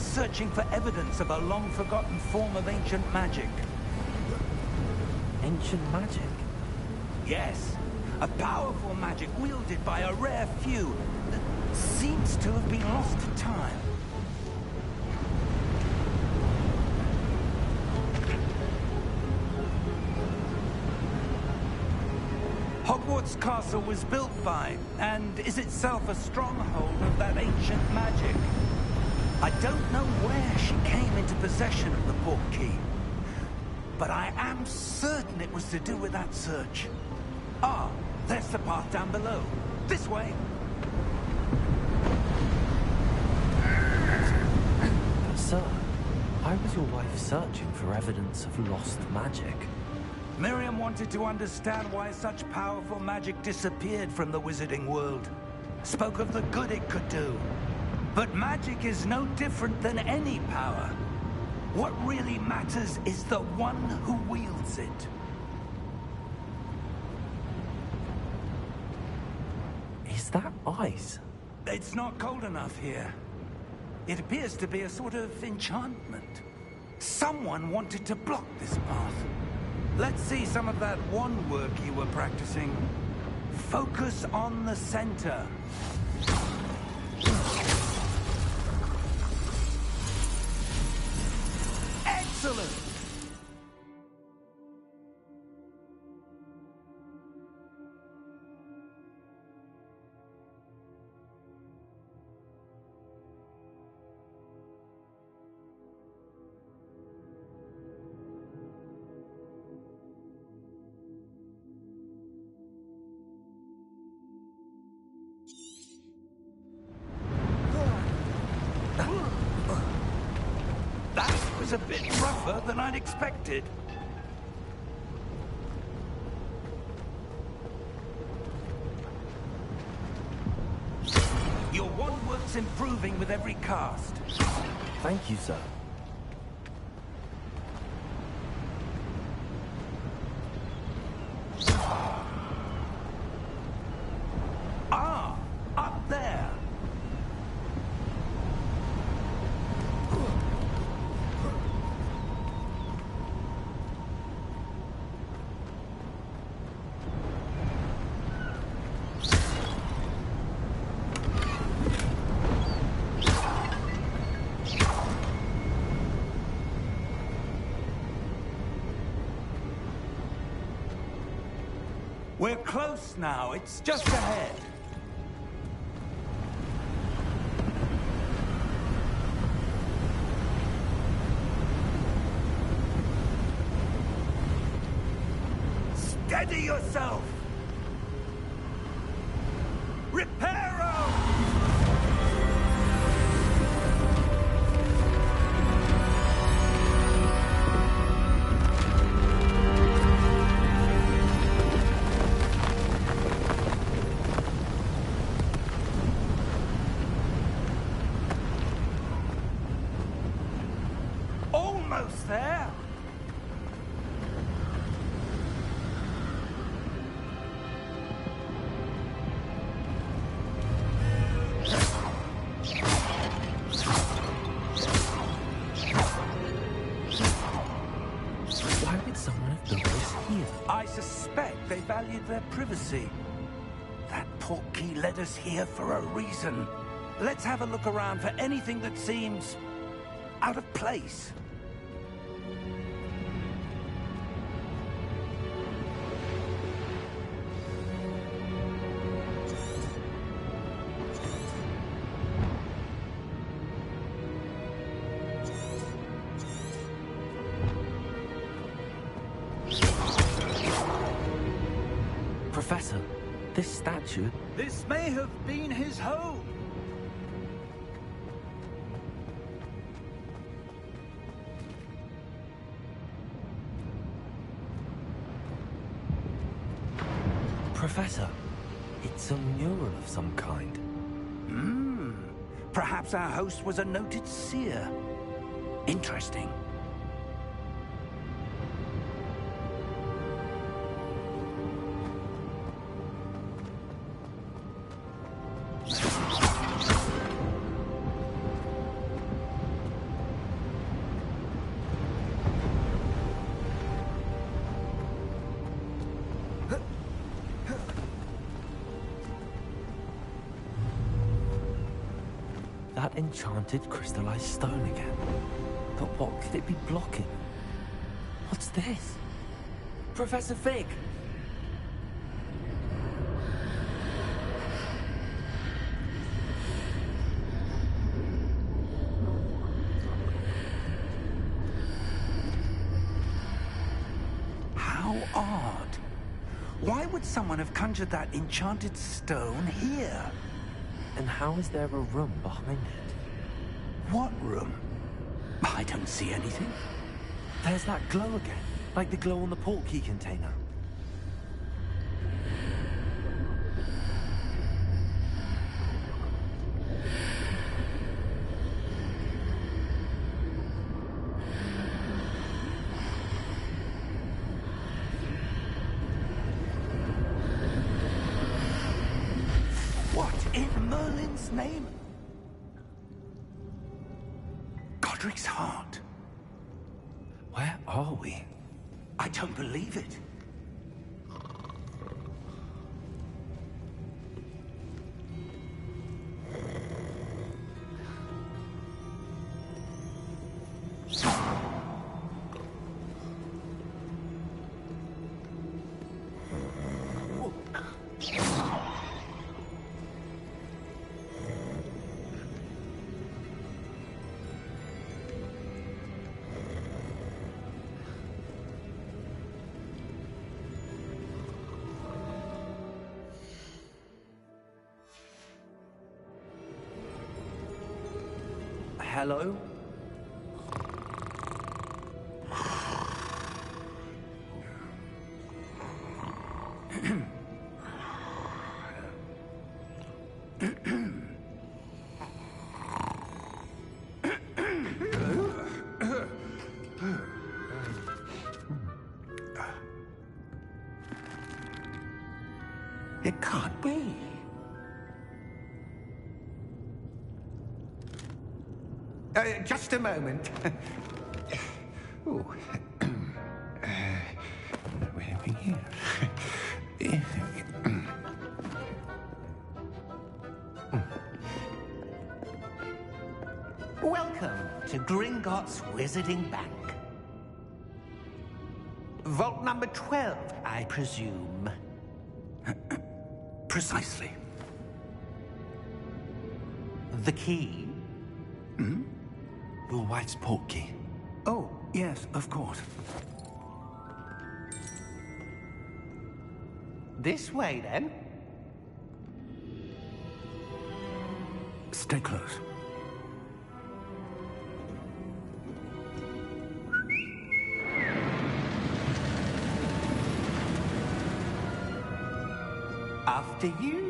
searching for evidence of a long-forgotten form of ancient magic. Ancient magic? Yes, a powerful magic wielded by a rare few that seems to have been lost to time. Hogwarts Castle was built by, and is itself a stronghold of that ancient magic. I don't know where she came into possession of the portkey, but I am certain it was to do with that search. Ah, there's the path down below. This way. Sir, why was your wife searching for evidence of lost magic? Miriam wanted to understand why such powerful magic disappeared from the wizarding world. Spoke of the good it could do. But magic is no different than any power. What really matters is the one who wields it. Is that ice? It's not cold enough here. It appears to be a sort of enchantment. Someone wanted to block this path. Let's see some of that wand work you were practicing. Focus on the center. Excellent! That was a bit rougher than I'd expected. Your wand work's improving with every cast. Thank you, sir. Ah, up there. We're close now. It's just ahead. Steady yourself! Reparo! Almost there! Why would someone have built this here? I suspect they valued their privacy. That portkey led us here for a reason. Let's have a look around for anything that seems out of place. Professor, this statue... This may have been his home. Professor, it's a mural of some kind. Perhaps our host was a noted seer. Interesting. That enchanted crystallized stone again. But what could it be blocking? What's this? Professor Fig! How odd. Why would someone have conjured that enchanted stone here? And how is there a room behind it? What room? I don't see anything. There's that glow again, like the glow on the portkey container. What in Merlin's name? Godric's heart. Where are we? I don't believe it. Hello? It can't be. Just a moment. Ooh. Where are we here? Welcome to Gringotts Wizarding Bank. Vault number 12, I presume. Precisely. The key? Your wife's portkey. Oh, yes, of course. This way, then. Stay close. After you.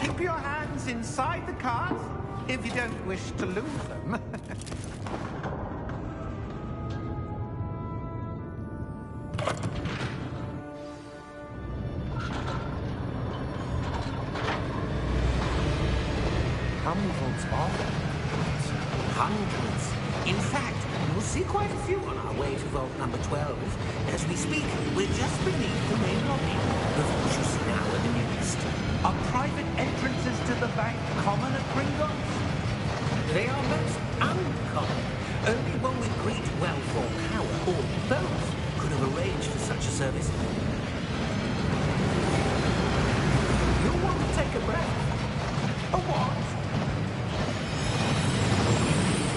Keep your hands inside the cart if you don't wish to lose them. How many vaults are there? Hundreds. In fact, we'll see quite a few on our way to vault number 12. As we speak, we're just beneath the main lobby. The vaults you see now are the newest. Are private entrances to the bank common at Gringotts? They are most uncommon. Only one with great wealth or power, or both, could have arranged for such a service. You'll want to take a breath. A what?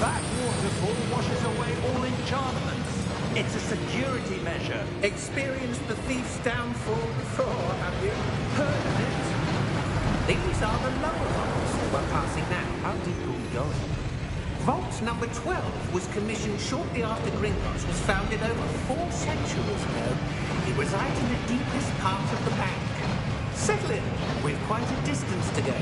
That waterfall washes away all enchantments. It's a security measure. Experienced the thief's downfall before, have you? Heard of it? These are the lower vaults we're passing now. How deep are we going? Vault number 12 was commissioned shortly after Gringotts was founded over 4 centuries ago. It resides in the deepest part of the bank. Settle in. We've quite a distance to go.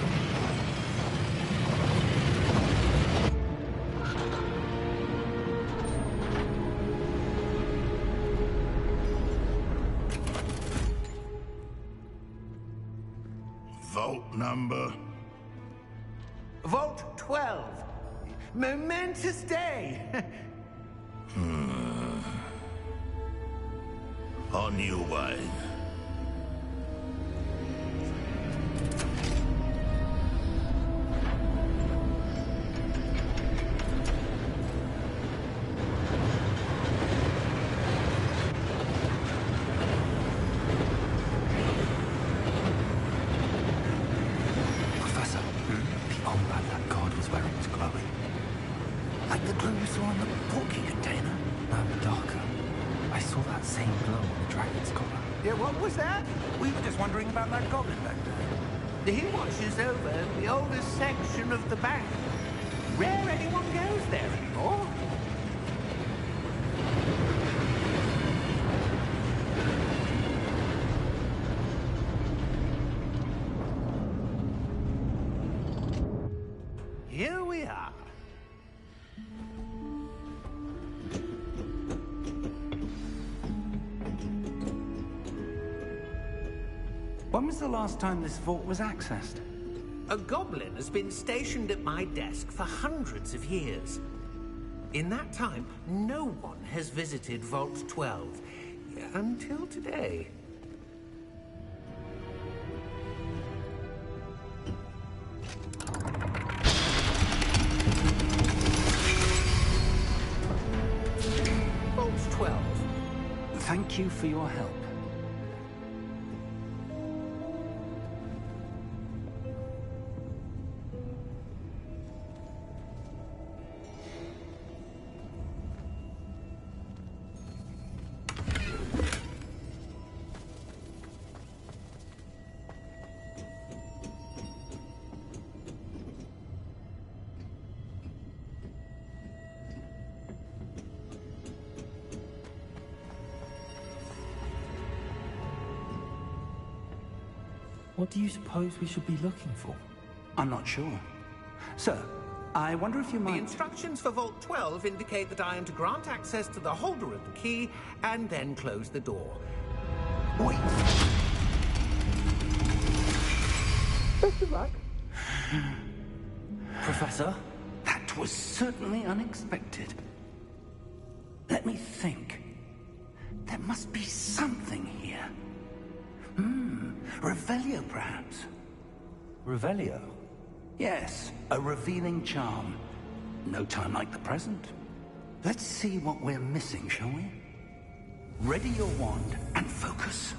Vault number? Vault 12. Momentous day. On your way. Professor, the armband that guard was wearing was glowing. Like the glue you saw on the porky container? No, darker. I saw that same glow on the dragon's collar. Yeah, what was that? We were just wondering about that goblin back there. He watches over the oldest section of the bank. Rare anyone goes there anymore. Here we are. When was the last time this vault was accessed? A goblin has been stationed at my desk for hundreds of years. In that time, no one has visited Vault 12 until today. Vault 12. Thank you for your help. What do you suppose we should be looking for? I'm not sure. Sir, I wonder if you The might... instructions for Vault 12 indicate that I am to grant access to the holder of the key and then close the door. Wait! Best of luck. Professor? That was certainly unexpected. Let me think. There must be something here. Revelio, perhaps? Revelio? Yes, a revealing charm. No time like the present. Let's see what we're missing, shall we? Ready your wand and focus.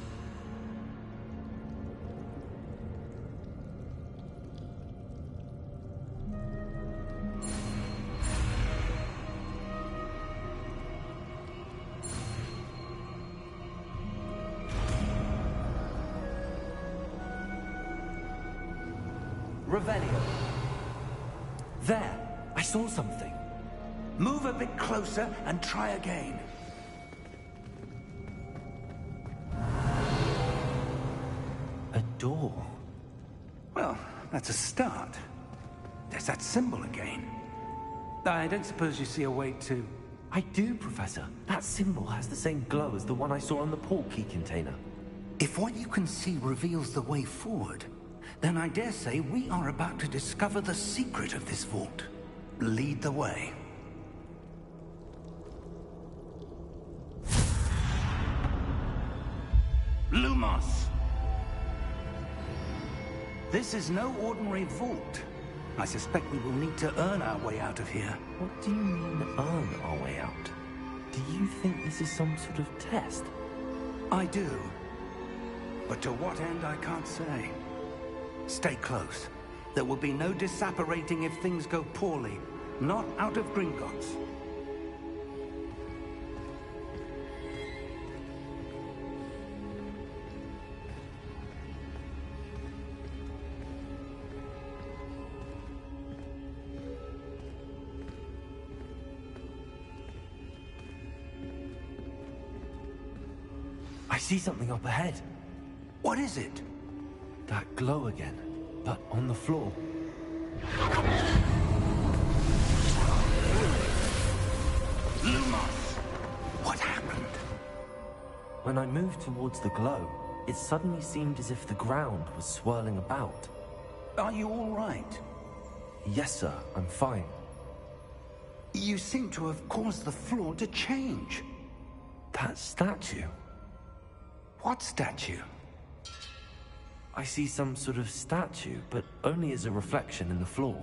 Revelio. There. I saw something. Move a bit closer and try again. A door. Well, that's a start. There's that symbol again. I don't suppose you see a way to... I do, Professor. That symbol has the same glow as the one I saw on the port key container. If what you can see reveals the way forward, then I dare say we are about to discover the secret of this vault. Lead the way. Lumos! This is no ordinary vault. I suspect we will need to earn our way out of here. What do you mean, earn our way out? Do you think this is some sort of test? I do. But to what end, I can't say. Stay close. There will be no disapparating if things go poorly. Not out of Gringotts. I see something up ahead. What is it? That glow again, but on the floor. Lumos! What happened? When I moved towards the glow, it suddenly seemed as if the ground was swirling about. Are you all right? Yes, sir, I'm fine. You seem to have caused the floor to change. That statue? What statue? I see some sort of statue, but only as a reflection in the floor.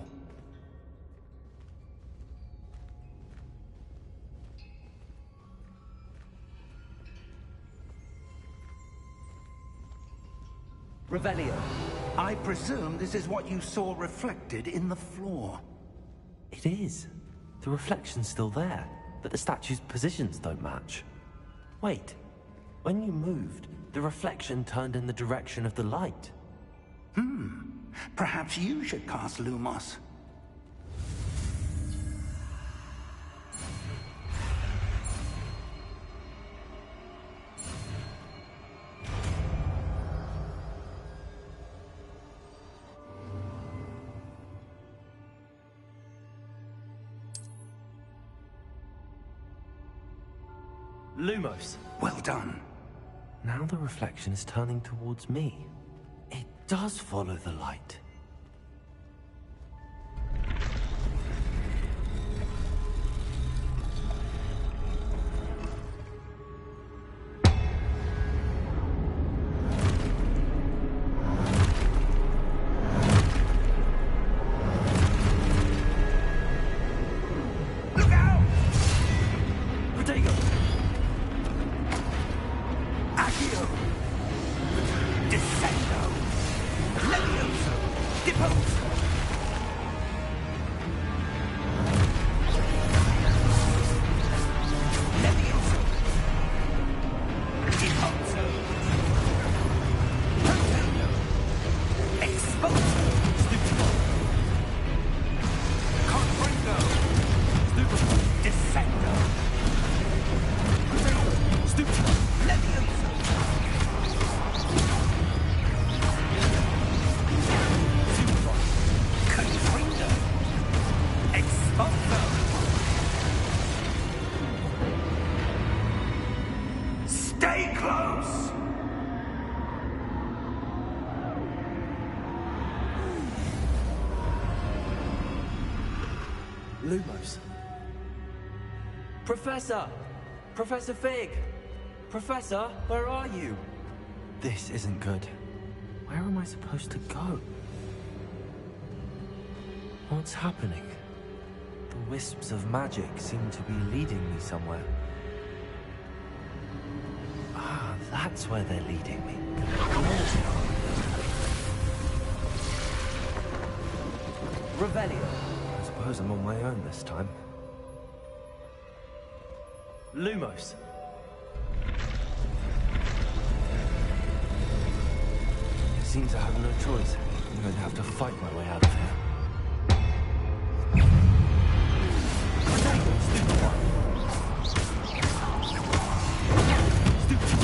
Revelio. I presume this is what you saw reflected in the floor. It is. The reflection's still there, but the statue's positions don't match. Wait. When you moved, the reflection turned in the direction of the light. Perhaps you should cast Lumos. Lumos. Well done. Now the reflection is turning towards me. It does follow the light. Look out! Protego! Accio! Descendo! Levioso! Deposo! Levioso! Deposo! Protego! Exposo! Stupido! Confringo! Stupido! Descendo! Stupido! Levioso! Confringo! Exposo! Stay close! Lumos. Professor! Professor Fig! Professor, where are you? This isn't good. Where am I supposed to go? What's happening? The wisps of magic seem to be leading me somewhere. Ah, that's where they're leading me. Revelio. I suppose I'm on my own this time. Lumos. Seems I have no choice. I'm going to have to fight my way out of here. Stupid one. Stupid.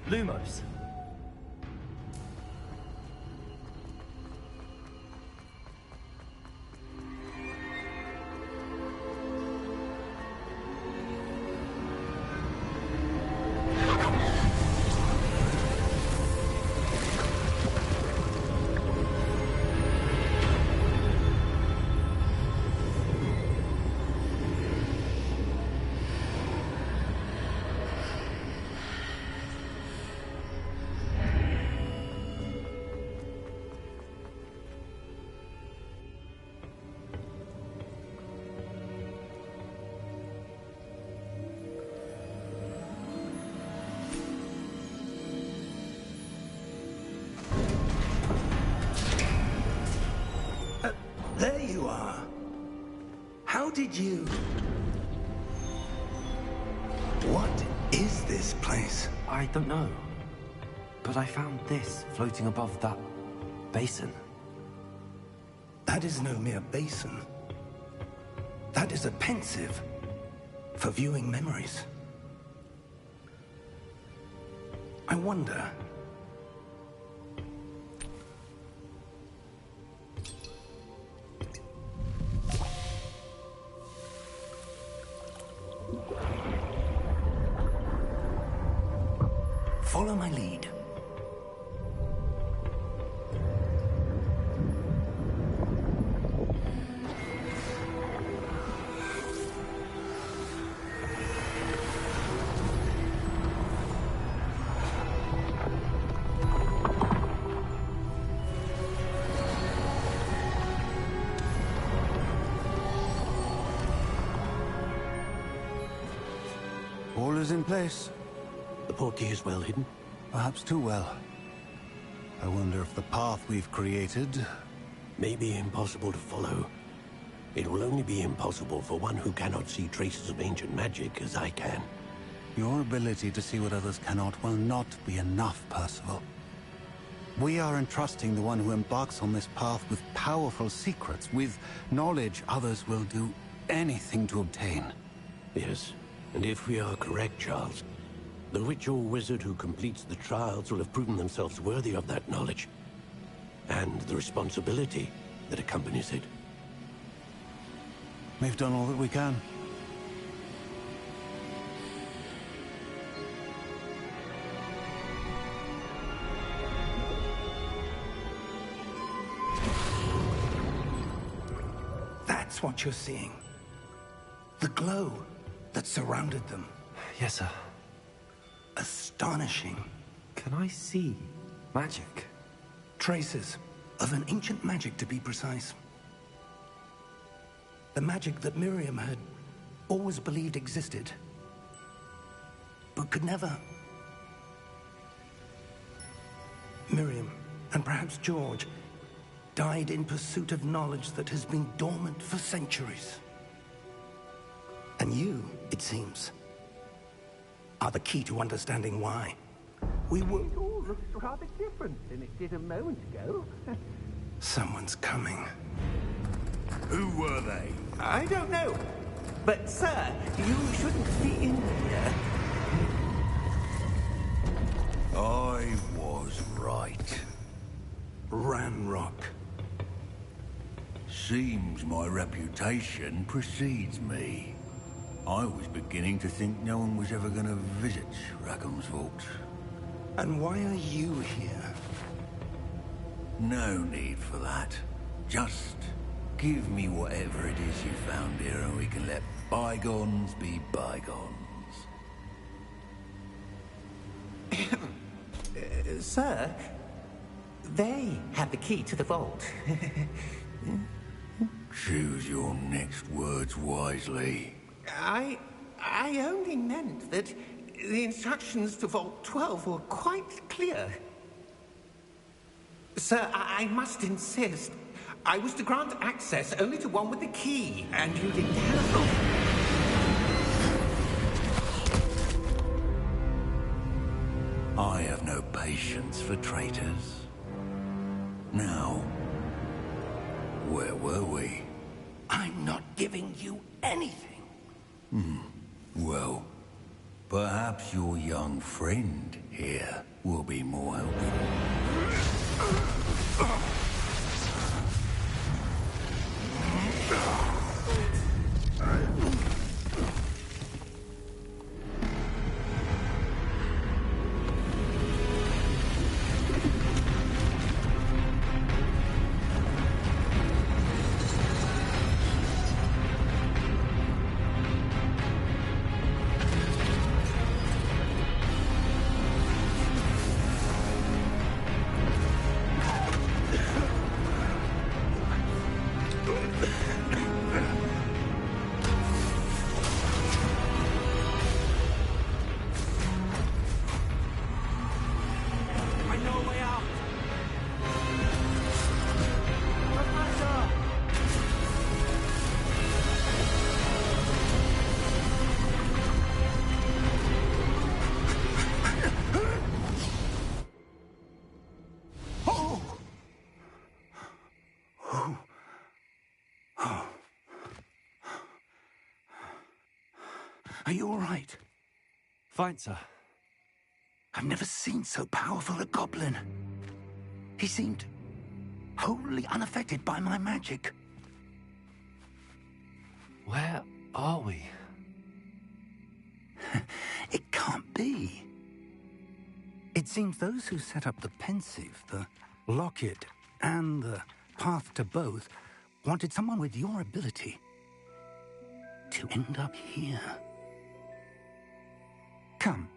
Lumos. There you are. How did you... What is this place? I don't know. But I found this floating above that basin. That is no mere basin. That is a pensive for viewing memories. I wonder... Follow my lead. All is in place. The portkey is well hidden. Perhaps too well. I wonder if the path we've created... May be impossible to follow. It will only be impossible for one who cannot see traces of ancient magic as I can. Your ability to see what others cannot will not be enough, Percival. We are entrusting the one who embarks on this path with powerful secrets, with knowledge others will do anything to obtain. Yes, and if we are correct, Charles, the witch or wizard who completes the trials will have proven themselves worthy of that knowledge, and the responsibility that accompanies it. We've done all that we can. That's what you're seeing. The glow that surrounded them. Yes, sir. Astonishing. Can I see magic? Traces of an ancient magic, to be precise. The magic that Miriam had always believed existed, but could never. Miriam, and perhaps George, died in pursuit of knowledge that has been dormant for centuries. And you, it seems, are the key to understanding why. We were... It all looks rather different than it did a moment ago. Someone's coming. Who were they? I don't know. But, sir, you shouldn't be in here. I was right. Ranrock. Seems my reputation precedes me. I was beginning to think no one was ever going to visit Rackham's vault. And why are you here? No need for that. Just give me whatever it is you found here and we can let bygones be bygones. Sir, they have the key to the vault. Choose your next words wisely. I only meant that the instructions to Vault 12 were quite clear. Sir, I must insist. I was to grant access only to one with the key, and you didn't have them. I have no patience for traitors. Now, where were we? I'm not giving you anything. Well, perhaps your young friend here will be more helpful. Are you all right? Fine, sir. I've never seen so powerful a goblin. He seemed wholly unaffected by my magic. Where are we? It can't be. It seems those who set up the pensive, the locket, and the path to both wanted someone with your ability to end up here. Come.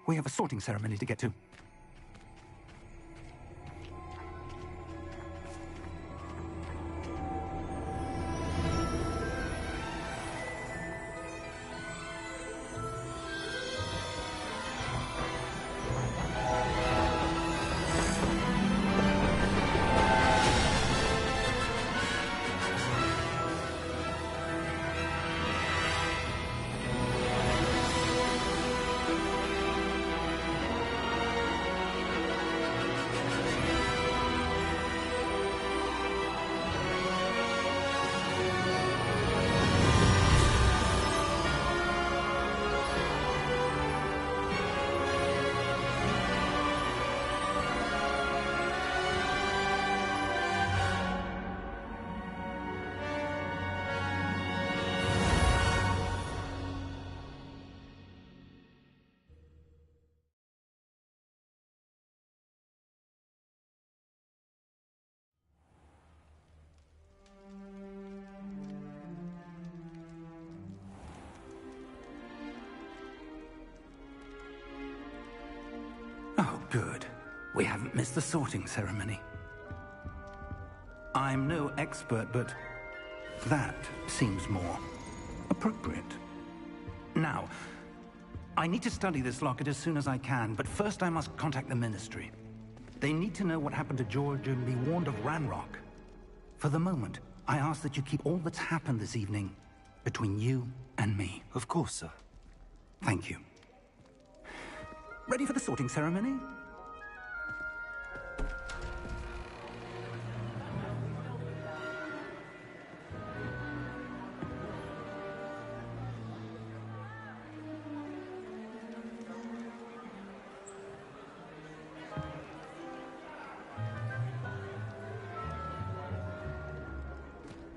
We have a sorting ceremony to get to. Oh, good. We haven't missed the sorting ceremony. I'm no expert, but that seems more appropriate. Now, I need to study this locket as soon as I can, but first I must contact the Ministry. They need to know what happened to George and be warned of Ranrock. For the moment, I ask that you keep all that's happened this evening between you and me. Of course, sir. Thank you. Ready for the sorting ceremony?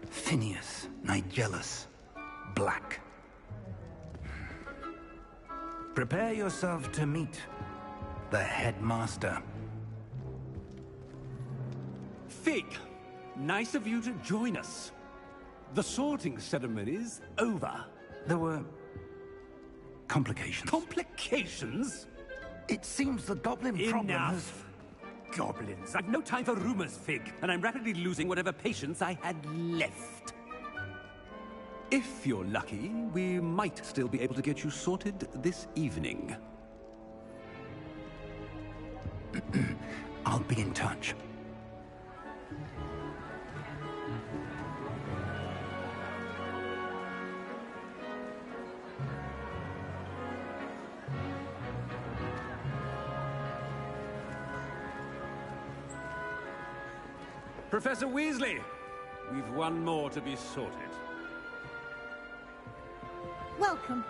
Phineas, Nigellus, Black. Prepare yourself to meet the headmaster. Fig, nice of you to join us. The sorting ceremony's over. There were complications. Complications? It seems the goblin problem has... Enough! Goblins. I've no time for rumors, Fig, and I'm rapidly losing whatever patience I had left. If you're lucky, we might still be able to get you sorted this evening. I'll be in touch. Professor Weasley, we've one more to be sorted. Welcome.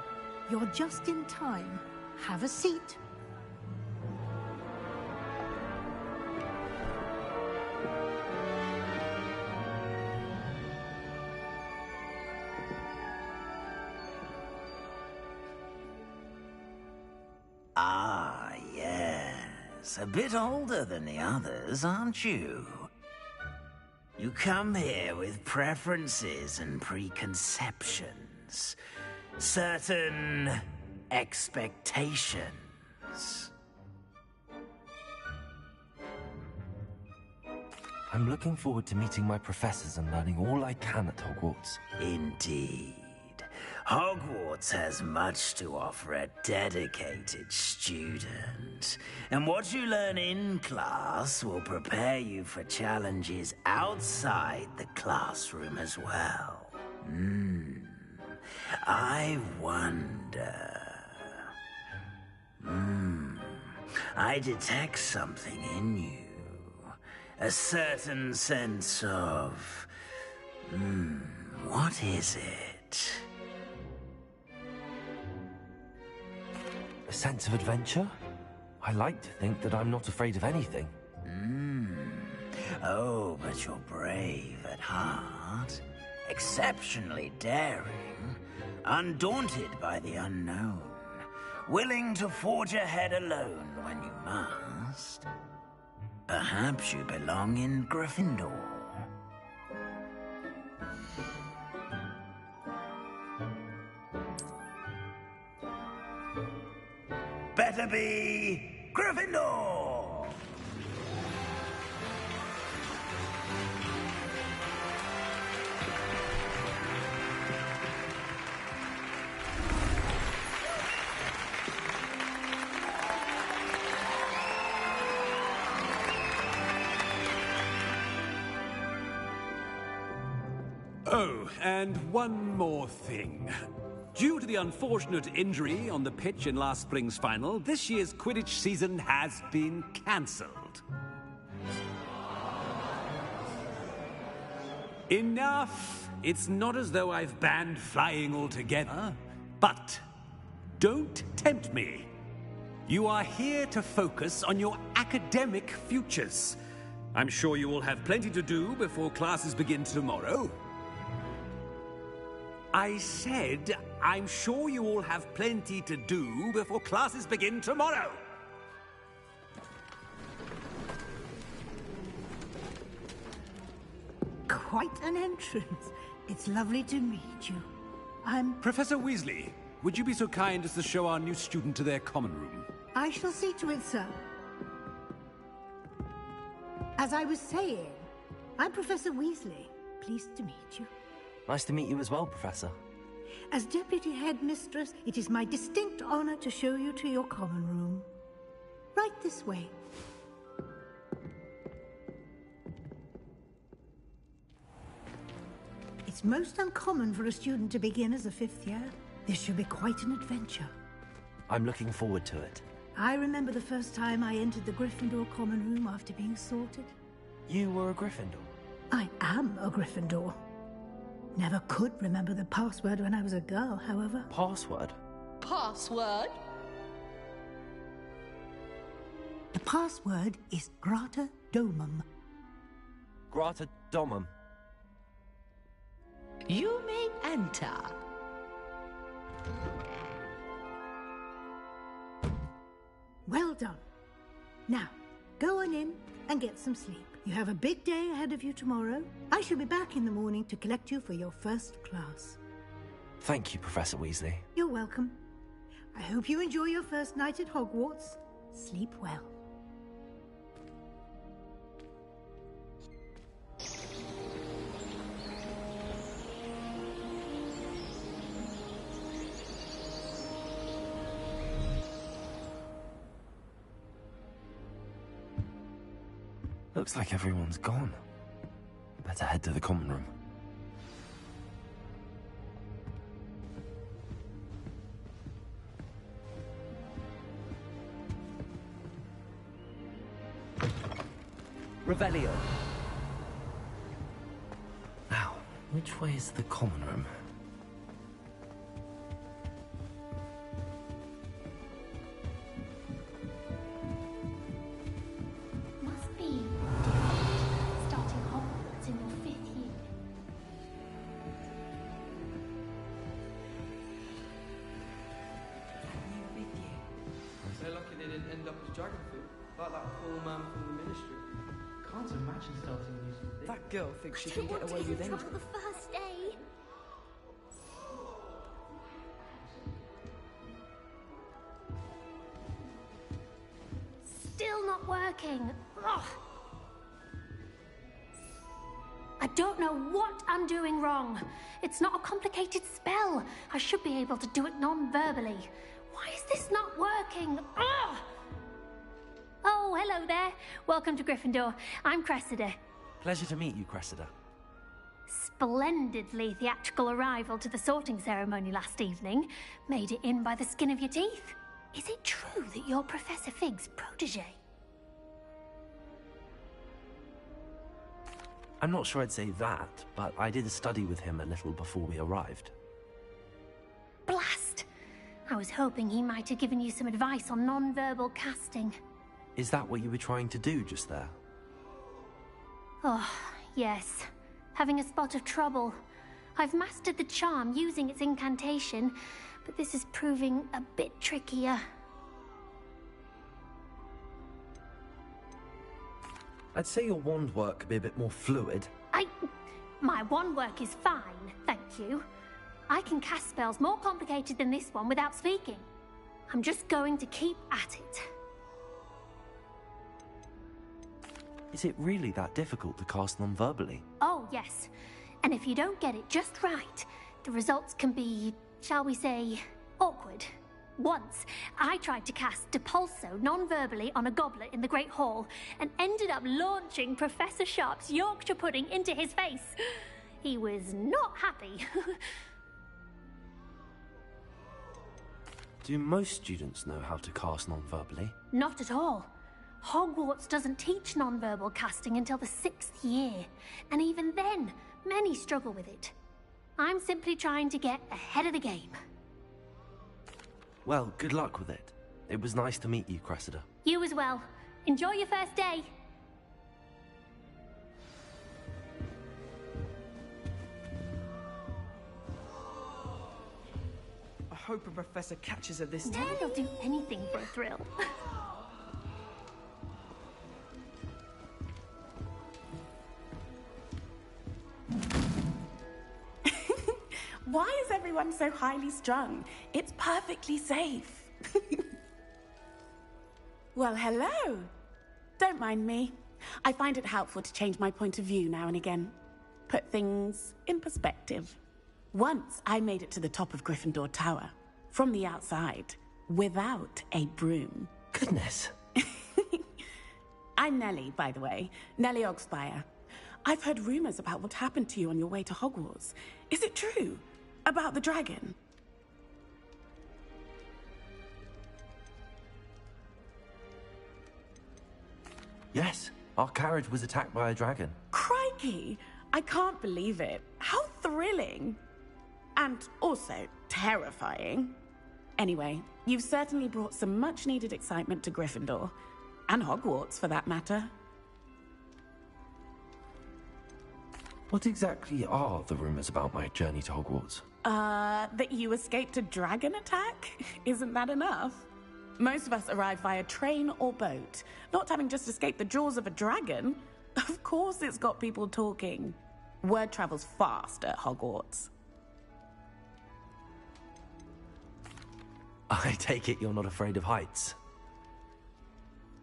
You're just in time. Have a seat. Ah, yes. A bit older than the others, aren't you? You come here with preferences and preconceptions. Certain expectations. I'm looking forward to meeting my professors and learning all I can at Hogwarts. Indeed. Hogwarts has much to offer a dedicated student. And what you learn in class will prepare you for challenges outside the classroom as well. I wonder... I detect something in you. A certain sense of... what is it? A sense of adventure? I like to think that I'm not afraid of anything. Oh, but you're brave at heart. Exceptionally daring. Undaunted by the unknown. Willing to forge ahead alone when you must. Perhaps you belong in Gryffindor. Better be Gryffindor! Oh, and one more thing. Due to the unfortunate injury on the pitch in last spring's final, this year's Quidditch season has been cancelled. Enough! It's not as though I've banned flying altogether, but don't tempt me. You are here to focus on your academic futures. I'm sure you will have plenty to do before classes begin tomorrow. I said, I'm sure you all have plenty to do before classes begin tomorrow. Quite an entrance. It's lovely to meet you. I'm... Professor Weasley, would you be so kind as to show our new student to their common room? I shall see to it, sir. As I was saying, I'm Professor Weasley. Pleased to meet you. Nice to meet you as well, Professor. As Deputy Headmistress, it is my distinct honor to show you to your common room. Right this way. It's most uncommon for a student to begin as a fifth year. This should be quite an adventure. I'm looking forward to it. I remember the first time I entered the Gryffindor common room after being sorted. You were a Gryffindor? I am a Gryffindor. Never could remember the password when I was a girl, however. Password? Password? The password is Grata Domum. Grata Domum. You may enter. Well done. Now, go on in and get some sleep. You have a big day ahead of you tomorrow. I shall be back in the morning to collect you for your first class. Thank you, Professor Weasley. You're welcome. I hope you enjoy your first night at Hogwarts. Sleep well. Looks like everyone's gone. Better head to the common room. Revelio. Now, which way is the common room? Must be starting Hogwarts in your 5th year. So lucky they didn't end up as dragon food, like that poor man from the ministry. Can't imagine starting a new thing. That girl thinks she can get away with anything. The first day. Still not working. Ugh. I don't know what I'm doing wrong. It's not a complicated spell. I should be able to do it non-verbally. Why is this not working? Ugh. Oh, hello there. Welcome to Gryffindor. I'm Cressida. Pleasure to meet you, Cressida. Splendidly theatrical arrival to the sorting ceremony last evening. Made it in by the skin of your teeth. Is it true that you're Professor Fig's protege? I'm not sure I'd say that, but I did study with him a little before we arrived. Blast! I was hoping he might have given you some advice on non-verbal casting. Is that what you were trying to do just there? Oh, yes. Having a spot of trouble. I've mastered the charm using its incantation, but this is proving a bit trickier. I'd say your wand work could be a bit more fluid. My wand work is fine, thank you. I can cast spells more complicated than this one without speaking. I'm just going to keep at it. Is it really that difficult to cast non-verbally? Oh, yes. And if you don't get it just right, the results can be, shall we say, awkward. Once, I tried to cast Depulso non-verbally on a goblet in the Great Hall and ended up launching Professor Sharp's Yorkshire pudding into his face. He was not happy. Do most students know how to cast non-verbally? Not at all. Hogwarts doesn't teach non-verbal casting until the 6th year, and even then, many struggle with it. I'm simply trying to get ahead of the game. Well, good luck with it. It was nice to meet you, Cressida. You as well. Enjoy your first day. I hope a professor catches her this time. Daddy'll do anything for a thrill. Why is everyone so highly strung? It's perfectly safe. Well, hello. Don't mind me. I find it helpful to change my point of view now and again. Put things in perspective. Once I made it to the top of Gryffindor Tower, from the outside, without a broom. Goodness. I'm Nellie, by the way. Nellie Ogspire. I've heard rumors about what happened to you on your way to Hogwarts. Is it true? About the dragon? Yes, our carriage was attacked by a dragon. Crikey! I can't believe it. How thrilling! And also terrifying. Anyway, you've certainly brought some much-needed excitement to Gryffindor. And Hogwarts, for that matter. What exactly are the rumors about my journey to Hogwarts? That you escaped a dragon attack? Isn't that enough? Most of us arrive via train or boat, not having just escaped the jaws of a dragon. Of course it's got people talking. Word travels fast at Hogwarts. I take it you're not afraid of heights?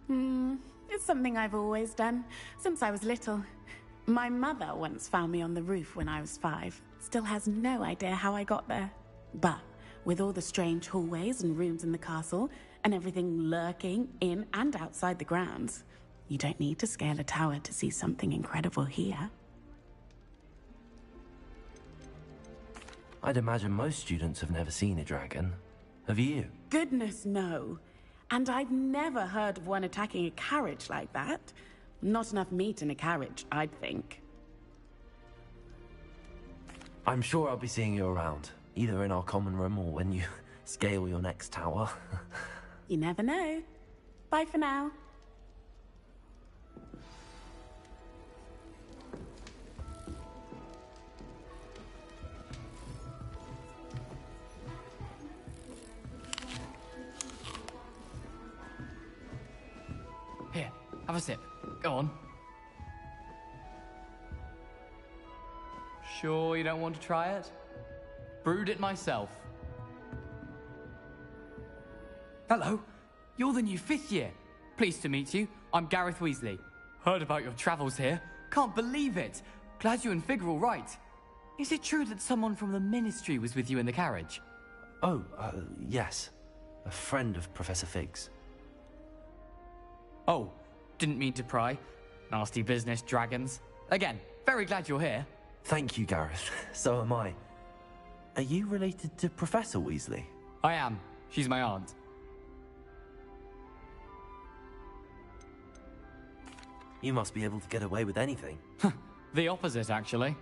It's something I've always done, since I was little. My mother once found me on the roof when I was 5. Still has no idea how I got there. But with all the strange hallways and rooms in the castle, and everything lurking in and outside the grounds, you don't need to scale a tower to see something incredible here. I'd imagine most students have never seen a dragon. Have you? Goodness, no. And I've never heard of one attacking a carriage like that. Not enough meat in a carriage, I'd think. I'm sure I'll be seeing you around, either in our common room or when you scale your next tower. You never know. Bye for now. Here, have a sip. Go on. Sure you don't want to try it? Brewed it myself. Hello, you're the new 5th year. Pleased to meet you. I'm Gareth Weasley. Heard about your travels here. Can't believe it. Glad you and Fig are all right. Is it true that someone from the Ministry was with you in the carriage? Oh, yes. A friend of Professor Fig's. Oh, didn't mean to pry. Nasty business, dragons. Again, very glad you're here. Thank you, Gareth. So am I. Are you related to Professor Weasley? I am. She's my aunt. You must be able to get away with anything. The opposite, actually.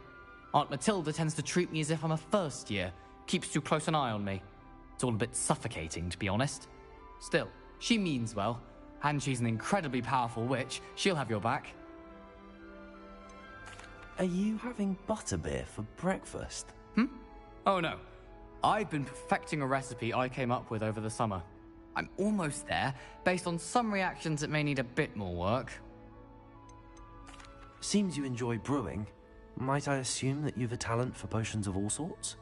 Aunt Matilda tends to treat me as if I'm a first year. Keeps too close an eye on me. It's all a bit suffocating, to be honest. Still, she means well, and she's an incredibly powerful witch. She'll have your back. Are you having butterbeer for breakfast? Oh no. I've been perfecting a recipe I came up with over the summer. I'm almost there. Based on some reactions, it may need a bit more work. Seems you enjoy brewing. Might I assume that you've a talent for potions of all sorts?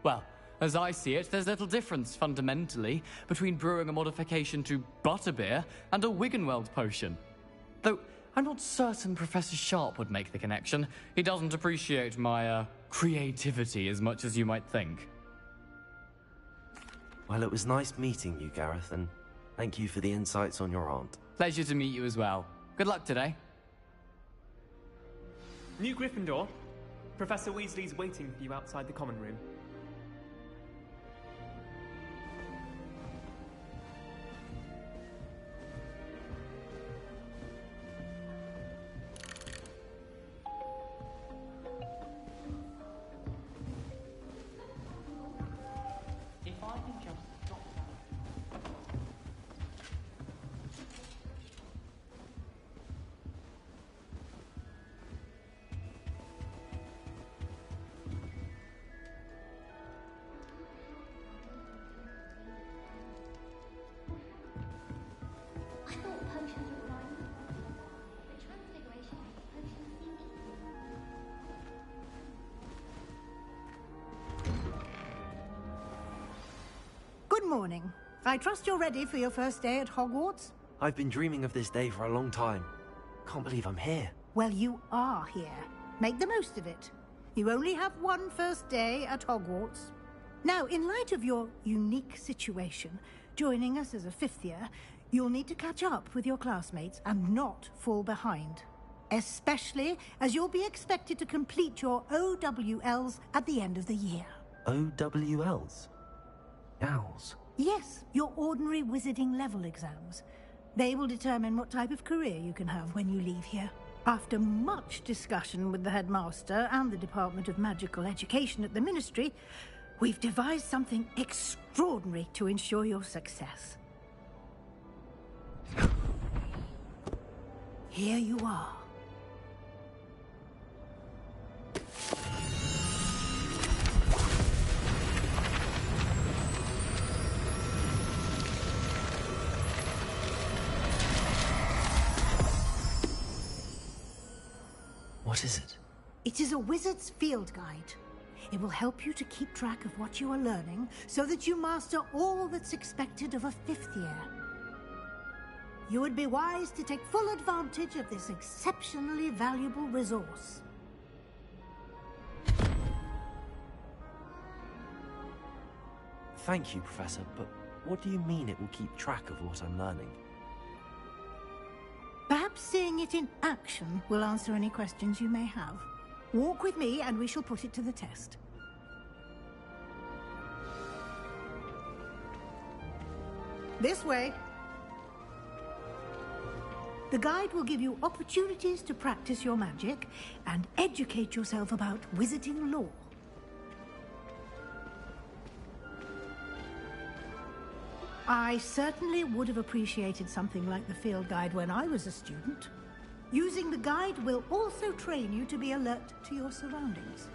Well, as I see it, there's little difference, fundamentally, between brewing a modification to butterbeer and a Wiggenweld potion. Though, I'm not certain Professor Sharp would make the connection. He doesn't appreciate my, creativity as much as you might think. Well, it was nice meeting you, Gareth, and thank you for the insights on your aunt. Pleasure to meet you as well. Good luck today. New Gryffindor. Professor Weasley's waiting for you outside the common room. Good morning. I trust you're ready for your first day at Hogwarts? I've been dreaming of this day for a long time. Can't believe I'm here. Well, you are here. Make the most of it. You only have one first day at Hogwarts. Now, in light of your unique situation, joining us as a fifth year, you'll need to catch up with your classmates and not fall behind. Especially as you'll be expected to complete your OWLs at the end of the year. OWLs? Owls? Yes, your ordinary wizarding level exams. They will determine what type of career you can have when you leave here. After much discussion with the headmaster and the Department of Magical Education at the Ministry, we've devised something extraordinary to ensure your success. Here you are. What is it? It is a wizard's field guide. It will help you to keep track of what you are learning so that you master all that's expected of a fifth year. You would be wise to take full advantage of this exceptionally valuable resource. Thank you, Professor, but what do you mean it will keep track of what I'm learning? Perhaps seeing it in action will answer any questions you may have. Walk with me and we shall put it to the test. This way. The guide will give you opportunities to practice your magic and educate yourself about wizarding lore. I certainly would have appreciated something like the field guide when I was a student. Using the guide will also train you to be alert to your surroundings.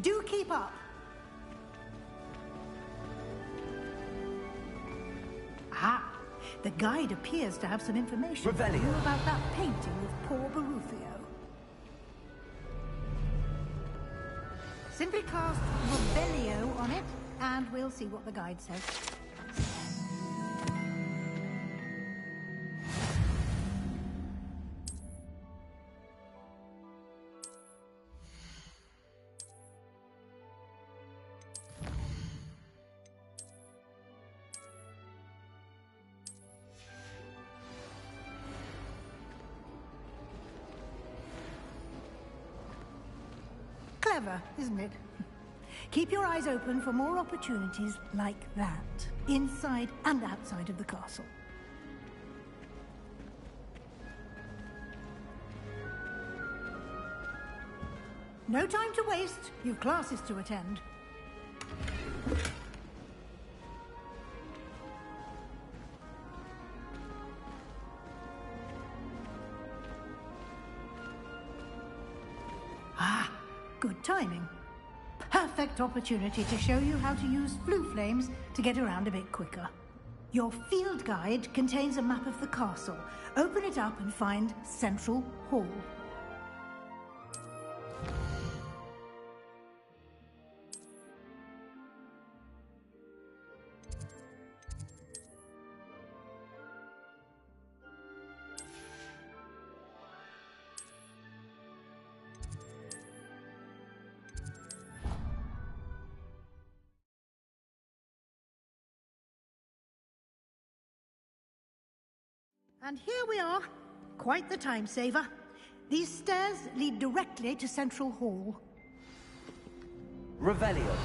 Do keep up! Ah, the guide appears to have some information for you about that painting of poor Barufio. Simply cast Revelio on it, and we'll see what the guide says. Clever, isn't it? Keep your eyes open for more opportunities like that, inside and outside of the castle. No time to waste. You've classes to attend. Good timing. Perfect opportunity to show you how to use flue flames to get around a bit quicker. Your field guide contains a map of the castle. Open it up and find Central Hall. And here we are. Quite the time saver. These stairs lead directly to Central Hall. Revelio.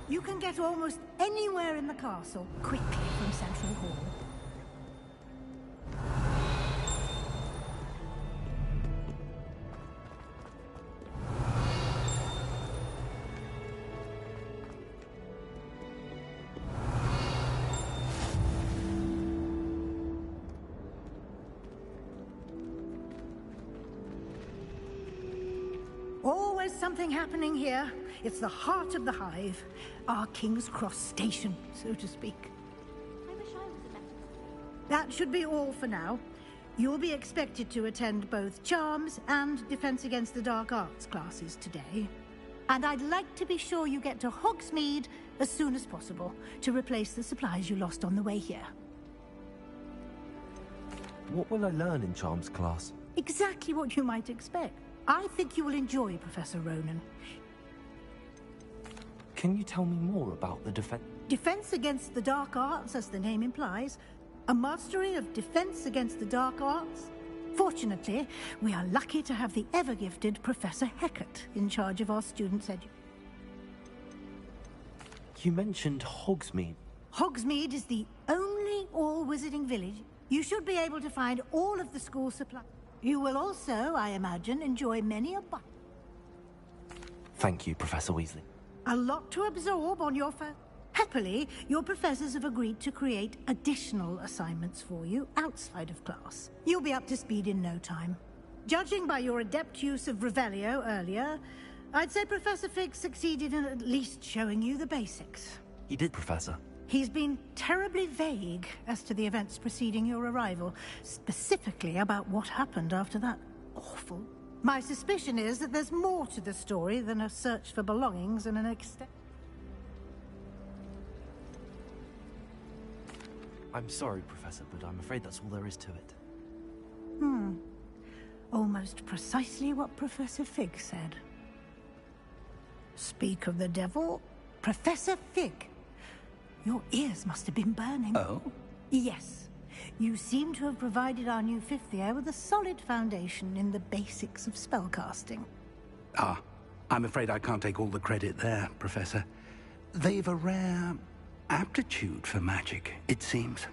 You can get almost anywhere in the castle quickly from Central Hall. Always something happening here. It's the heart of the hive. Our King's Cross station, so to speak. I wish I was elected. That should be all for now. You'll be expected to attend both Charms and Defense Against the Dark Arts classes today. And I'd like to be sure you get to Hogsmeade as soon as possible to replace the supplies you lost on the way here. What will I learn in Charms class? Exactly what you might expect. I think you will enjoy Professor Ronan. Can you tell me more about the Defense Against the Dark Arts, as the name implies. A mastery of defense against the dark arts. Fortunately, we are lucky to have the ever-gifted Professor Hecat in charge of our students' You mentioned Hogsmeade. Hogsmeade is the only all-wizarding village. You should be able to find all of the school supplies. You will also, I imagine, enjoy many a Thank you, Professor Weasley. A lot to absorb on your first. Happily, your professors have agreed to create additional assignments for you outside of class. You'll be up to speed in no time. Judging by your adept use of Revelio earlier, I'd say Professor Fig succeeded in at least showing you the basics. He did, Professor. He's been terribly vague as to the events preceding your arrival, specifically about what happened after that awful. My suspicion is that there's more to the story than a search for belongings and an extent. I'm sorry, Professor, but I'm afraid that's all there is to it. Almost precisely what Professor Fig said. Speak of the devil, Professor Fig. Your ears must have been burning. Oh? Yes. You seem to have provided our new fifth year with a solid foundation in the basics of spellcasting. Ah, I'm afraid I can't take all the credit there, Professor. They've a rare aptitude for magic, it seems.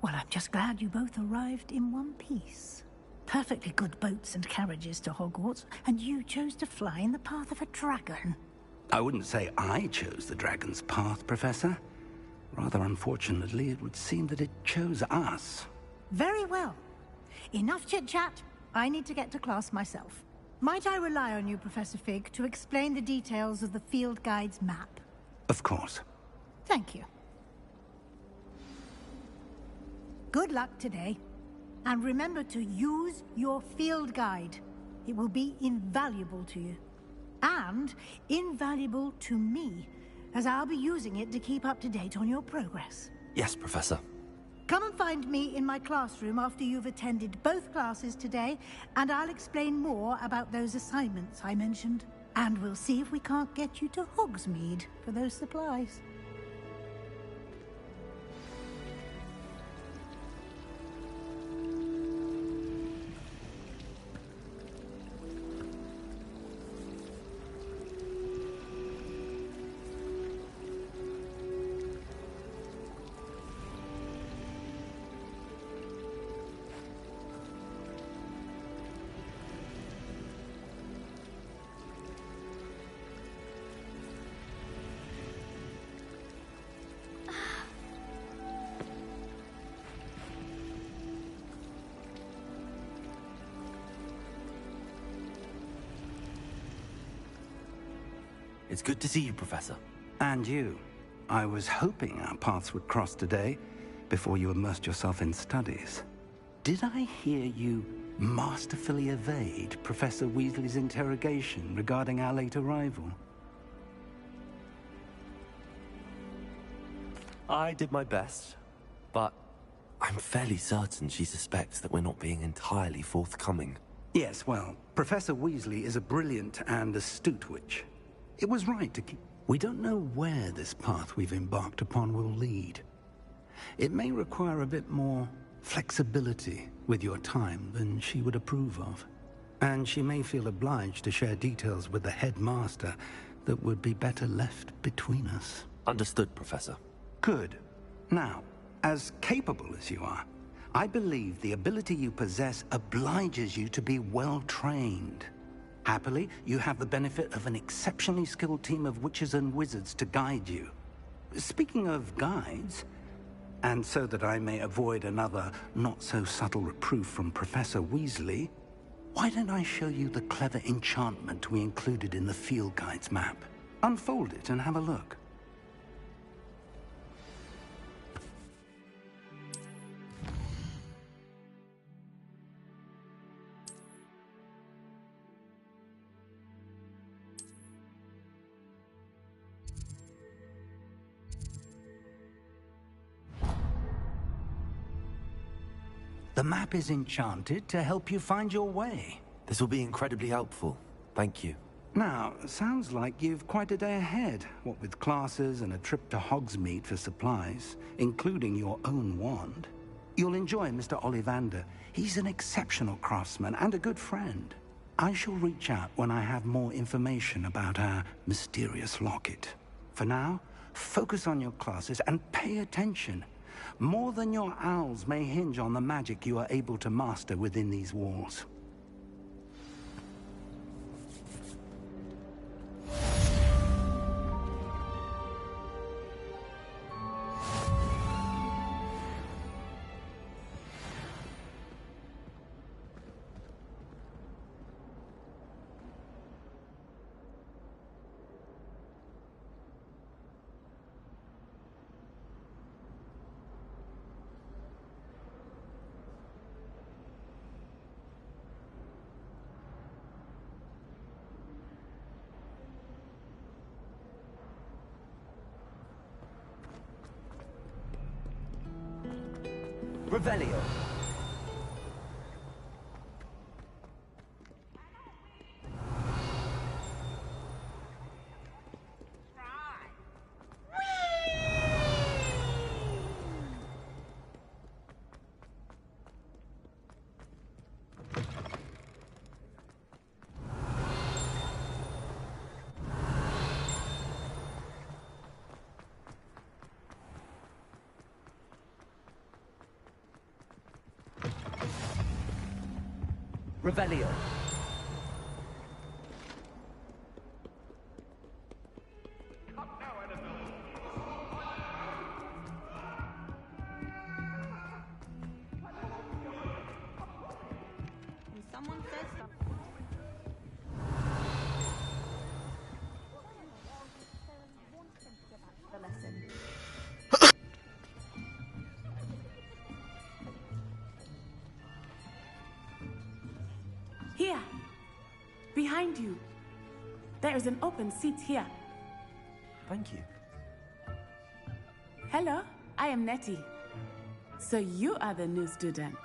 Well, I'm just glad you both arrived in one piece. Perfectly good boats and carriages to Hogwarts, and you chose to fly in the path of a dragon. I wouldn't say I chose the dragon's path, Professor. Rather unfortunately, it would seem that it chose us. Very well. Enough chit-chat. I need to get to class myself. Might I rely on you, Professor Fig, to explain the details of the field guide's map? Of course. Thank you. Good luck today. And remember to use your field guide. It will be invaluable to you. And invaluable to me, as I'll be using it to keep up to date on your progress. Yes, Professor. Come and find me in my classroom after you've attended both classes today, and I'll explain more about those assignments I mentioned. And we'll see if we can't get you to Hogsmeade for those supplies. It's good to see you, Professor. And you. I was hoping our paths would cross today, before you immersed yourself in studies. Did I hear you masterfully evade Professor Weasley's interrogation regarding our late arrival? I did my best, but I'm fairly certain she suspects that we're not being entirely forthcoming. Yes, well, Professor Weasley is a brilliant and astute witch. It was right to keep... We don't know where this path we've embarked upon will lead. It may require a bit more flexibility with your time than she would approve of. And she may feel obliged to share details with the headmaster that would be better left between us. Understood, Professor. Good. Now, as capable as you are, I believe the ability you possess obliges you to be well-trained. Happily, you have the benefit of an exceptionally skilled team of witches and wizards to guide you. Speaking of guides, and so that I may avoid another not-so-subtle reproof from Professor Weasley, why don't I show you the clever enchantment we included in the field guide's map? Unfold it and have a look. The map is enchanted to help you find your way. This will be incredibly helpful. Thank you. Now, sounds like you've quite a day ahead, what with classes and a trip to Hogsmeade for supplies, including your own wand. You'll enjoy Mr. Ollivander. He's an exceptional craftsman and a good friend. I shall reach out when I have more information about our mysterious locket. For now, focus on your classes and pay attention. More than your owls may hinge on the magic you are able to master within these walls. Revelio. Revelio. Someone says something. The lesson. Here, behind you. There is an open seat here. Thank you. Hello, I am Nettie. So you are the new student.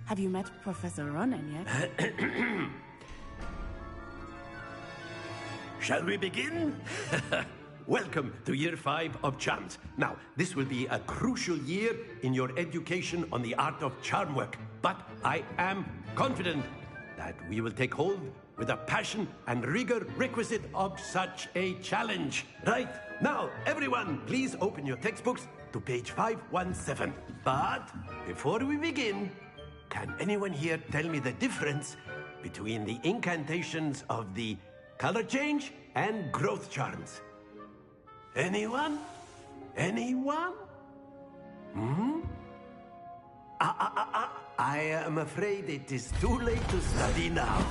Have you met Professor Ronan yet? Shall we begin? Welcome to Year 5 of Charms. Now, this will be a crucial year in your education on the art of charm work. But I am confident that we will take hold with the passion and rigor requisite of such a challenge. Right, now, everyone, please open your textbooks to page 517. But before we begin, can anyone here tell me the difference between the incantations of the color change and growth charms? Anyone? Anyone? I am afraid it is too late to study now.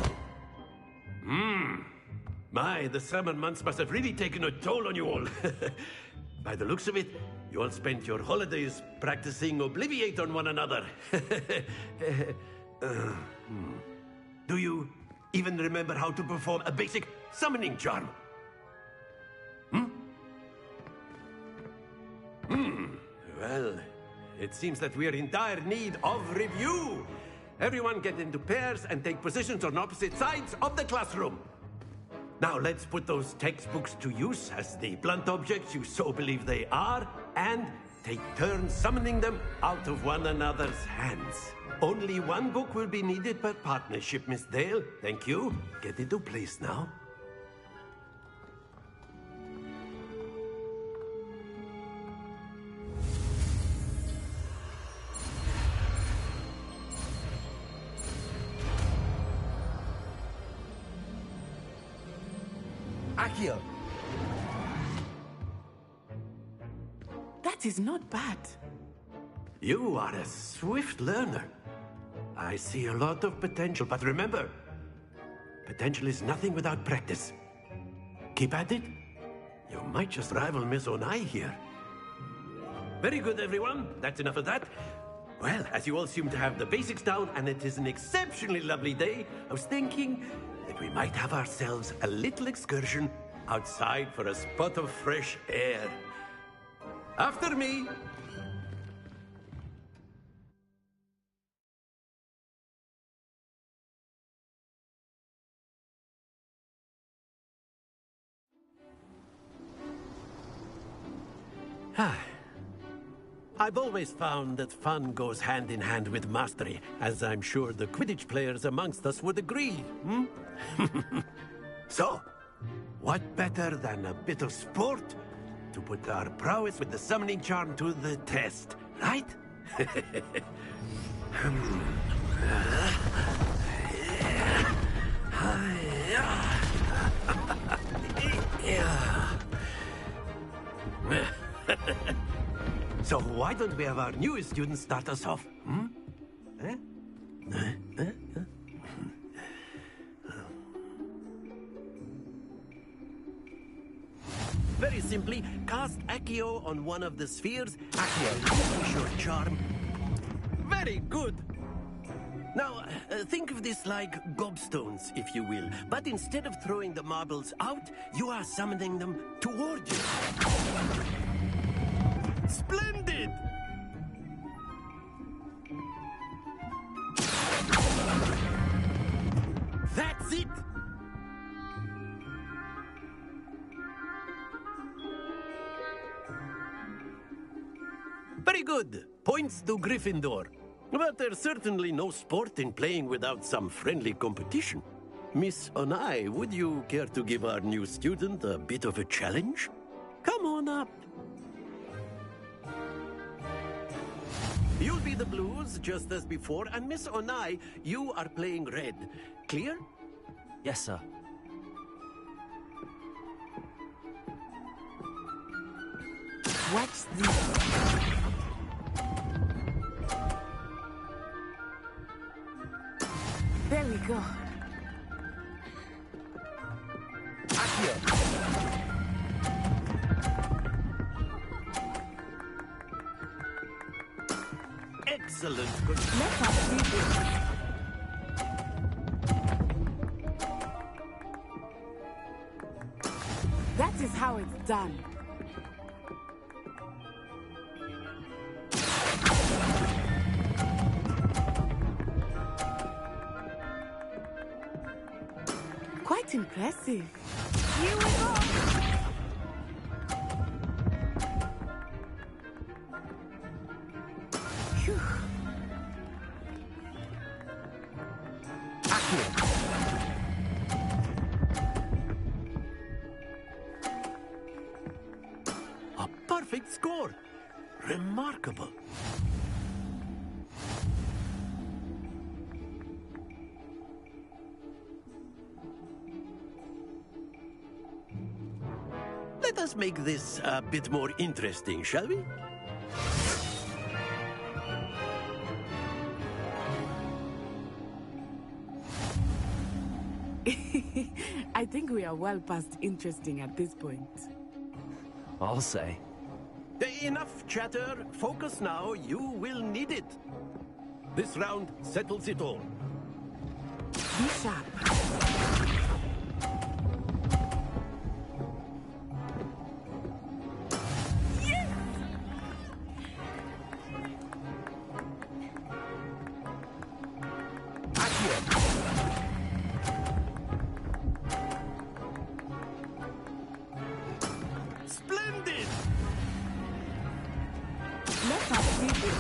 My, the summer months must have really taken a toll on you all. By the looks of it, you all spent your holidays practicing Obliviate on one another. Do you even remember how to perform a basic summoning charm? Well, it seems that we are in dire need of review. Everyone get into pairs and take positions on opposite sides of the classroom. Now let's put those textbooks to use as the blunt objects you so believe they are, and take turns summoning them out of one another's hands. Only one book will be needed per partnership, Miss Dale. Thank you. Get into place now. Accio! That is not bad. You are a swift learner. I see a lot of potential, but remember, potential is nothing without practice. Keep at it. You might just rival Miss Onai here. Very good, everyone. That's enough of that. Well, as you all seem to have the basics down, and it is an exceptionally lovely day, I was thinking that we might have ourselves a little excursion outside for a spot of fresh air. After me. I've always found that fun goes hand in hand with mastery, as I'm sure the Quidditch players amongst us would agree, So, what better than a bit of sport to put our prowess with the summoning charm to the test, right? So why don't we have our newest student start us off? Very simply, cast Accio on one of the spheres. Accio, use your charm. Very good. Now, think of this like gobstones, if you will. But instead of throwing the marbles out, you are summoning them toward you. Splendid! That's it! Very good. Points to Gryffindor. But there's certainly no sport in playing without some friendly competition. Miss Onai, would you care to give our new student a bit of a challenge? Come on up. You'll be the blues, just as before, and Miss Onai, you are playing red. Clear? Yes, sir. What's this? There we go. Excellent. Let us do this. That is how it's done. Quite impressive. You were wrong. Phew. A perfect score. Remarkable. Let us make this a bit more interesting, shall we? I think we are well past interesting at this point. I'll say. Enough chatter. Focus now. You will need it. This round settles it all. Be sharp. Splendid! Let us see this.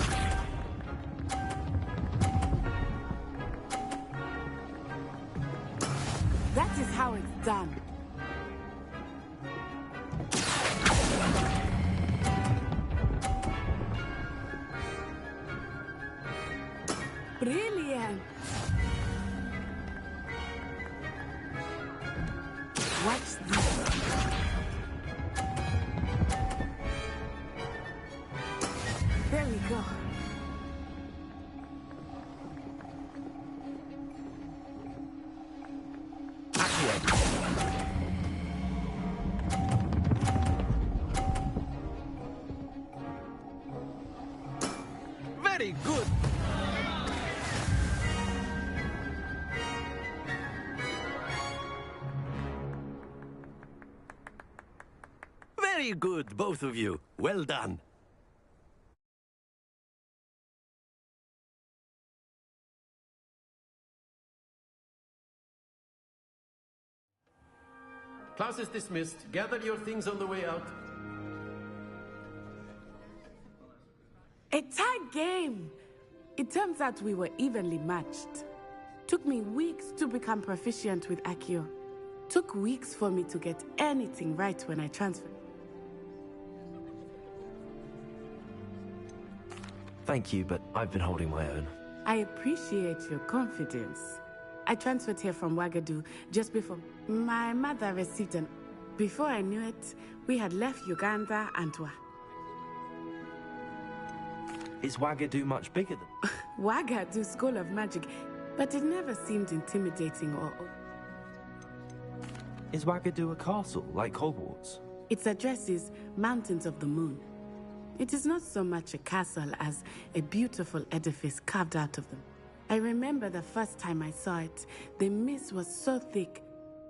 That is how it's done. Brilliant! Watch this. There we go. Very good. Very good, both of you. Well done. Class is dismissed. Gather your things on the way out. A tight game! It turns out we were evenly matched. Took me weeks to become proficient with Accio. Took weeks for me to get anything right when I transferred. Thank you, but I've been holding my own. I appreciate your confidence. I transferred here from Ouagadougou just before my mother received an... Before I knew it, we had left Uganda and Is Ouagadougou much bigger than... Ouagadougou School of Magic, but it never seemed intimidating or... Is Ouagadougou a castle, like Hogwarts? Its address is Mountains of the Moon. It is not so much a castle as a beautiful edifice carved out of them. I remember the first time I saw it, the mist was so thick,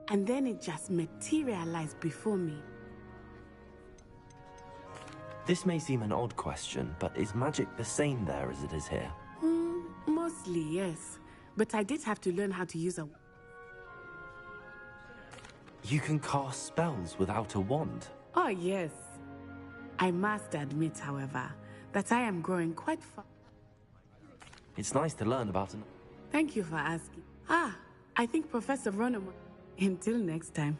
and then it just materialized before me. This may seem an odd question, but is magic the same there as it is here? Mostly, yes. But I did have to learn how to use a... You can cast spells without a wand? Oh, yes. I must admit, however, that I am growing quite fast. It's nice to learn about an... Thank you for asking. I think Professor Ronan... Until next time.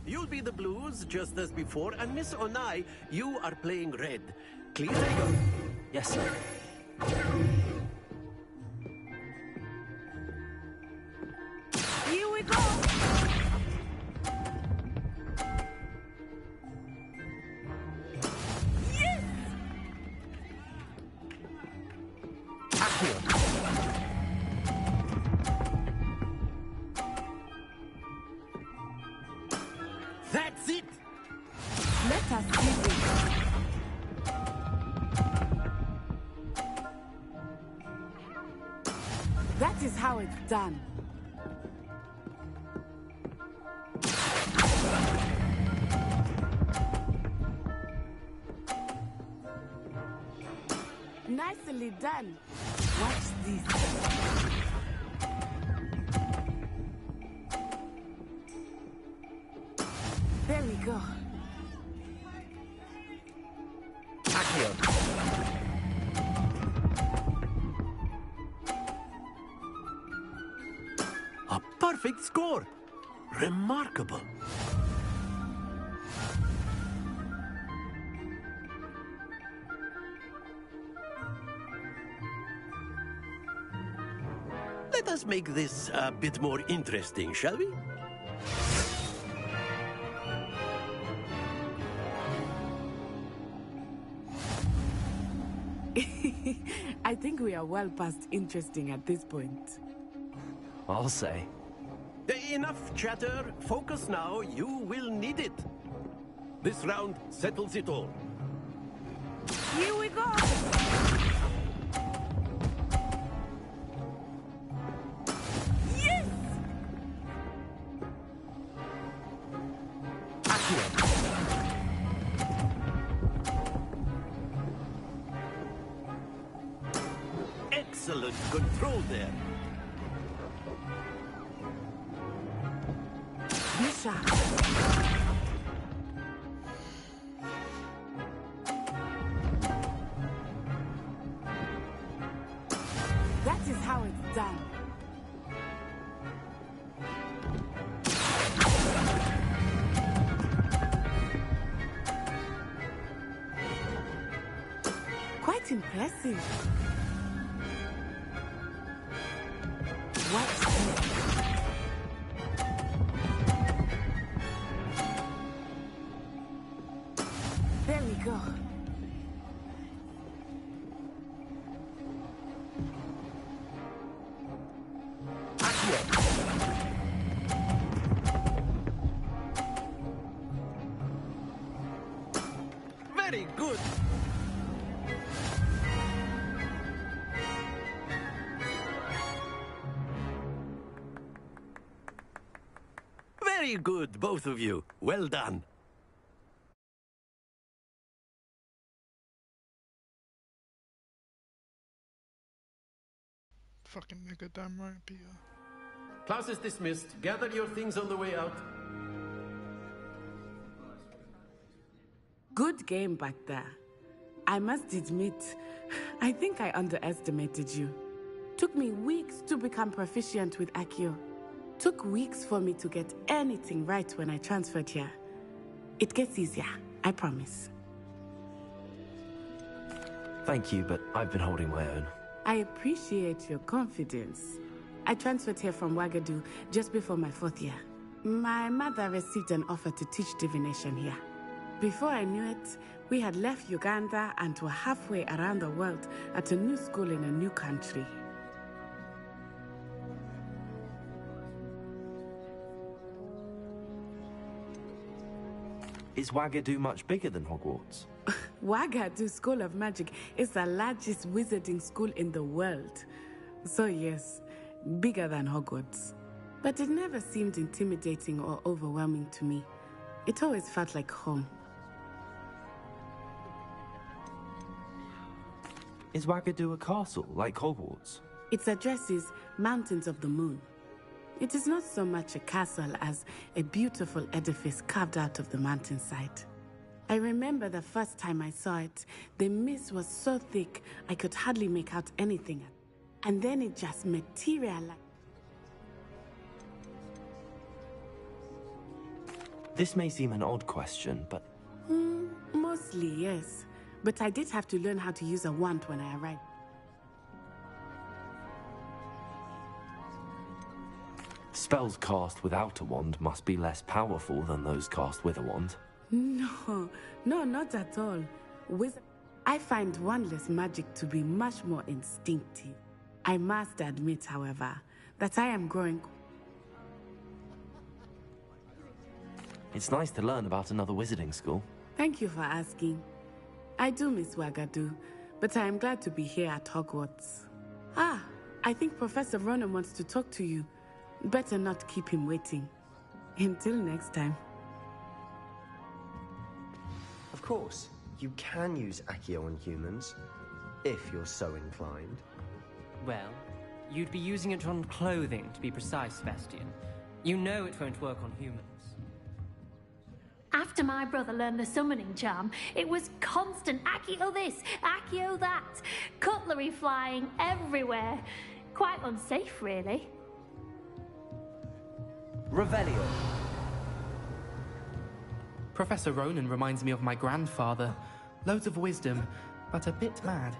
You'll be the blues, just as before, and Miss Onai, you are playing red. Clear your... Yes, sir. Here we go! Yes! That's it! Let us see this. That is how it's done. Nicely done. Watch this. There we go. A perfect score! Remarkable! Let us make this a bit more interesting, shall we? I think we are well past interesting at this point. I'll say. Enough chatter. Focus now. You will need it. This round settles it all. Here we go! Yes! Excellent control there. Misha! That is how it's done. Quite impressive. What's this? There we go. Very good. Very good, both of you. Well done. Fucking nigga, damn right, Peter. Class is dismissed. Gather your things on the way out. Good game back there. I must admit, I think I underestimated you. Took me weeks to become proficient with Accio. Took weeks for me to get anything right when I transferred here. It gets easier, I promise. Thank you, but I've been holding my own. I appreciate your confidence. I transferred here from Wagadu just before my 4th year. My mother received an offer to teach divination here. Before I knew it, we had left Uganda and were halfway around the world at a new school in a new country. Is Wagadu much bigger than Hogwarts? Wagadu School of Magic is the largest wizarding school in the world. So yes, bigger than Hogwarts. But it never seemed intimidating or overwhelming to me. It always felt like home. Is Wagadu a castle, like Hogwarts? Its address is Mountains of the Moon. It is not so much a castle as a beautiful edifice carved out of the mountainside. I remember the first time I saw it, the mist was so thick I could hardly make out anything. And then it just materialized. This may seem an odd question, but... Mostly, yes. But I did have to learn how to use a wand when I arrived. Spells cast without a wand must be less powerful than those cast with a wand. No, not at all. I find wandless magic to be much more instinctive. I must admit, however, that I am growing... It's nice to learn about another wizarding school. Thank you for asking. I do miss Wagadu, but I am glad to be here at Hogwarts. Ah, I think Professor Ronan wants to talk to you. Better not keep him waiting. Until next time. Of course, you can use Accio on humans, if you're so inclined. Well, you'd be using it on clothing, to be precise, Sebastian. You know it won't work on humans. After my brother learned the summoning charm, it was constant Accio this, Accio that. Cutlery flying everywhere. Quite unsafe, really. Revelio. Professor Ronan reminds me of my grandfather. Loads of wisdom, but a bit mad.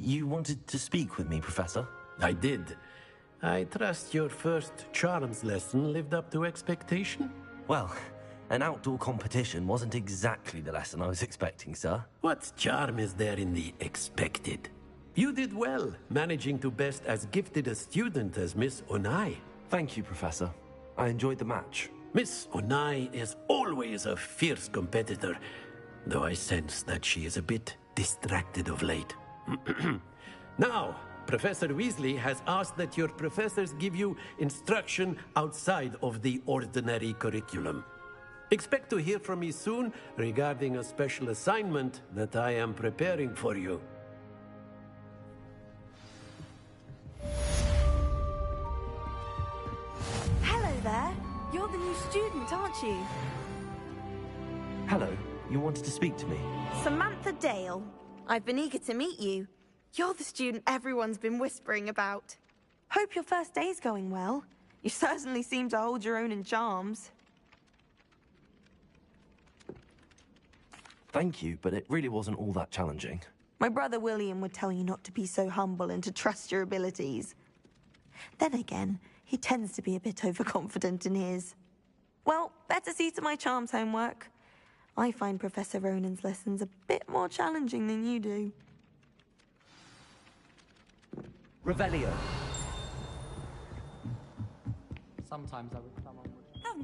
You wanted to speak with me, Professor? I did. I trust your first charms lesson lived up to expectation? Well, an outdoor competition wasn't exactly the lesson I was expecting, sir. What charm is there in the expected? You did well, managing to best as gifted a student as Miss Onai. Thank you, Professor. I enjoyed the match. Miss Onai is always a fierce competitor, though I sense that she is a bit distracted of late. Now, Professor Weasley has asked that your professors give you instruction outside of the ordinary curriculum. Expect to hear from me soon regarding a special assignment that I am preparing for you. Hello there. You're the new student, aren't you? Hello. You wanted to speak to me? Samantha Dale. I've been eager to meet you. You're the student everyone's been whispering about. Hope your first day's going well. You certainly seem to hold your own in charms. Thank you, but it really wasn't all that challenging. My brother William would tell you not to be so humble and to trust your abilities. Then again, he tends to be a bit overconfident in his. Well, better see to my charms homework. I find Professor Ronan's lessons a bit more challenging than you do. Revelio. Sometimes I would come on.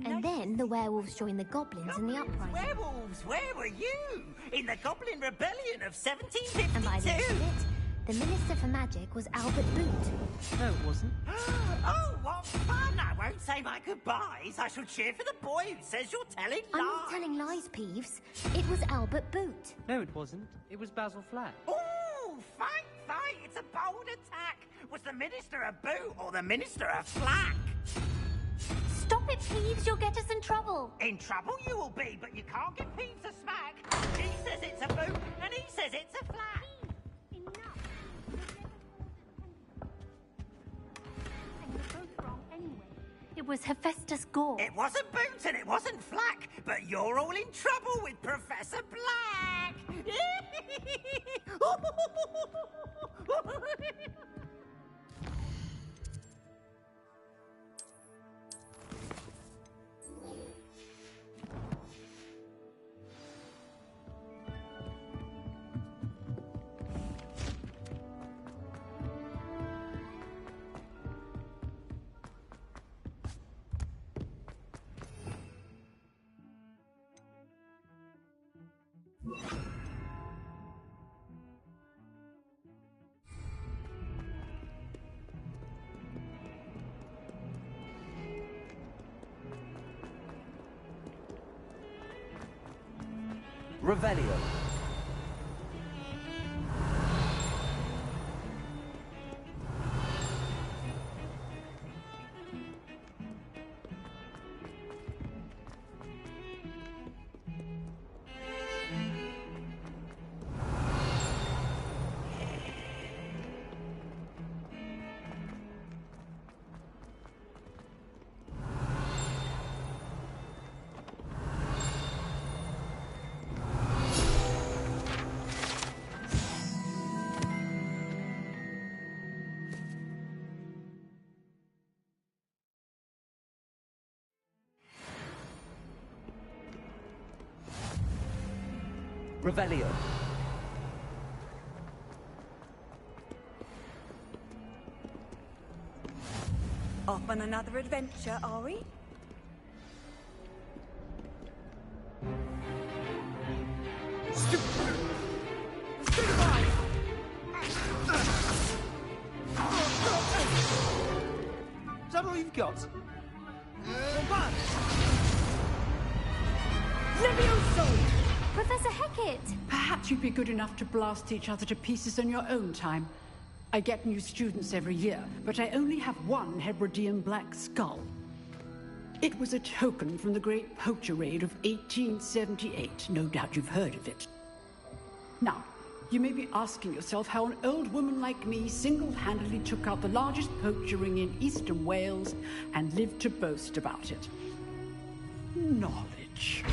And then the werewolves joined the goblins in the uprising. Werewolves, where were you? In the Goblin Rebellion of 1752? And by the end of it, the Minister for Magic was Albert Boot. No, it wasn't. Oh, what fun! I won't say my goodbyes. I shall cheer for the boy who says you're telling lies. I'm not telling lies, Peeves. It was Albert Boot. No, it wasn't. It was Basil Flack. Ooh, fight, fight! It's a bold attack. Was the Minister a boot or the Minister a flack? Stop it, Peeves. You'll get us in trouble. In trouble you will be, but you can't give Peeves a smack. He says it's a boot, and he says it's a flack. It was Hephaestus Gore. It wasn't Boot and it wasn't Flack, but you're all in trouble with Professor Black. Revelio. Revelio. Off on another adventure, are we? Is that all you've got? Levioso! Professor Hecat! Perhaps you'd be good enough to blast each other to pieces on your own time. I get new students every year, but I only have one Hebridean black skull. It was a token from the Great Poacher Raid of 1878. No doubt you've heard of it. Now, you may be asking yourself how an old woman like me single-handedly took out the largest poacher ring in eastern Wales and lived to boast about it. Knowledge.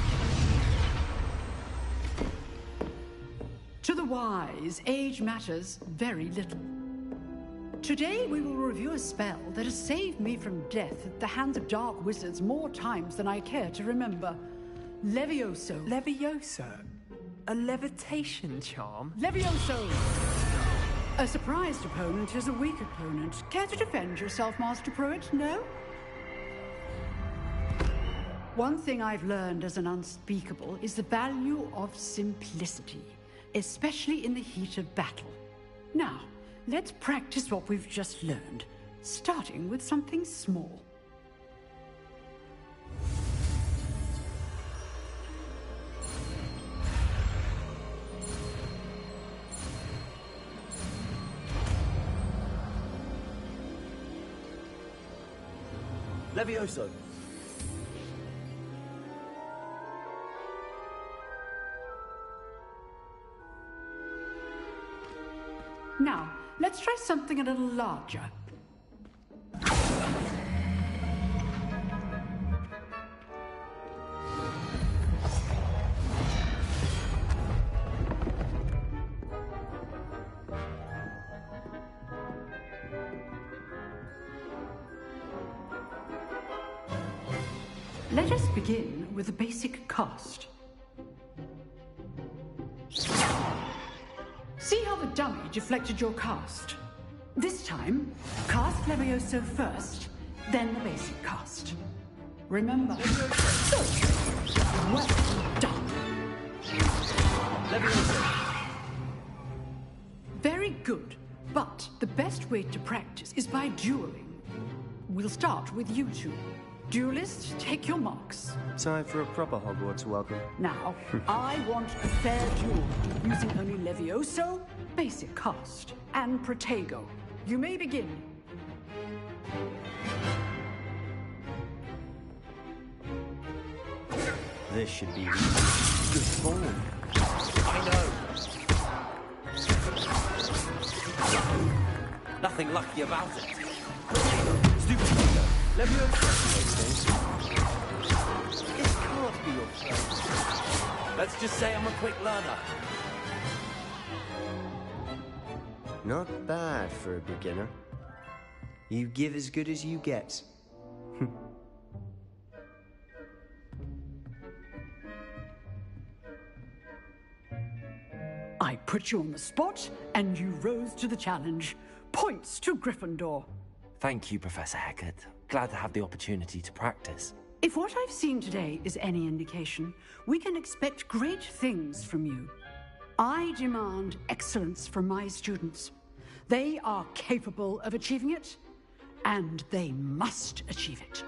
To the the wise, age matters very little. Today we will review a spell that has saved me from death at the hands of dark wizards more times than I care to remember. Levioso. Levioso? A levitation charm? Levioso! A surprised opponent is a weak opponent. Care to defend yourself, Master Pruitt? No? One thing I've learned as an unspeakable is the value of simplicity, especially in the heat of battle. Now, let's practice what we've just learned, starting with something small. Levioso! Now, let's try something a little larger. Let us begin with the basic cast. See how the dummy deflected your cast? This time, cast Levioso first, then the basic cast. Remember, so, well done. Levioso. Very good, but the best way to practice is by dueling. We'll start with you two. Duelists, take your marks. Time for a proper Hogwarts welcome. Now, I want a fair duel, using only Levioso, basic cast, and Protego. You may begin. This should be good form. I know. Nothing lucky about it. Stupid finger. Levioso. This can't be your place. Let's just say I'm a quick learner. Not bad for a beginner. You give as good as you get. I put you on the spot, and you rose to the challenge. Points to Gryffindor. Thank you, Professor Hecat. Glad to have the opportunity to practice. If what I've seen today is any indication, we can expect great things from you. I demand excellence from my students. They are capable of achieving it, and they must achieve it.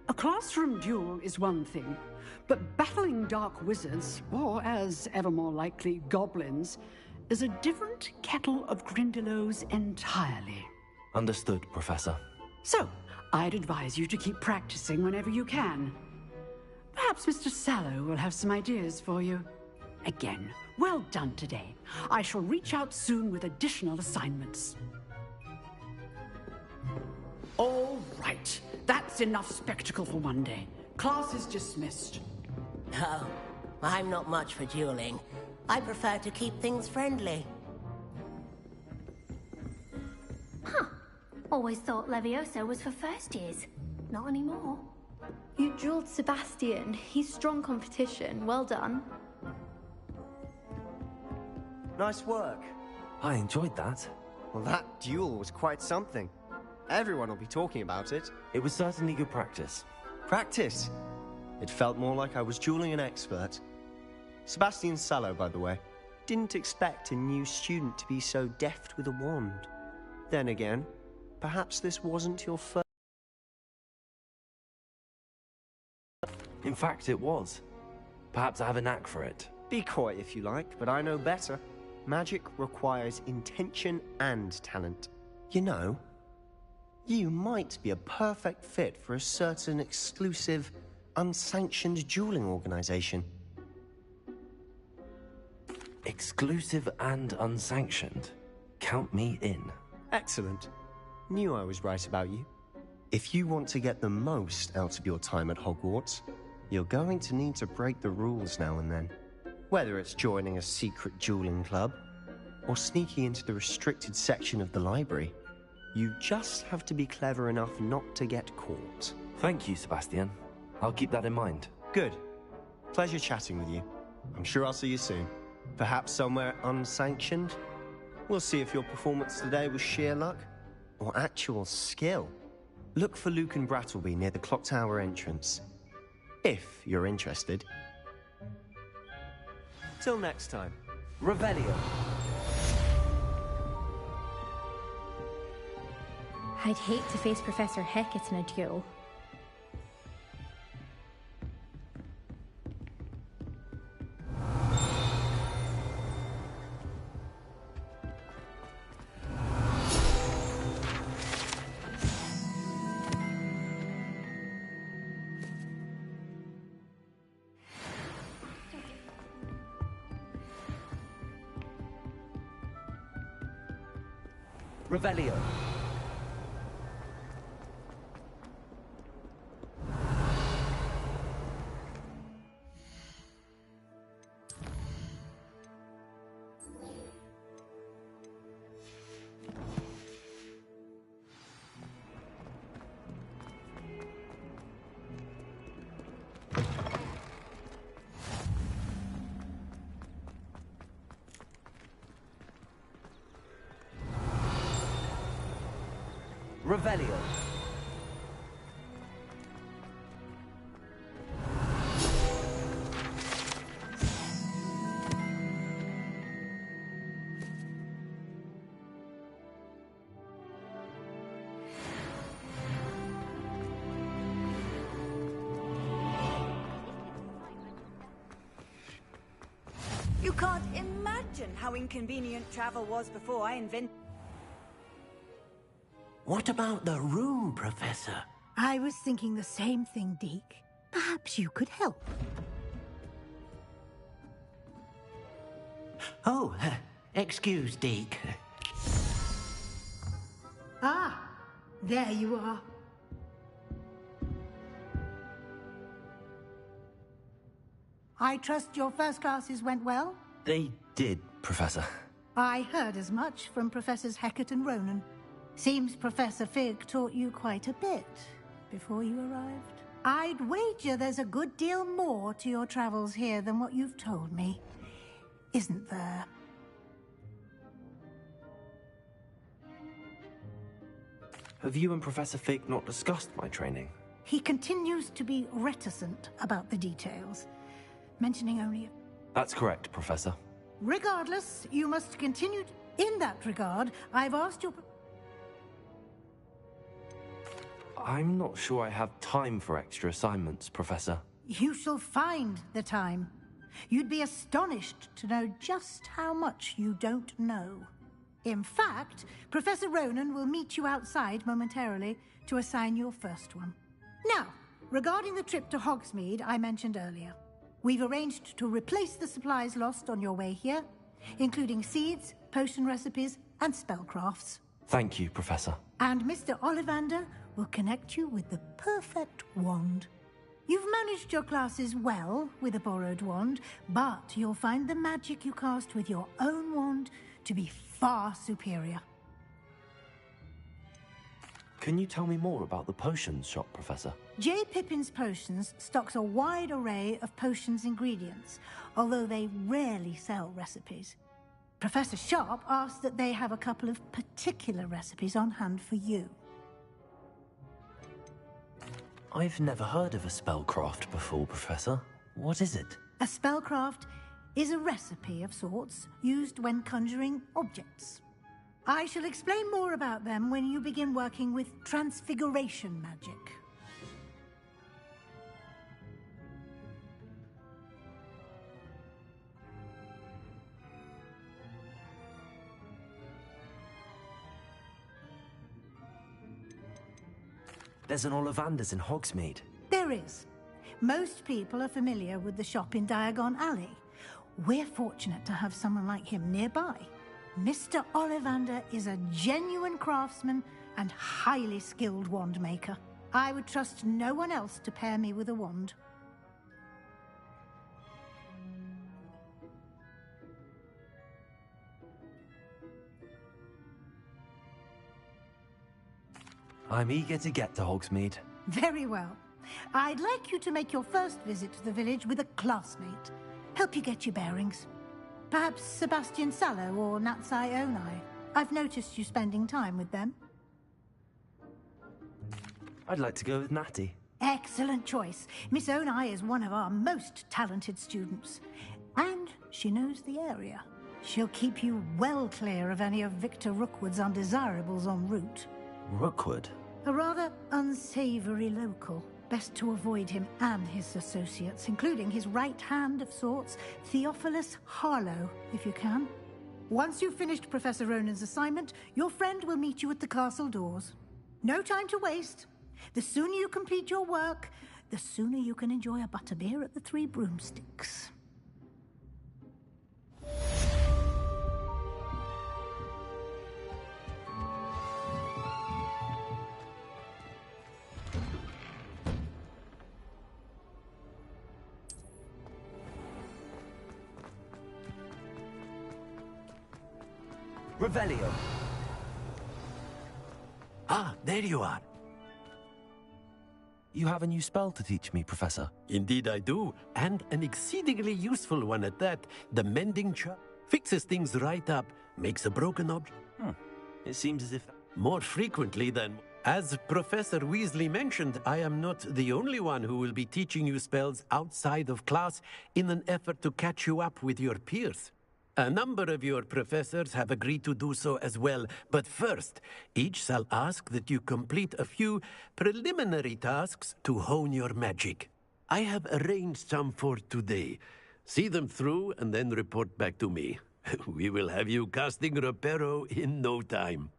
A classroom duel is one thing, but battling dark wizards, or as ever more likely, goblins, is a different kettle of Grindylows entirely. Understood, Professor. So, I'd advise you to keep practicing whenever you can. Perhaps Mr. Sallow will have some ideas for you. Again, well done today. I shall reach out soon with additional assignments. All right. That's enough spectacle for one day. Class is dismissed. Oh, I'm not much for dueling. I prefer to keep things friendly. Huh. Always thought Levioso was for first years. Not anymore. You dueled Sebastian. He's strong competition. Well done. Nice work. I enjoyed that. Well, that duel was quite something. Everyone will be talking about it. It was certainly good practice. Practice? It felt more like I was dueling an expert. Sebastian Sallow, by the way. Didn't expect a new student to be so deft with a wand. Then again, perhaps this wasn't your first... In fact, it was. Perhaps I have a knack for it. Be coy if you like, but I know better. Magic requires intention and talent. You know, you might be a perfect fit for a certain exclusive, unsanctioned dueling organization. Exclusive and unsanctioned. Count me in. Excellent. Knew I was right about you. If you want to get the most out of your time at Hogwarts, you're going to need to break the rules now and then. Whether it's joining a secret dueling club, or sneaking into the restricted section of the library. You just have to be clever enough not to get caught. Thank you, Sebastian. I'll keep that in mind. Good. Pleasure chatting with you. I'm sure I'll see you soon. Perhaps somewhere unsanctioned? We'll see if your performance today was sheer luck or actual skill. Look for Luke and Brattleby near the clock tower entrance, if you're interested. Till next time. Revelio. I'd hate to face Professor Hecat in a duel. Revelio. Revelio. You can't imagine how inconvenient travel was before I invented... What about the room, Professor? I was thinking the same thing, Deke. Perhaps you could help. Oh, excuse, Deke. Ah, there you are. I trust your first classes went well? They did, Professor. I heard as much from Professors Hecat and Ronan. Seems Professor Fig taught you quite a bit before you arrived. I'd wager there's a good deal more to your travels here than what you've told me. Isn't there? Have you and Professor Fig not discussed my training? He continues to be reticent about the details, mentioning only... That's correct, Professor. Regardless, you must continue... In that regard, I've asked your... I'm not sure I have time for extra assignments, Professor. You shall find the time. You'd be astonished to know just how much you don't know. In fact, Professor Ronan will meet you outside momentarily to assign your first one. Now, regarding the trip to Hogsmeade I mentioned earlier, we've arranged to replace the supplies lost on your way here, including seeds, potion recipes, and spellcrafts. Thank you, Professor. And Mr. Ollivander will connect you with the perfect wand. You've managed your classes well with a borrowed wand, but you'll find the magic you cast with your own wand to be far superior. Can you tell me more about the potions shop, Professor? J. Pippin's Potions stocks a wide array of potions ingredients, although they rarely sell recipes. Professor Sharp asked that they have a couple of particular recipes on hand for you. I've never heard of a spellcraft before, Professor. What is it? A spellcraft is a recipe of sorts used when conjuring objects. I shall explain more about them when you begin working with transfiguration magic. There's an Ollivander's in Hogsmeade. There is. Most people are familiar with the shop in Diagon Alley. We're fortunate to have someone like him nearby. Mr. Ollivander is a genuine craftsman and highly skilled wand maker. I would trust no one else to pair me with a wand. I'm eager to get to Hogsmeade. Very well. I'd like you to make your first visit to the village with a classmate. Help you get your bearings. Perhaps Sebastian Sallow or Natsai Onai. I've noticed you spending time with them. I'd like to go with Natty. Excellent choice. Miss Onai is one of our most talented students. And she knows the area. She'll keep you well clear of any of Victor Rookwood's undesirables en route. Rookwood? A rather unsavory local. Best to avoid him and his associates, including his right hand of sorts, Theophilus Harlow, if you can. Once you've finished Professor Ronan's assignment, your friend will meet you at the castle doors. No time to waste. The sooner you complete your work, the sooner you can enjoy a butterbeer at the Three Broomsticks. Revelio. Ah, there you are. You have a new spell to teach me, Professor. Indeed I do, and an exceedingly useful one at that. The mending charm fixes things right up, makes a broken object. It seems as if... More frequently than... As Professor Weasley mentioned, I am not the only one who will be teaching you spells outside of class in an effort to catch you up with your peers. A number of your professors have agreed to do so as well, but first, each shall ask that you complete a few preliminary tasks to hone your magic. I have arranged some for today. See them through and then report back to me. We will have you casting Reparo in no time.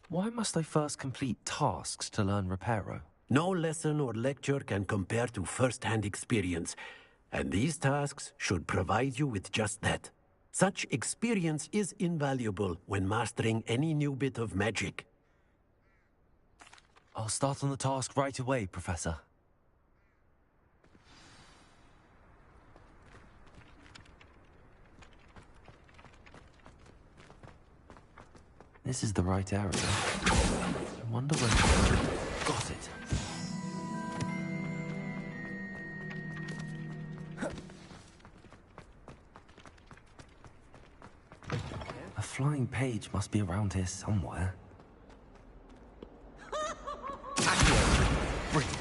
Why must I first complete tasks to learn Reparo? No lesson or lecture can compare to first-hand experience, and these tasks should provide you with just that. Such experience is invaluable when mastering any new bit of magic. I'll start on the task right away, Professor. This is the right area. I wonder where... Got it. A flying page must be around here somewhere. Brilliant.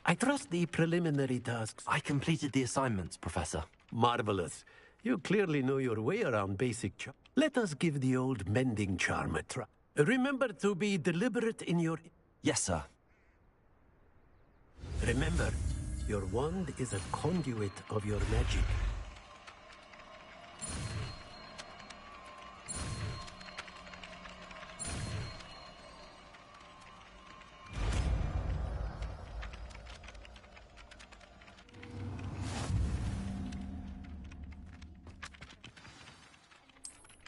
I trust the preliminary tasks. I completed the assignments, Professor. Marvelous. You clearly know your way around basic charm. Let us give the old mending charm a try. Remember to be deliberate in your... Yes, sir. Remember, your wand is a conduit of your magic.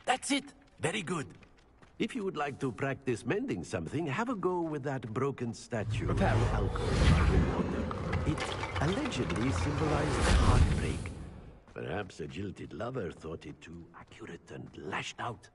That's it! Very good. If you would like to practice mending something, have a go with that broken statue. Prepare. It allegedly symbolized heartbreak. Perhaps a jilted lover thought it too accurate and lashed out.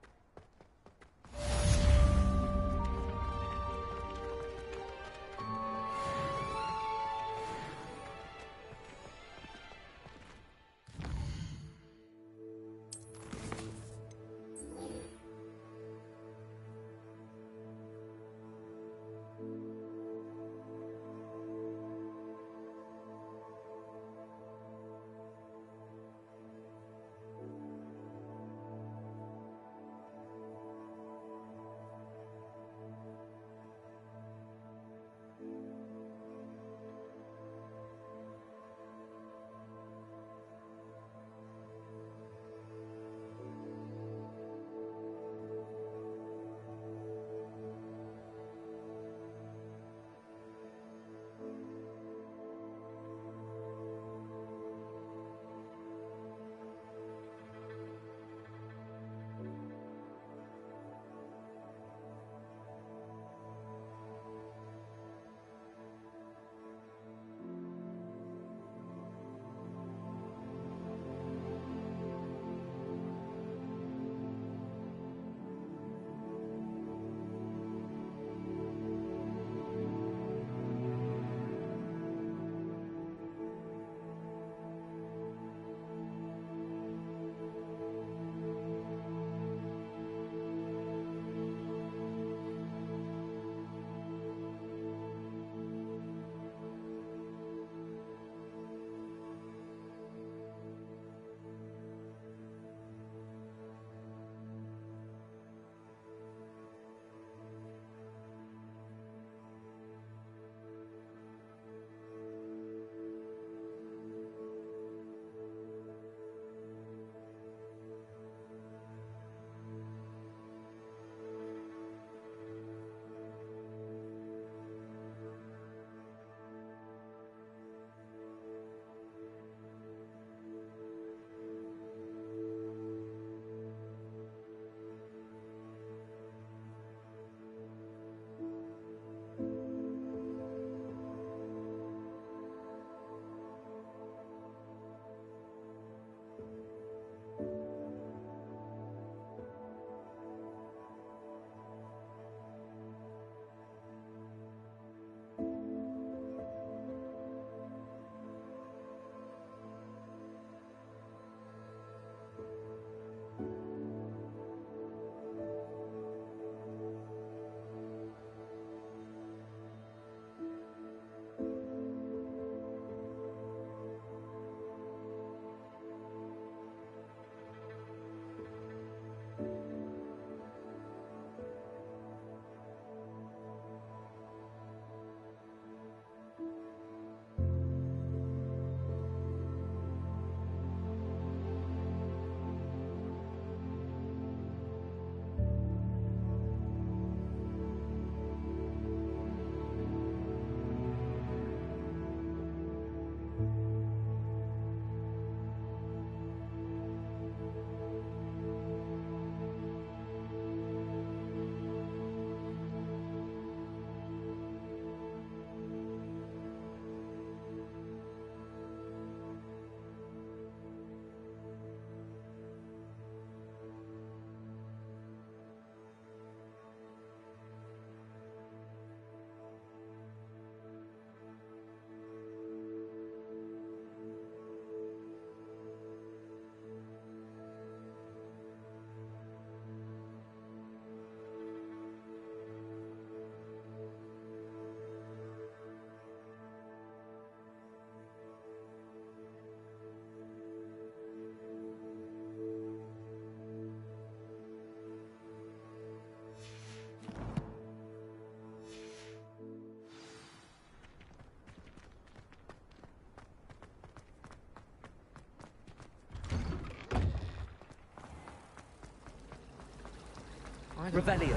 Revelio.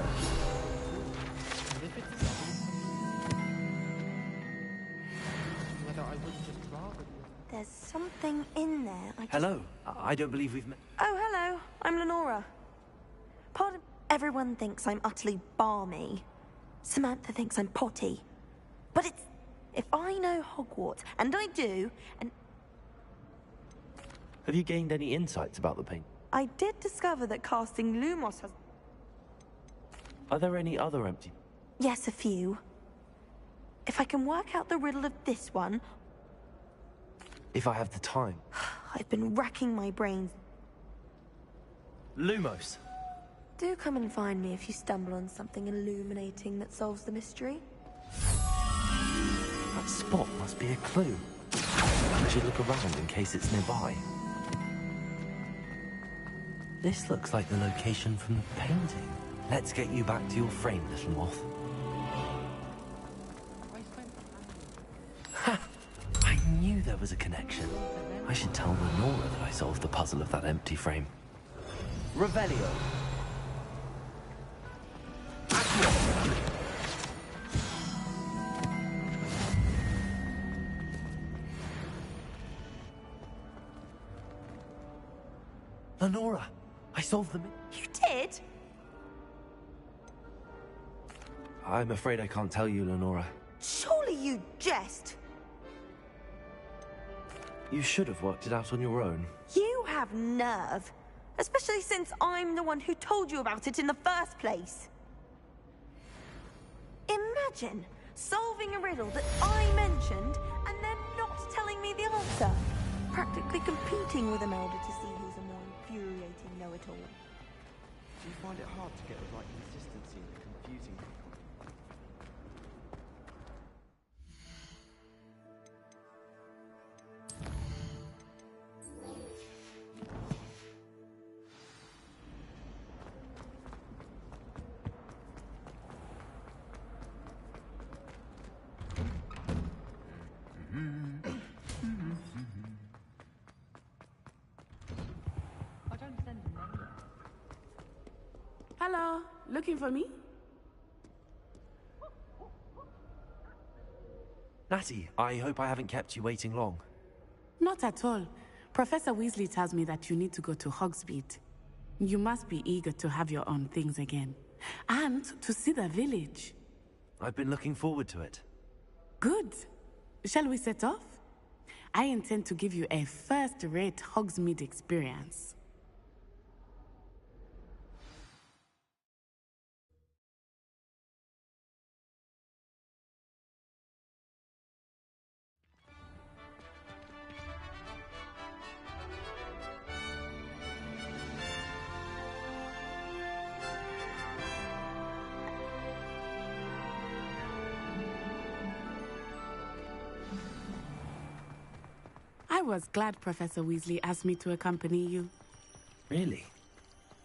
Whether I wouldn't just rather. There's something in there. Hello. I don't believe we've met. Oh, hello. I'm Lenora. Pardon. Everyone thinks I'm utterly balmy. Samantha thinks I'm potty. But it's... If I know Hogwarts, and I do, and... Have you gained any insights about the paint? I did discover that casting Lumos has... Are there any other empty... Yes, a few. If I can work out the riddle of this one... If I have the time. I've been racking my brains. Lumos. Do come and find me if you stumble on something illuminating that solves the mystery. That spot must be a clue. I should look around in case it's nearby. This looks like the location from the painting. Let's get you back to your frame, little moth. Ha! I knew there was a connection. I should tell Lenora that I solved the puzzle of that empty frame. Revelio. Lenora, I solved the... You did? I'm afraid I can't tell you, Lenora. Surely you jest. You should have worked it out on your own. You have nerve. Especially since I'm the one who told you about it in the first place. Imagine solving a riddle that I mentioned and then not telling me the answer. Practically competing with Imelda to see who's a more infuriating know-it-all. Do you find it hard to get the right consistency in the confusing people? Hello, looking for me? Natty, I hope I haven't kept you waiting long. Not at all. Professor Weasley tells me that you need to go to Hogsmeade. You must be eager to have your own things again. And to see the village. I've been looking forward to it. Good. Shall we set off? I intend to give you a first-rate Hogsmeade experience. I was glad Professor Weasley asked me to accompany you. Really?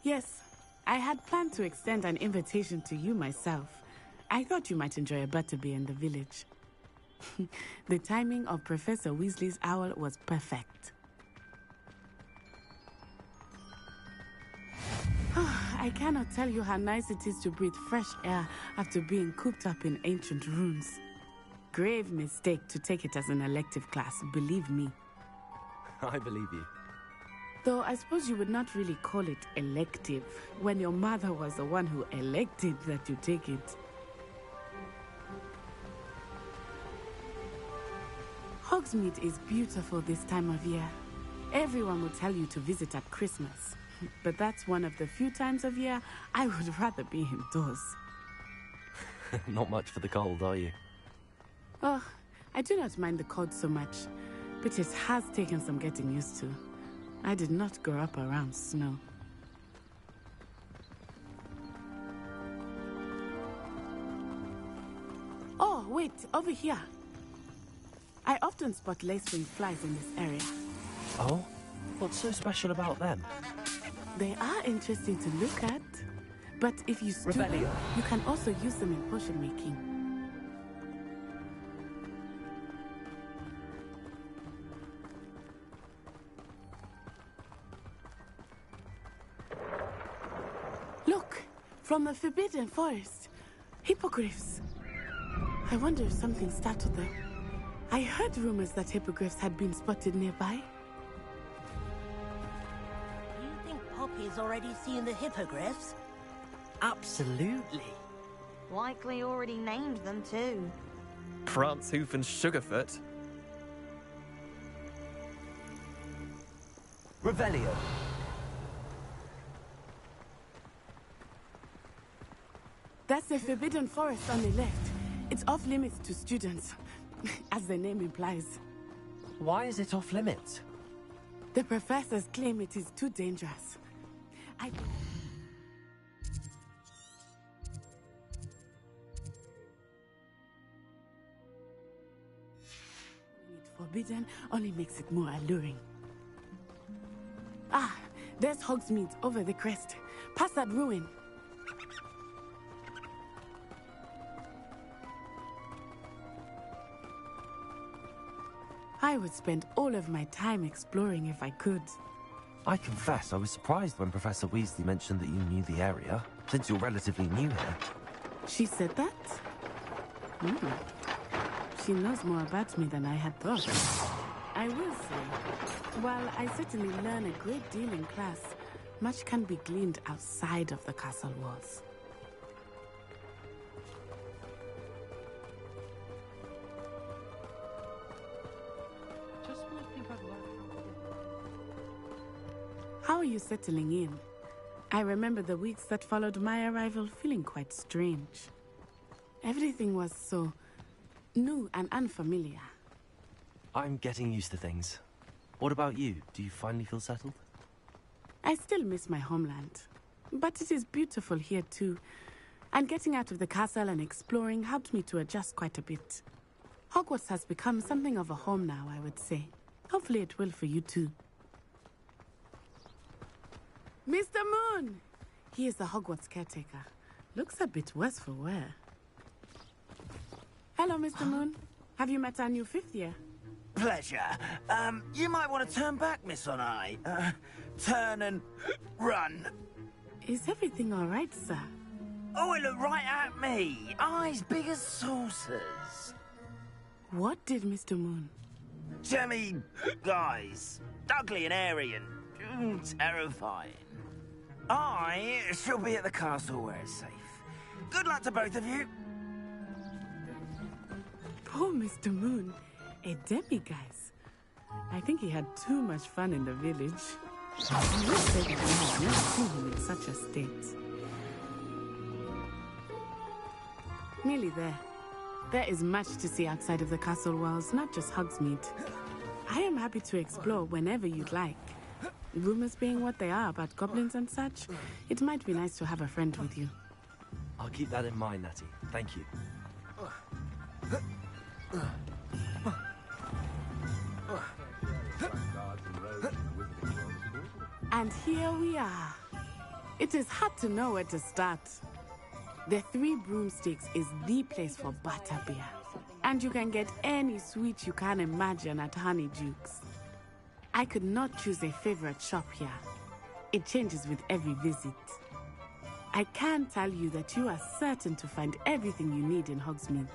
Yes. I had planned to extend an invitation to you myself. I thought you might enjoy a butterbeer in the village. The timing of Professor Weasley's owl was perfect. I cannot tell you how nice it is to breathe fresh air after being cooped up in ancient ruins. Grave mistake to take it as an elective class, believe me. I believe you. Though I suppose you would not really call it elective when your mother was the one who elected that you take it. Hogsmeade is beautiful this time of year. Everyone will tell you to visit at Christmas. But that's one of the few times of year I would rather be indoors. Not much for the cold, are you? Oh, I do not mind the cold so much, but it has taken some getting used to. I did not grow up around snow. Oh, wait, over here. I often spot lacewing flies in this area. Oh? What's so special about them? They are interesting to look at, but if you stew them, you can also use them in potion making. From the Forbidden Forest. Hippogriffs. I wonder if something startled them. I heard rumors that hippogriffs had been spotted nearby. You think Poppy's already seen the hippogriffs? Absolutely. Likely already named them too. Prance Hoof and Sugarfoot. Revelio. That's the Forbidden Forest on the left. It's off limits to students, as the name implies. Why is it off limits? The professors claim it is too dangerous. Forbidden only makes it more alluring. Ah, there's Hogsmeade over the crest. Past that ruin. I would spend all of my time exploring if I could. I confess I was surprised when Professor Weasley mentioned that you knew the area, since you're relatively new here. She said that? She knows more about me than I had thought. I will say, while I certainly learn a great deal in class, much can be gleaned outside of the castle walls. How are you settling in? I remember the weeks that followed my arrival feeling quite strange. Everything was so new and unfamiliar. I'm getting used to things. What about you? Do you finally feel settled? I still miss my homeland, but it is beautiful here too. And getting out of the castle and exploring helped me to adjust quite a bit. Hogwarts has become something of a home now, I would say. Hopefully it will for you too. Mr. Moon! He is the Hogwarts caretaker. Looks a bit worse for wear. Hello, Mr. Moon. Have you met our new fifth year? Pleasure. You might want to turn back, Miss On-Eye. Turn and run. Is everything all right, sir? Oh, it looked right at me. Eyes big as saucers. What did Mr. Moon? Jemmy guys. Ugly and airy and terrifying. I shall be at the castle where it's safe. Good luck to both of you. Poor Mr. Moon. A demiguise. I think he had too much fun in the village. I wish they could have never seen him in such a state. Nearly there. There is much to see outside of the castle walls, not just Hogsmeade. I am happy to explore whenever you'd like. Rumors being what they are about goblins and such, it might be nice to have a friend with you. I'll keep that in mind, Natty. Thank you. And here we are. It is hard to know where to start. The Three Broomsticks is the place for butterbeer. And you can get any sweet you can imagine at Honeydukes. I could not choose a favorite shop here. It changes with every visit. I can tell you that you are certain to find everything you need in Hogsmeade.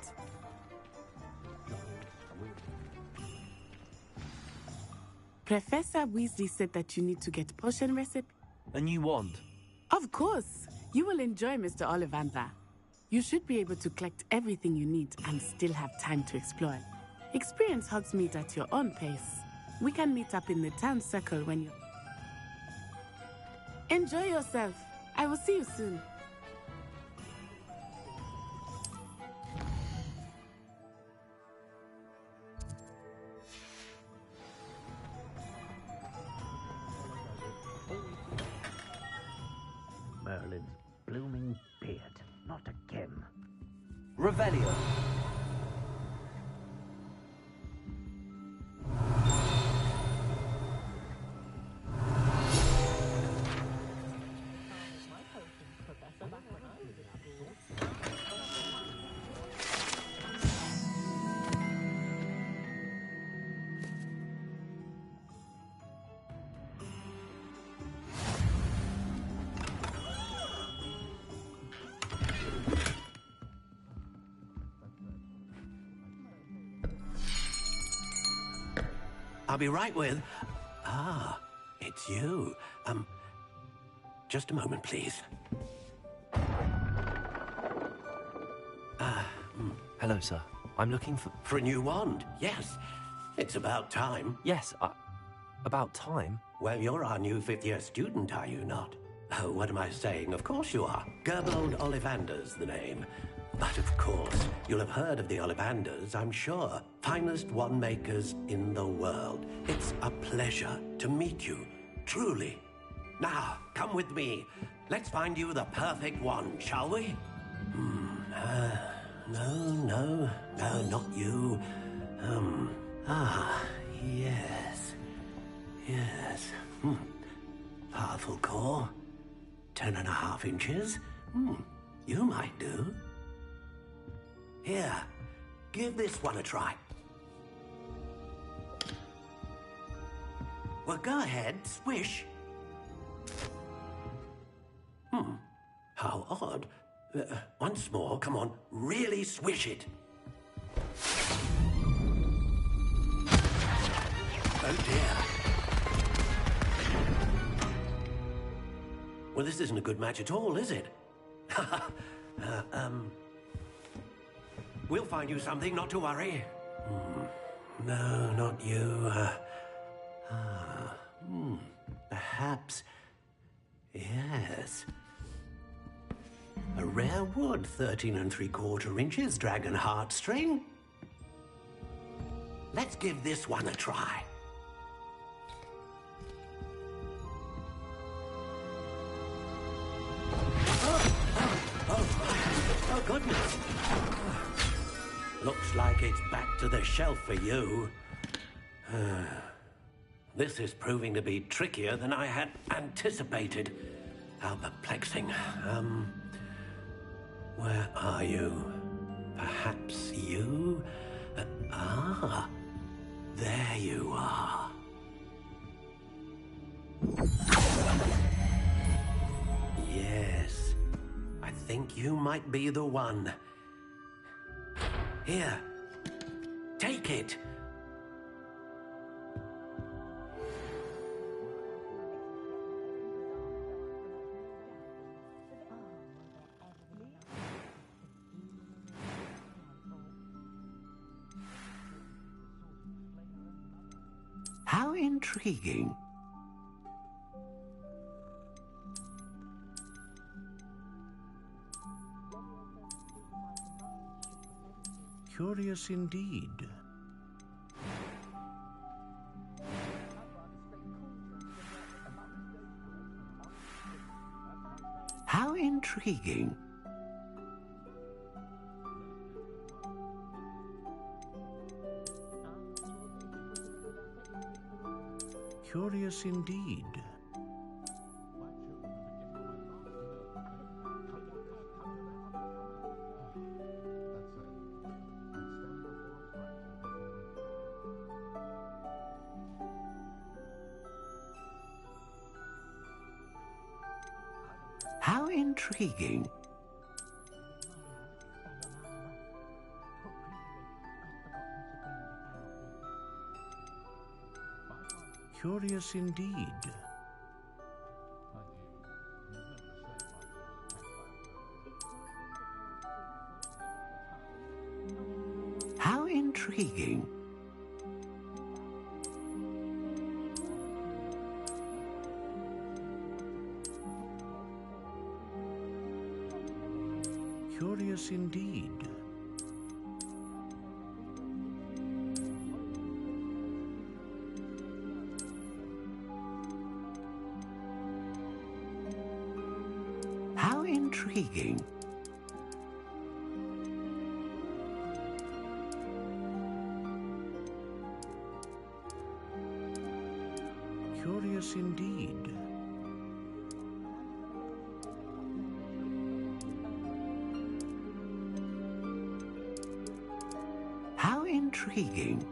Professor Weasley said that you need to get potion recipe. A new wand? Of course. You will enjoy Mr. Ollivander. You should be able to collect everything you need and still have time to explore. Experience Hogsmeade at your own pace. We can meet up in the town circle when you... Enjoy yourself. I will see you soon. Merlin's blooming beard. Not again. Revelio. I'll be right with... Ah, it's you. Just a moment, please. Hello, sir. I'm looking for... For a new wand, yes. It's about time. Yes, about time? Well, you're our new fifth-year student, are you not? Oh, what am I saying? Of course you are. Gerbold Ollivander's the name. But of course, you'll have heard of the Ollivanders, I'm sure. Finest wand makers in the world. It's a pleasure to meet you, truly. Now, come with me. Let's find you the perfect wand, shall we? No, not you. Yes. Powerful core. 10.5 inches. You might do. Here, give this one a try. Well, go ahead, swish. How odd. Once more, come on, really swish it. Oh dear. Well, this isn't a good match at all, is it? We'll find you something, not to worry. No, not you. Perhaps... Yes. A rare wood, 13 3/4 inches, dragon heartstring. Let's give this one a try. Oh, goodness. Looks like it's back to the shelf for you. This is proving to be trickier than I had anticipated. How perplexing. Where are you? Perhaps you? There you are. Yes, I think you might be the one. Here, take it. How intriguing. Curious indeed. How intriguing. Curious indeed. How intriguing. Curious indeed. How intriguing. Curious indeed. How intriguing. Curious indeed. How intriguing.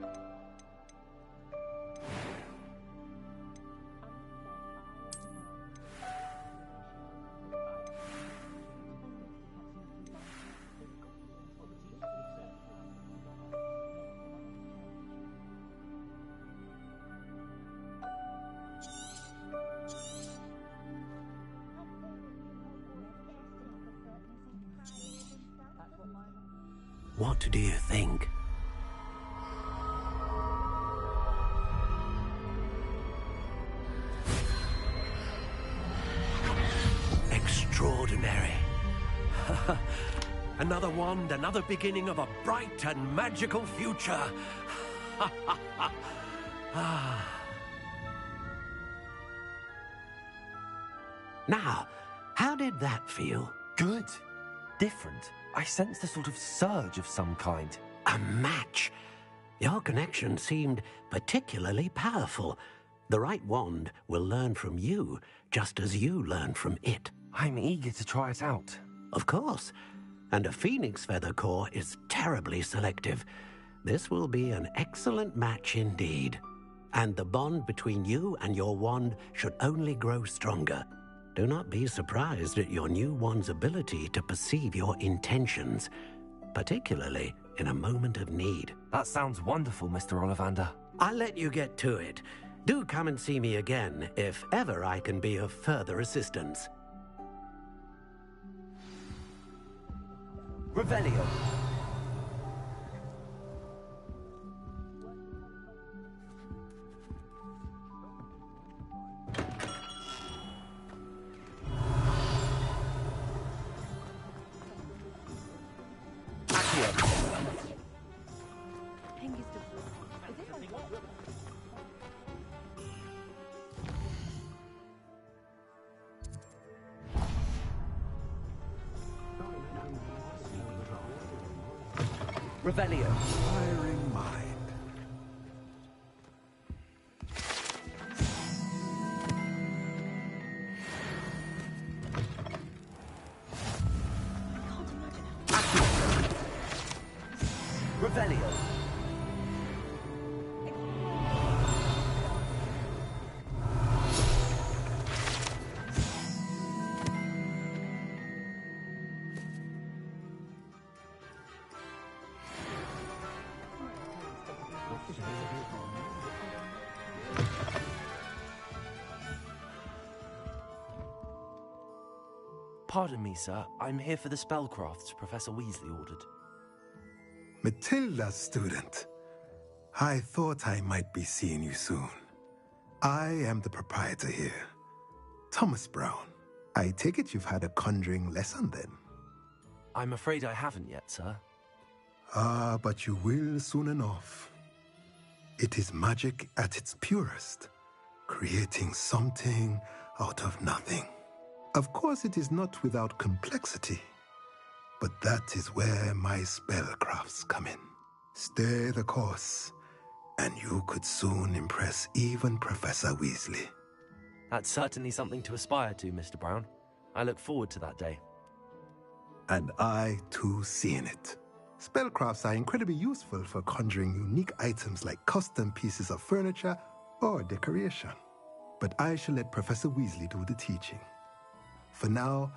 What do you think? Extraordinary. Another wand, another beginning of a bright and magical future. Now, how did that feel? Good. Different. I sensed a sort of surge of some kind. A match. Your connection seemed particularly powerful. The right wand will learn from you, just as you learn from it. I'm eager to try it out. Of course. And a phoenix feather core is terribly selective. This will be an excellent match indeed. And the bond between you and your wand should only grow stronger. Do not be surprised at your new wand's ability to perceive your intentions, particularly in a moment of need. That sounds wonderful, Mr. Ollivander. I'll let you get to it. Do come and see me again if ever I can be of further assistance. Revelio. Revelio. Firing mind. Revelio. Pardon me, sir. I'm here for the spellcrafts Professor Weasley ordered. Matilda, student. I thought I might be seeing you soon. I am the proprietor here, Thomas Brown. I take it you've had a conjuring lesson then? I'm afraid I haven't yet, sir. Ah, but you will soon enough. It is magic at its purest, creating something out of nothing. Of course, it is not without complexity, but that is where my spellcrafts come in. Stay the course, and you could soon impress even Professor Weasley. That's certainly something to aspire to, Mr. Brown. I look forward to that day. And I, too, seeing it. Spellcrafts are incredibly useful for conjuring unique items like custom pieces of furniture or decoration. But I shall let Professor Weasley do the teaching. For now,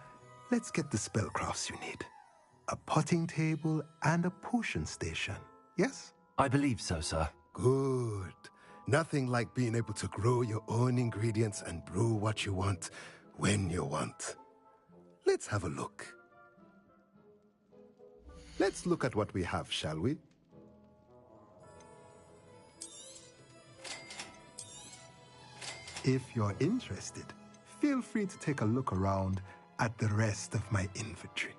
let's get the spellcrafts you need. A potting table and a potion station, yes? I believe so, sir. Good. Nothing like being able to grow your own ingredients and brew what you want when you want. Let's have a look. Let's look at what we have, shall we? If you're interested, feel free to take a look around at the rest of my inventory.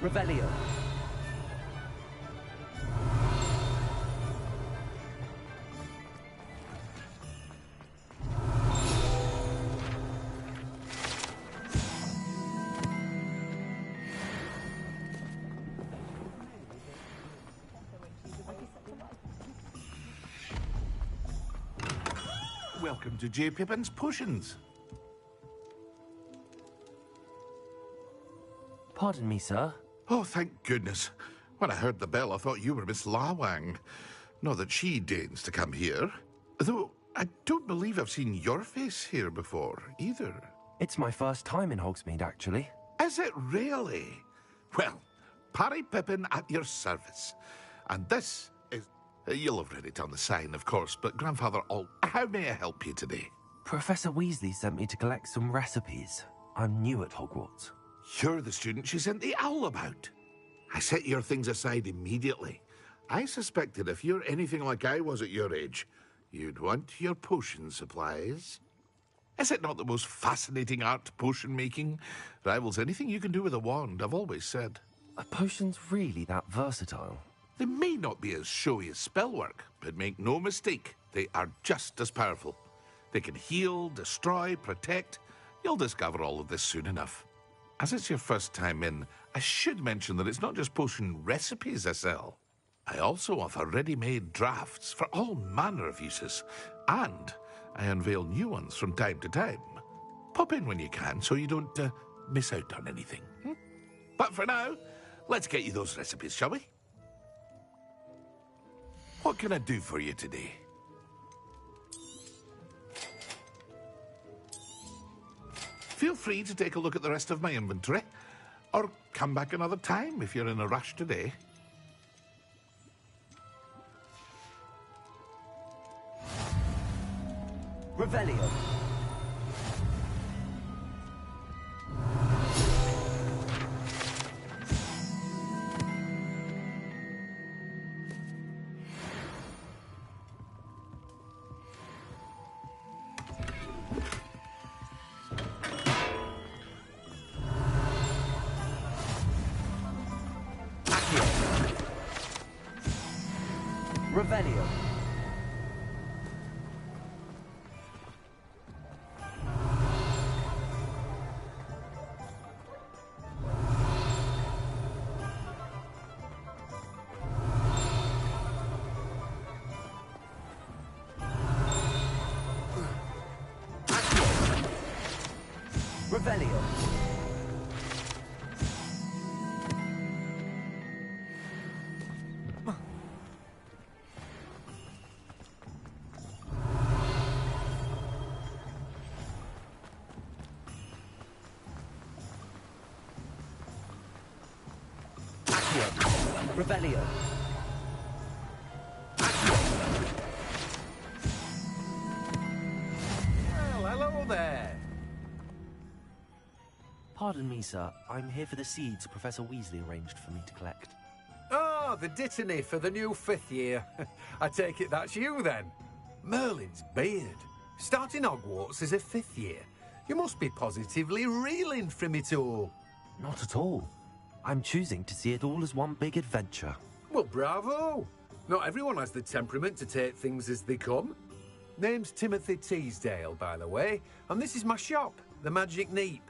Revelio. Welcome to J. Pippin's Potions. Pardon me, sir. Oh, thank goodness. When I heard the bell, I thought you were Miss Lawang. Not that she deigns to come here. Though, I don't believe I've seen your face here before, either. It's my first time in Hogsmeade, actually. Is it really? Well, Parry Pippin at your service. And this is... You'll have read it on the sign, of course, but Grandfather Alt, how may I help you today? Professor Weasley sent me to collect some recipes. I'm new at Hogwarts. You're the student she sent the owl about. I set your things aside immediately. I suspected if you're anything like I was at your age, you'd want your potion supplies. Is it not the most fascinating art, potion making? Rivals anything you can do with a wand, I've always said. Are potions really that versatile? They may not be as showy as spellwork, but make no mistake, they are just as powerful. They can heal, destroy, protect. You'll discover all of this soon enough. As it's your first time in, I should mention that it's not just potion recipes I sell. I also offer ready-made drafts for all manner of uses, and I unveil new ones from time to time. Pop in when you can so you don't miss out on anything. But for now, let's get you those recipes, shall we? What can I do for you today? Feel free to take a look at the rest of my inventory, or come back another time if you're in a rush today. Revelio. Revelio. Revelio. Revelio. Well, hello there. Pardon me, sir. I'm here for the seeds Professor Weasley arranged for me to collect. Oh, the dittany for the new 5th year. I take it that's you, then. Merlin's beard. Starting Hogwarts as a 5th year. You must be positively reeling from it all. Not at all. I'm choosing to see it all as one big adventure. Well, bravo. Not everyone has the temperament to take things as they come. Name's Timothy Teasdale, by the way, and this is my shop, the Magic Neep.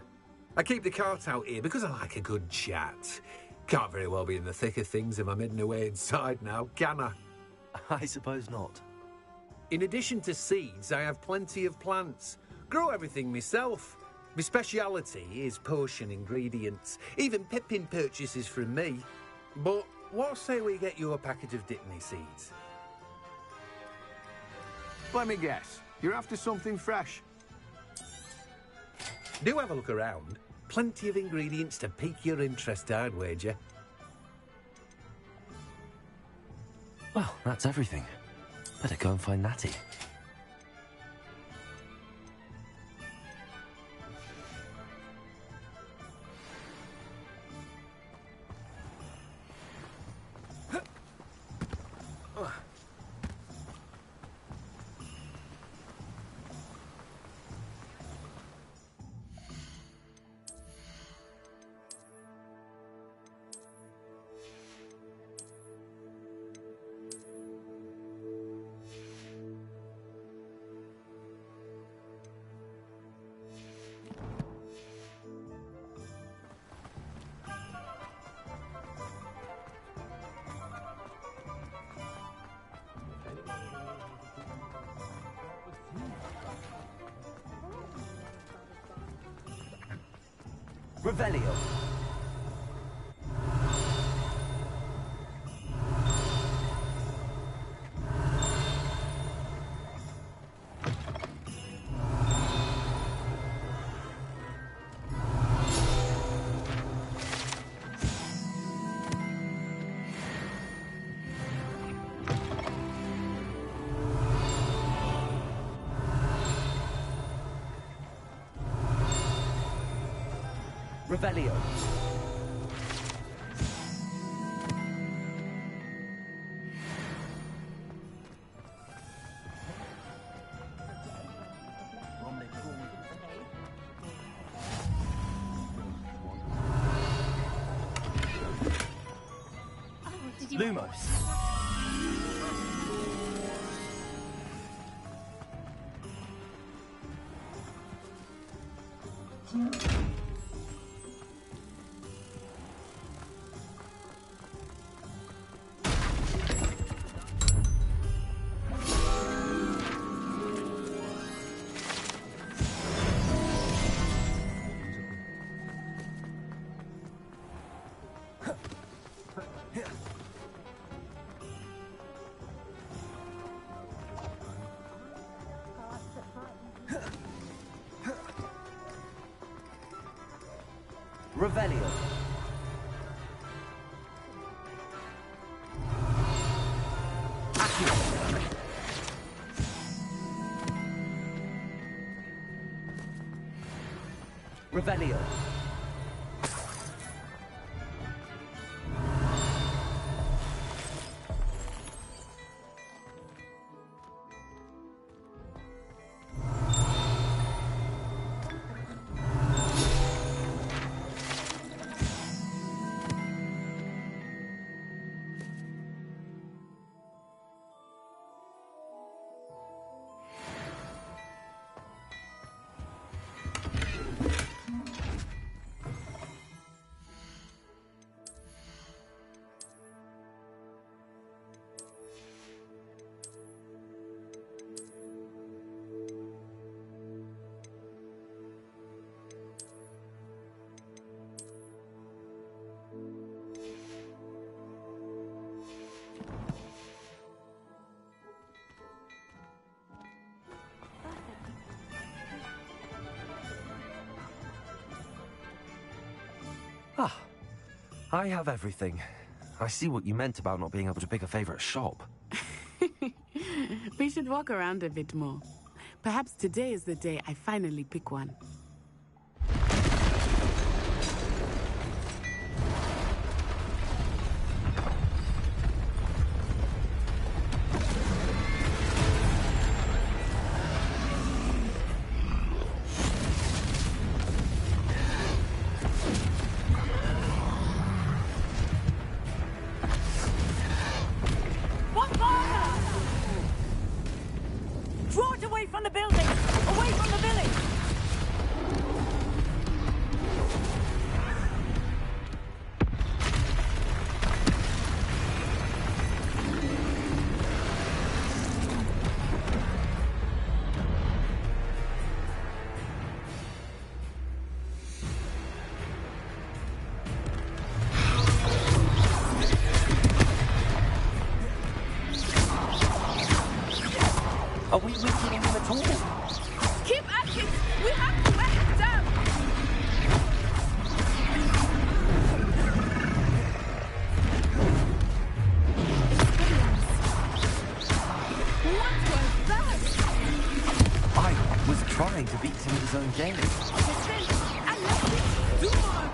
I keep the cart out here because I like a good chat. Can't very well be in the thick of things if I'm hidden away inside now, can I? I suppose not. In addition to seeds, I have plenty of plants. Grow everything myself. My speciality is potion ingredients. Even Pippin purchases from me. But what say we get you a packet of Dittany seeds? Let me guess. You're after something fresh. Do have a look around. Plenty of ingredients to pique your interest, I'd wager. Well, that's everything. Better go and find Natty. Revelio. Revelio. Lumos. Revelio. Revelio. Ah, I have everything. I see what you meant about not being able to pick a favorite shop. We should walk around a bit more. Perhaps today is the day I finally pick one. Draw it away from the building! Away from the village! Are we weakening him at all? Keep at it! We have to wear him down! What was that? I was trying to beat him in his own game. I left it. Do more!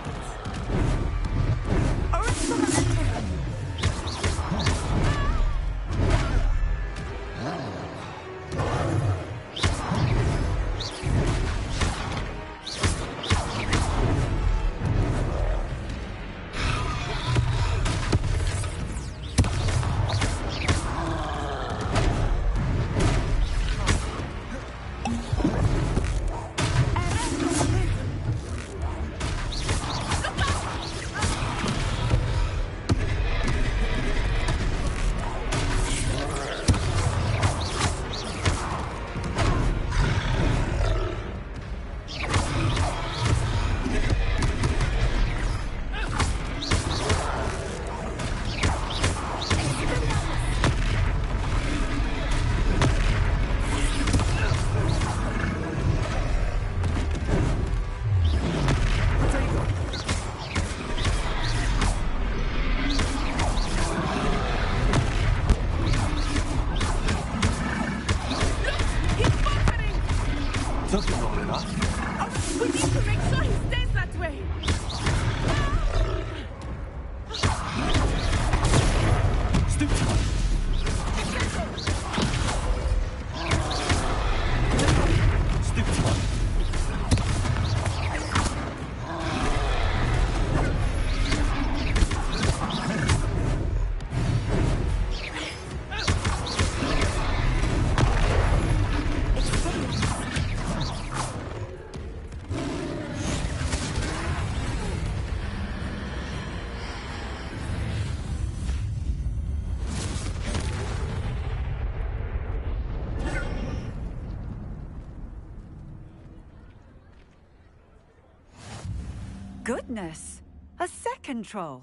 Goodness! A second troll!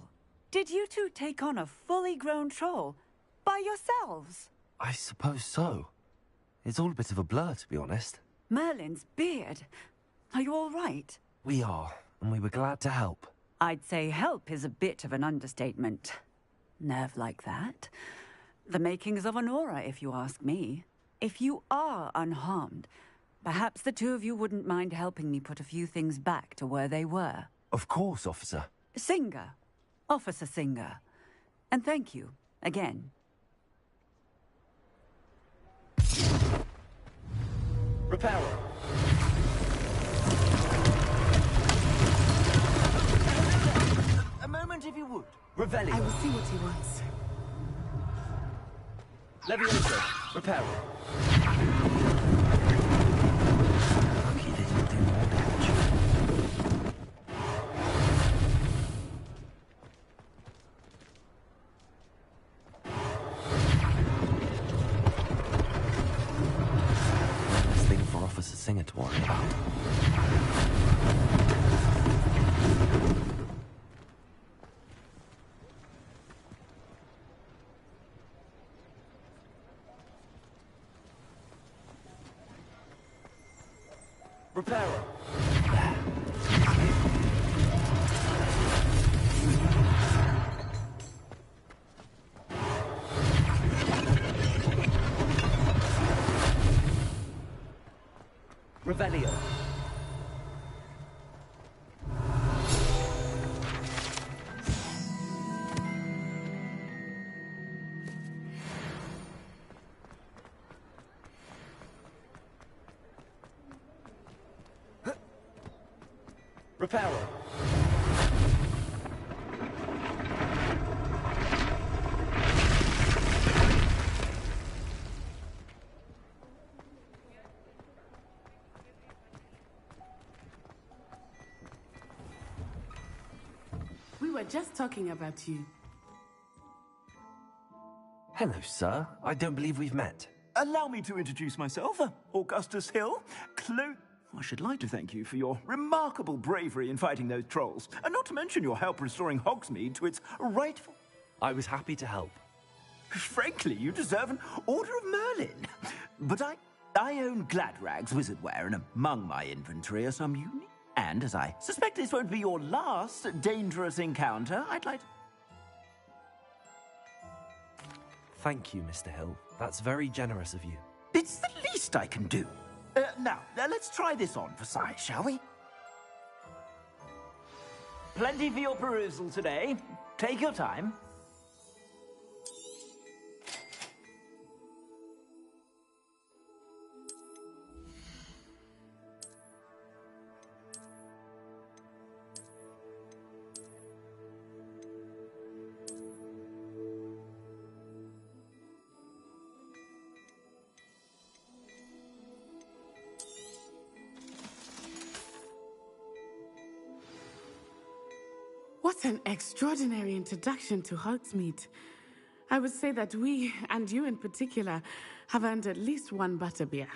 Did you two take on a fully grown troll? By yourselves? I suppose so. It's all a bit of a blur, to be honest. Merlin's beard. Are you all right? We are, and we were glad to help. I'd say help is a bit of an understatement. Nerve like that. The makings of an aura, if you ask me. If you are unharmed, perhaps the two of you wouldn't mind helping me put a few things back to where they were. Of course, officer. Singer. Officer Singer. And thank you, again. Reparo. A moment, if you would. Revelio. I will see what he wants. Levioso. Reparo. Lucky they didn't do more damage. Last thing for Officer Singer to worry about. Reparo. Revelio. Reparo. We were just talking about you. Hello, sir. I don't believe we've met. Allow me to introduce myself, Augustus Hill. I should like to thank you for your remarkable bravery in fighting those trolls, and not to mention your help restoring Hogsmeade to its rightful... I was happy to help. Frankly, you deserve an Order of Merlin. But I own Gladrag's wizardware, and among my inventory are some unique... And as I suspect this won't be your last dangerous encounter, I'd like to... Thank you, Mr. Hill. That's very generous of you. It's the least I can do. Now, let's try this on for size, shall we? Plenty for your perusal today. Take your time. What an extraordinary introduction to Hogsmeade. I would say that we, and you in particular, have earned at least one butterbeer.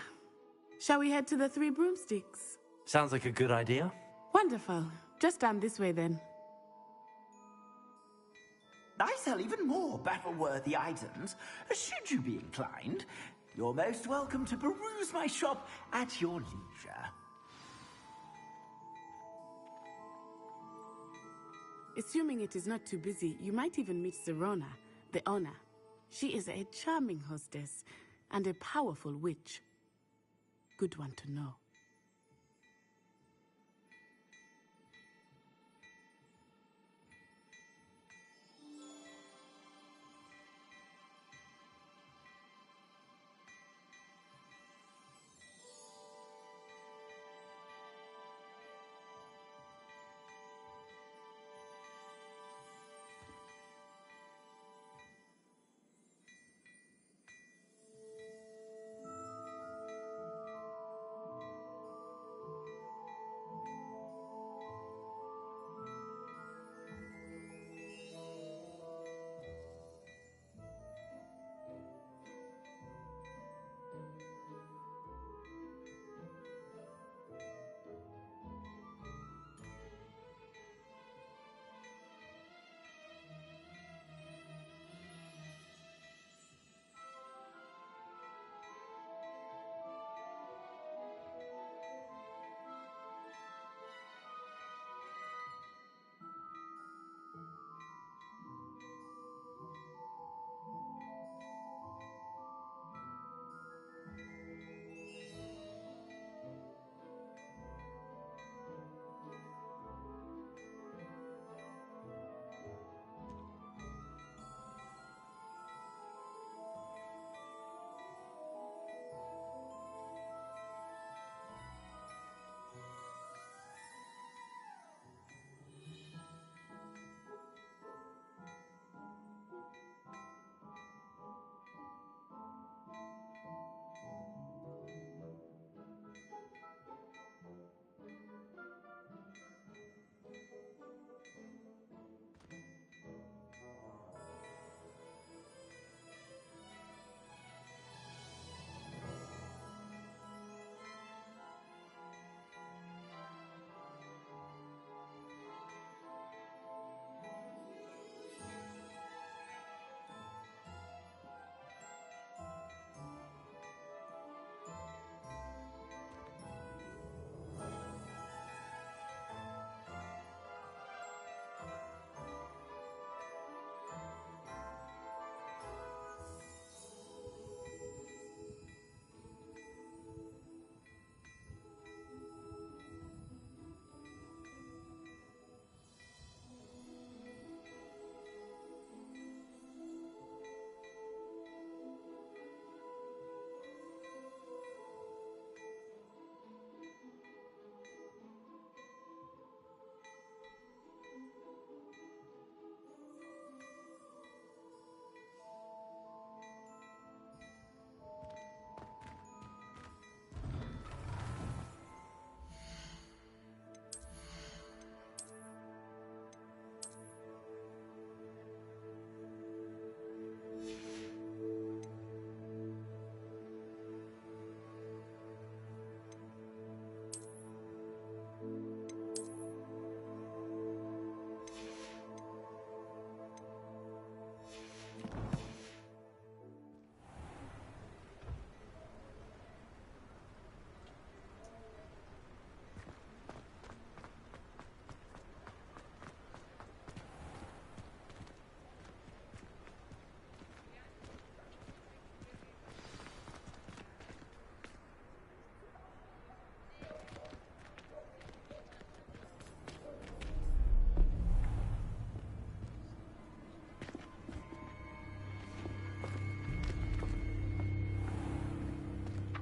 Shall we head to the Three Broomsticks? Sounds like a good idea. Wonderful. Just down this way then. I sell even more battle-worthy items. Should you be inclined, you're most welcome to peruse my shop at your leisure. Assuming it is not too busy, you might even meet Serona, the owner. She is a charming hostess and a powerful witch. Good one to know.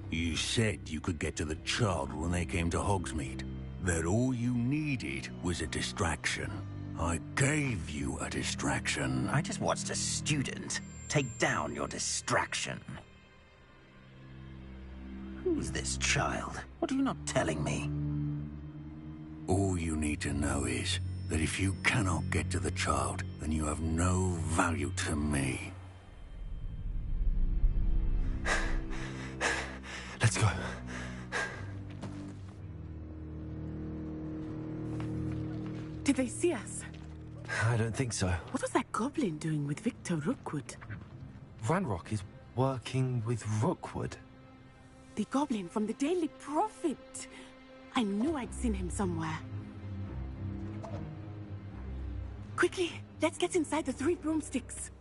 You said you could get to the child when they came to Hogsmeade. That all you needed was a distraction. I gave you a distraction. I just watched a student take down your distraction. Who's this child? What are you not telling me? All you need to know is that if you cannot get to the child, then you have no value to me. Let's go. Did they see us? I don't think so. What was that goblin doing with Victor Rookwood? Ranrock is working with Rookwood. The goblin from the Daily Prophet. I knew I'd seen him somewhere. Quickly, let's get inside the 3 broomsticks.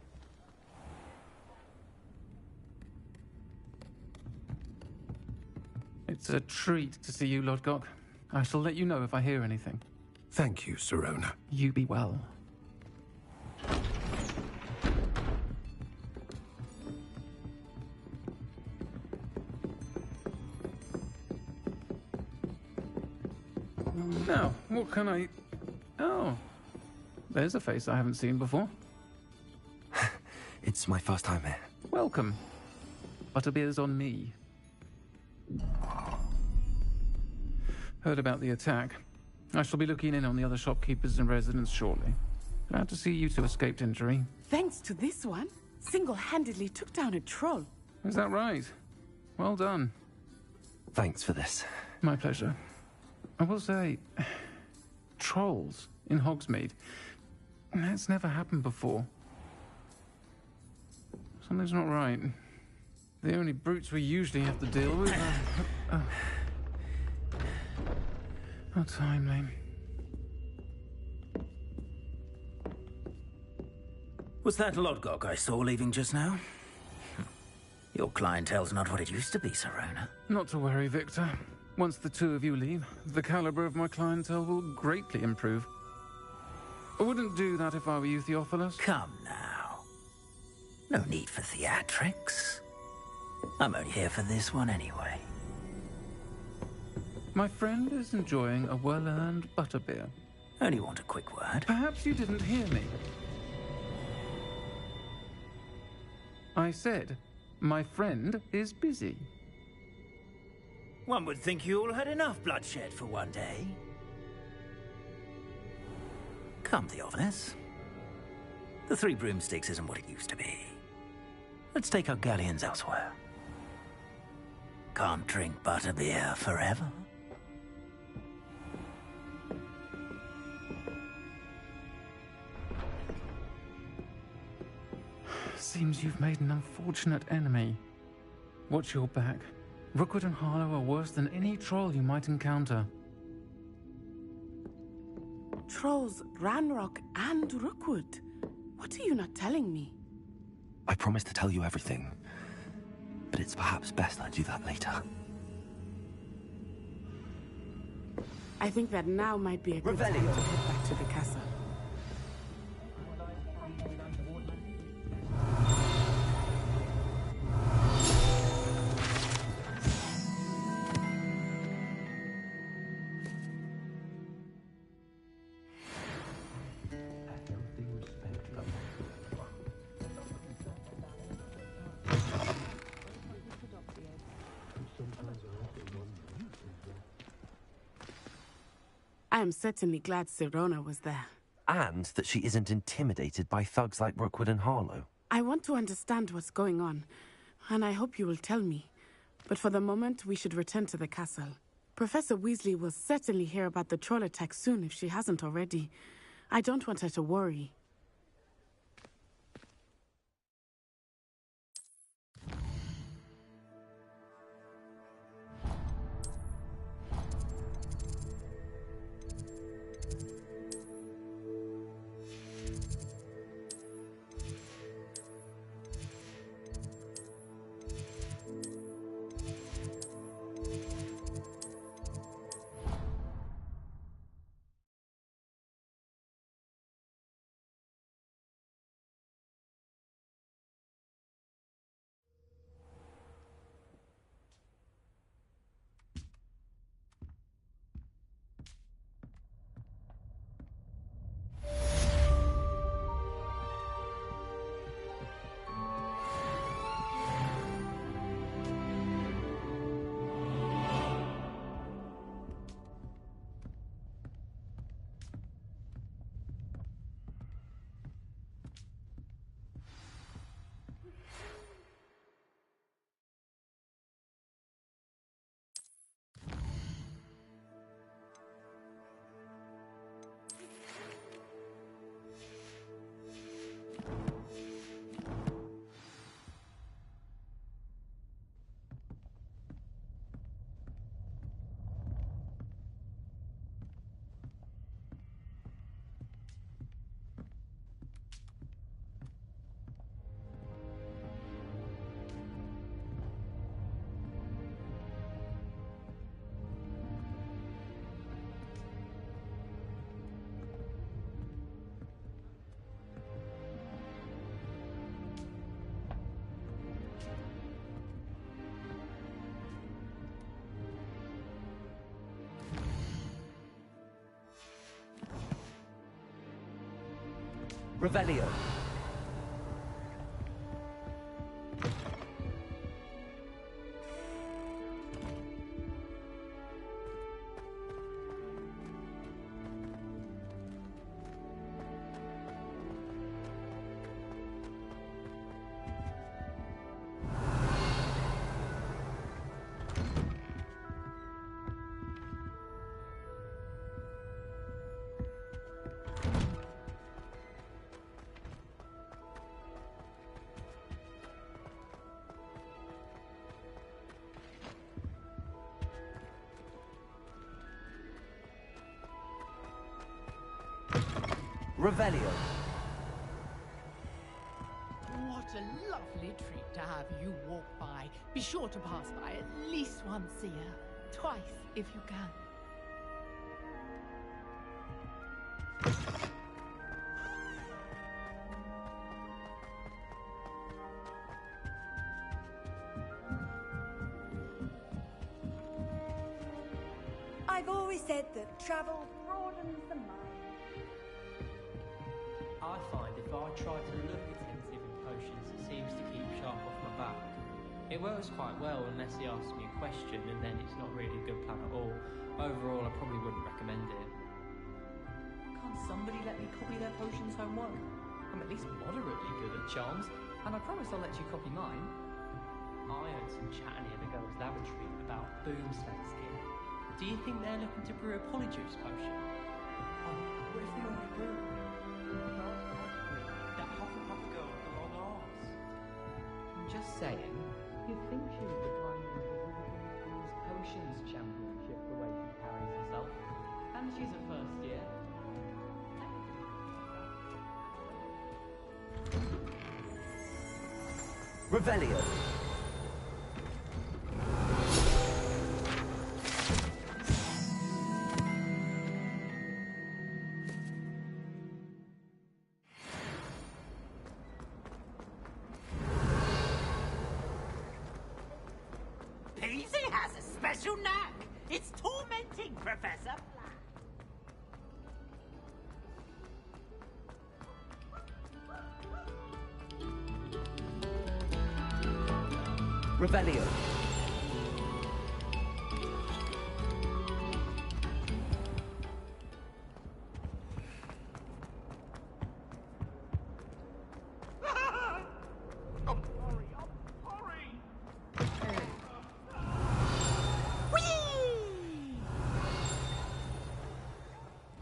It's a treat to see you, Lodgok. I shall let you know if I hear anything. Thank you, Sirona. You be well. Now, what can I... Oh, there's a face I haven't seen before. It's my first time here. Welcome. Butterbeer's on me. Heard about the attack. I shall be looking in on the other shopkeepers and residents shortly. Glad to see you two escaped injury. Thanks to this one, single-handedly took down a troll. Is that right? Well done. Thanks for this. My pleasure. I will say, trolls in Hogsmeade. That's never happened before. Something's not right. The only brutes we usually have to deal with are... How timely. Was that Lodgok I saw leaving just now? Your clientele's not what it used to be, Sirona. Not to worry, Victor. Once the two of you leave, the caliber of my clientele will greatly improve. I wouldn't do that if I were you, Theophilus. Come now. No need for theatrics. I'm only here for this one anyway. My friend is enjoying a well-earned butterbeer. Only want a quick word. Perhaps you didn't hear me. I said, my friend is busy. One would think you all had enough bloodshed for one day. Come, Theophilus. The 3 broomsticks isn't what it used to be. Let's take our galleons elsewhere. Can't drink butterbeer forever. Seems you've made an unfortunate enemy. Watch your back. Rookwood and Harlow are worse than any troll you might encounter. Trolls, Ranrock, and Rookwood. What are you not telling me? I promised to tell you everything, but it's perhaps best I do that later. I think that now might be a good time to head back to the castle. I am certainly glad Sirona was there. And that she isn't intimidated by thugs like Rookwood and Harlow. I want to understand what's going on, and I hope you will tell me. But for the moment, we should return to the castle. Professor Weasley will certainly hear about the troll attack soon if she hasn't already. I don't want her to worry. Revelio. Revelio. What a lovely treat to have you walk by. Be sure to pass by at least once a year. Twice, if you can. I've always said that travel broadens the mind. I find if I try to look attentive in potions, it seems to keep sharp off my back. It works quite well unless he asks me a question, and then it's not really a good plan at all. Overall, I probably wouldn't recommend it. Can't somebody let me copy their potions homework? I'm at least moderately good at charms, and I promise I'll let you copy mine. I heard some chat near the girls' lavatory about boomslang skin. Do you think they're looking to brew a polyjuice potion? Oh, what if they already brew? That Hufflepuff girl with the long arms. I'm just saying. You'd think she was the primary Wizarding Potions Championship the way she carries herself. And she's a first year. Revelio. Peasy has a special knack. It's tormenting, Professor. Revelio.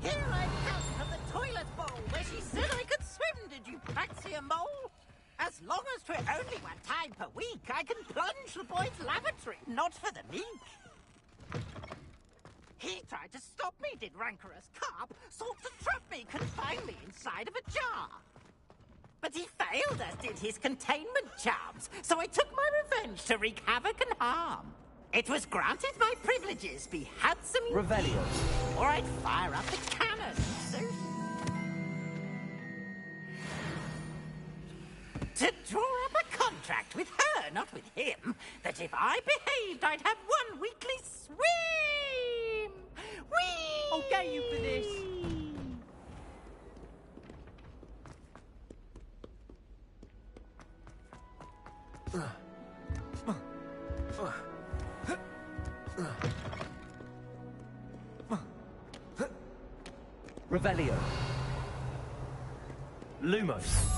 Here I come from the toilet bowl where she said I could swim, did you praxia mole? As long as 'twere only one time per week, I can plunge the boy's lavatory, not for the meek. He tried to stop me, did rancorous carp, sought to trap me, confine me inside of a jar. But he failed, as did his containment charms, so I took my revenge to wreak havoc and harm. It was granted my privileges be handsome Revelio. or I'd fire up the cannon, so... To draw up a contract with her, not with him, that if I behaved, I'd have one weekly swim! Whee! I'll get you for this! Revelio. Lumos.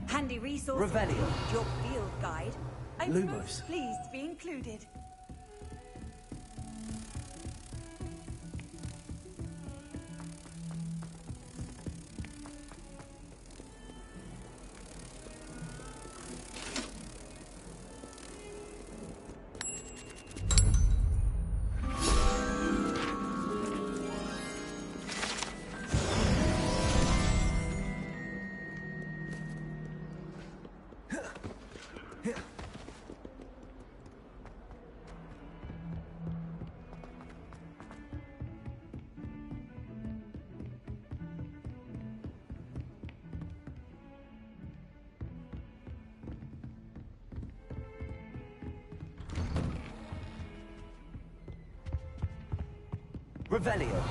Handy resource. Revelio. Your field guide. I'm Lumos. most pleased to be included. Revelio.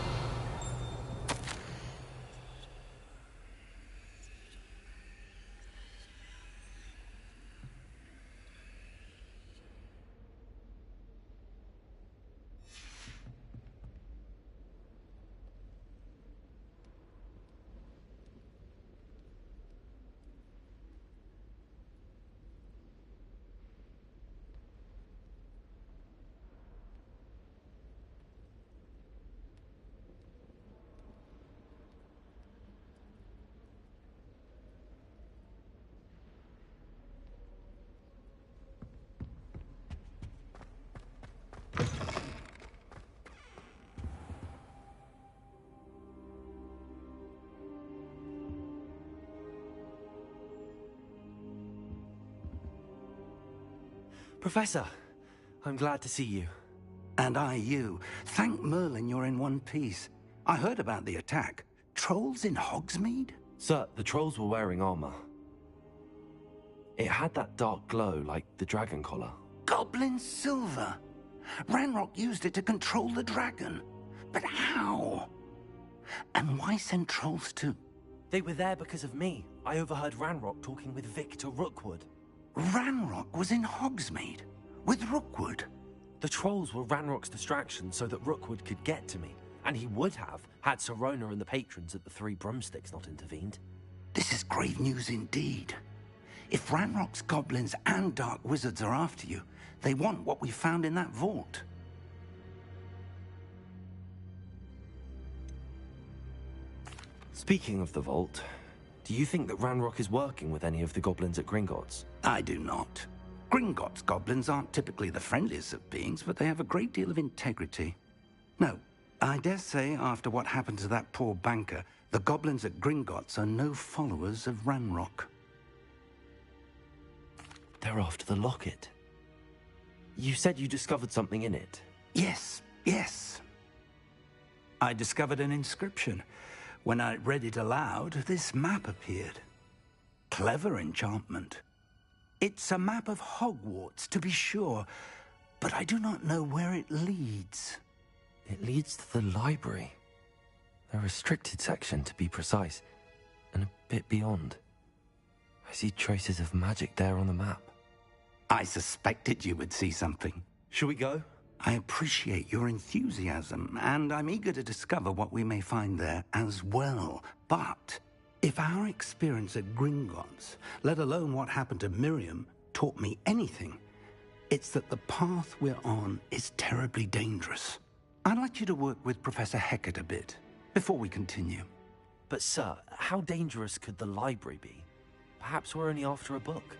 Professor, I'm glad to see you. And I you. Thank Merlin you're in one piece. I heard about the attack. Trolls in Hogsmeade? Sir, the trolls were wearing armor. It had that dark glow like the dragon collar. Goblin silver. Ranrock used it to control the dragon. But how? And why send trolls to... They were there because of me. I overheard Ranrock talking with Victor Rookwood. Ranrock was in Hogsmeade? With Rookwood? The trolls were Ranrock's distraction so that Rookwood could get to me. And he would have, had Sirona and the patrons at the Three Broomsticks not intervened. This is grave news indeed. If Ranrock's goblins and dark wizards are after you, they want what we found in that vault. Speaking of the vault, do you think that Ranrock is working with any of the goblins at Gringotts? I do not. Gringotts goblins aren't typically the friendliest of beings, but they have a great deal of integrity. No, I dare say after what happened to that poor banker, the goblins at Gringotts are no followers of Ranrock. They're after the locket. You said you discovered something in it. Yes. I discovered an inscription. When I read it aloud, this map appeared. Clever enchantment. It's a map of Hogwarts, to be sure, but I do not know where it leads. It leads to the library. A restricted section, to be precise, and a bit beyond. I see traces of magic there on the map. I suspected you would see something. Shall we go? I appreciate your enthusiasm, and I'm eager to discover what we may find there as well. But if our experience at Gringotts, let alone what happened to Miriam, taught me anything, it's that the path we're on is terribly dangerous. I'd like you to work with Professor Hecat a bit before we continue. But sir, how dangerous could the library be? Perhaps we're only after a book.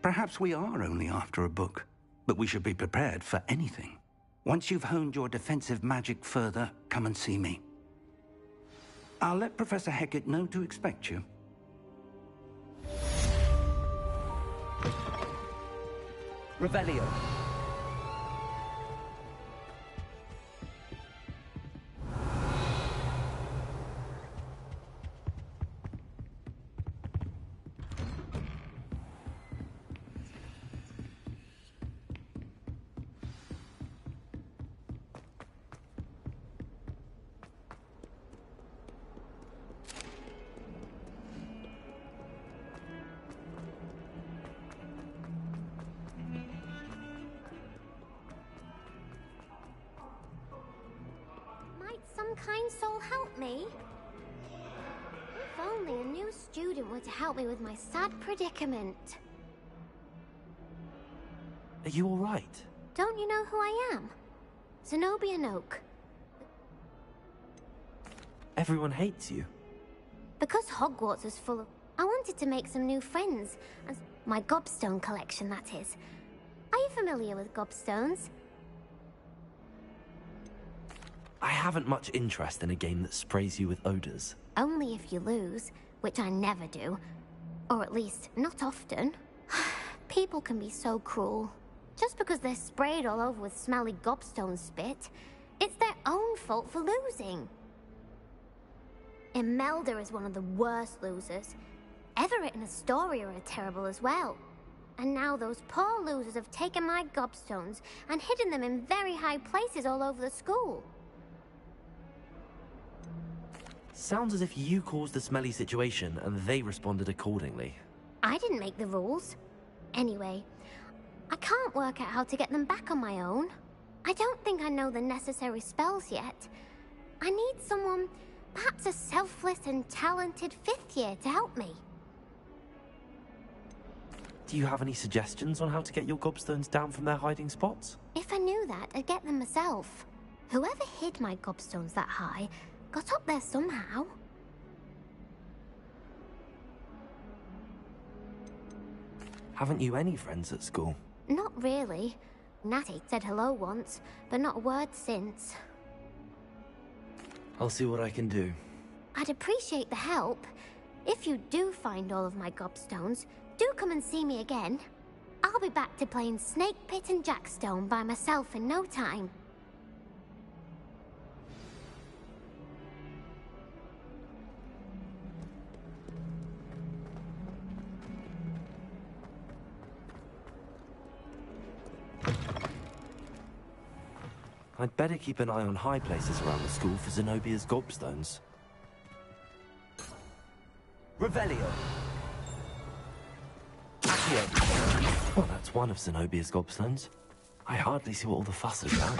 Perhaps we are only after a book, but we should be prepared for anything. Once you've honed your defensive magic further, come and see me. I'll let Professor Hecat know to expect you. Revelio. Some kind soul help me? If only a new student were to help me with my sad predicament. Are you all right? Don't you know who I am? Zenobia Noak. Everyone hates you. Because Hogwarts is full of... I wanted to make some new friends. And my gobstone collection, that is. Are you familiar with gobstones? I haven't much interest in a game that sprays you with odors. Only if you lose, which I never do. Or at least, not often. People can be so cruel. Just because they're sprayed all over with smelly gobstone spit, it's their own fault for losing. Imelda is one of the worst losers. Everett and Astoria are terrible as well. And now those poor losers have taken my gobstones and hidden them in very high places all over the school. Sounds as if you caused the smelly situation and they responded accordingly. I didn't make the rules. Anyway, I can't work out how to get them back on my own. I don't think I know the necessary spells yet. I need someone, perhaps a selfless and talented 5th year to help me. Do you have any suggestions on how to get your gobstones down from their hiding spots? If I knew that, I'd get them myself. Whoever hid my gobstones that high got up there somehow. Haven't you any friends at school? Not really. Natty said hello once, but not a word since. I'll see what I can do. I'd appreciate the help. If you do find all of my gobstones, do come and see me again. I'll be back to playing Snake Pit and Jackstone by myself in no time. I'd better keep an eye on high places around the school for Zenobia's gobstones. Revelio. Well, that's one of Zenobia's gobstones. I hardly see what all the fuss is about.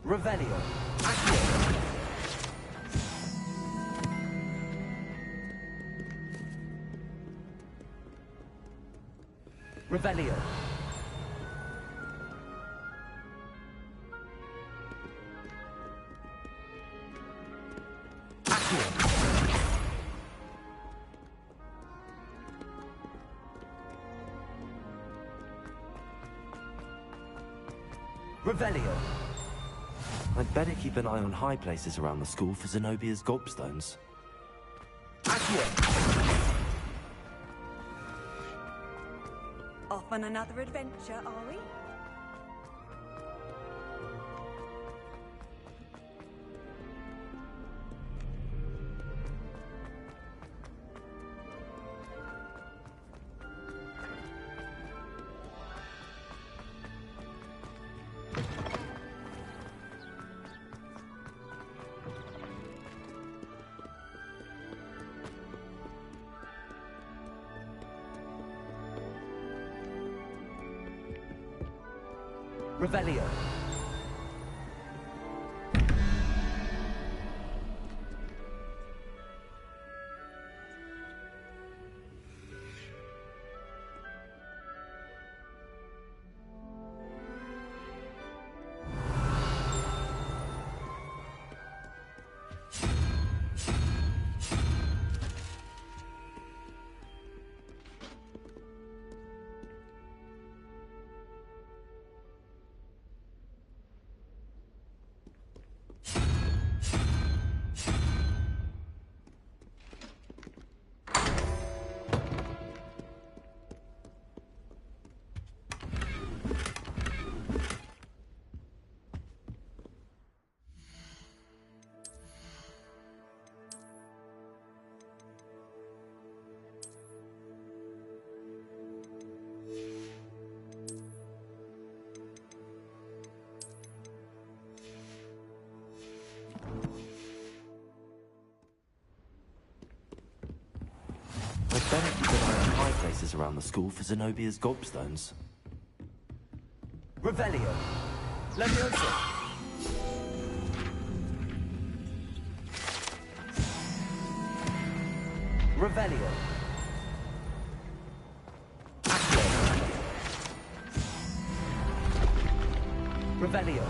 Revelio. Revelio. Revelio. I'd better keep an eye on high places around the school for Zenobia's gobstones. Off on another adventure, are we? Revelio. I'd better keep an eye on high places around the school for Zenobia's gobstones. Revelio. Leviosa. Revelio. Revelio.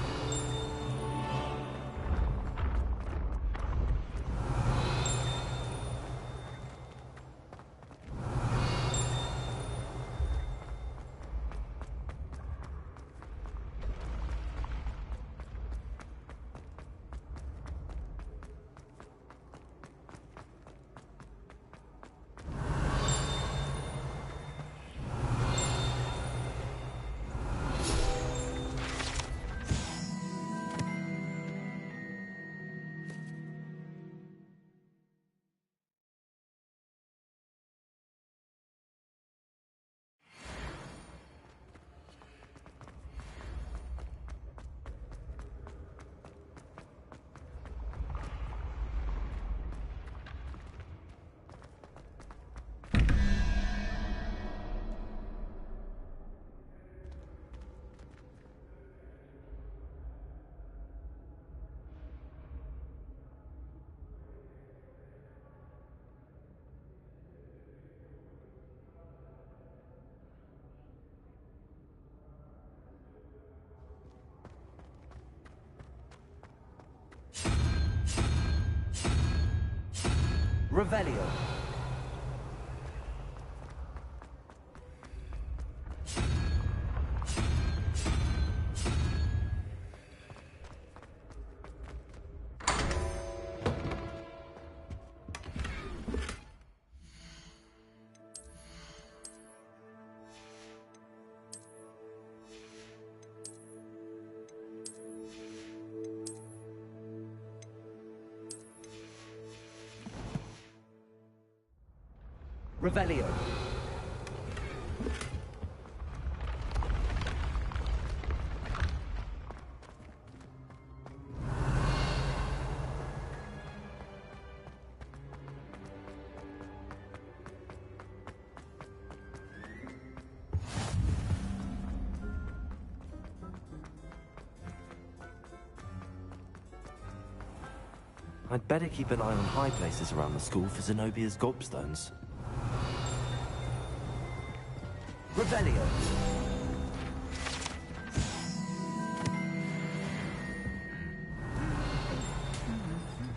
Revelio. Revelio. I'd better keep an eye on high places around the school for Zenobia's gobstones. Revelio.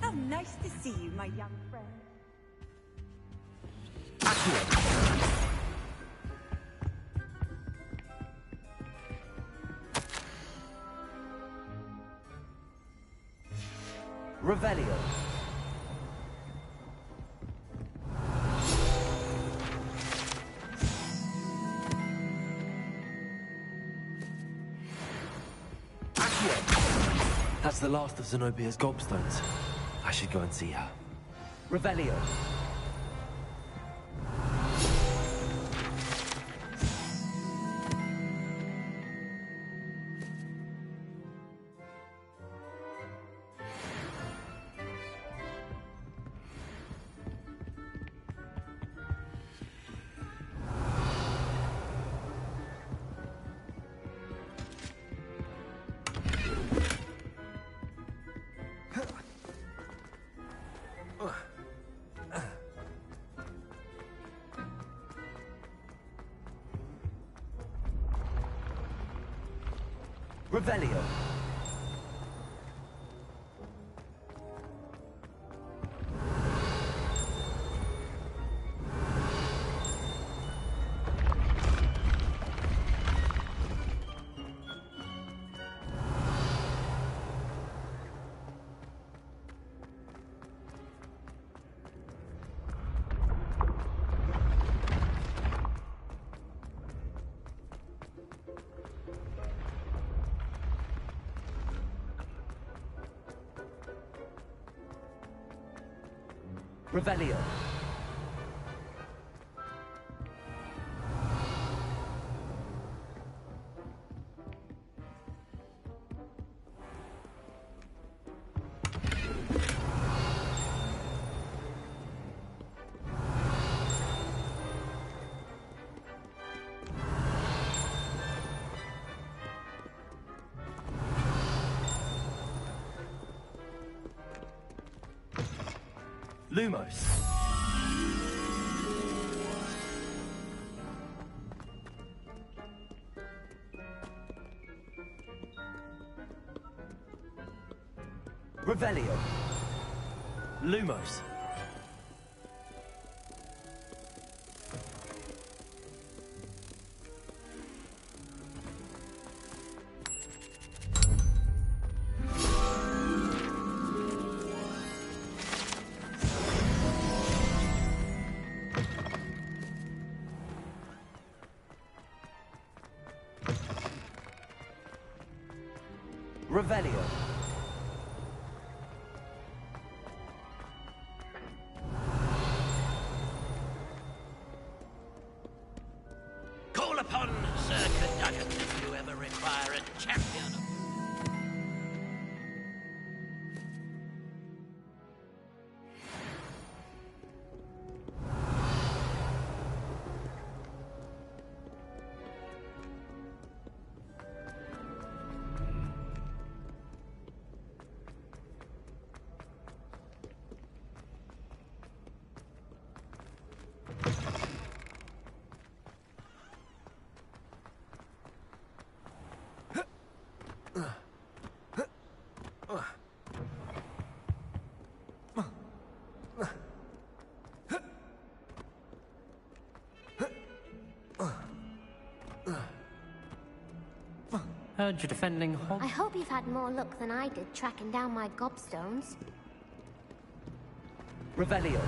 How nice to see you, my young friend. Revelio. That's the last of Zenobia's gobstones. I should go and see her. Revelio. Revelio. Revelio. Lumos. Revelio. Lumos. Revelio. Call upon Sir Cadogan if you ever require a champion. Heard you're defending Hogwarts. I hope you've had more luck than I did tracking down my gobstones. Revelio.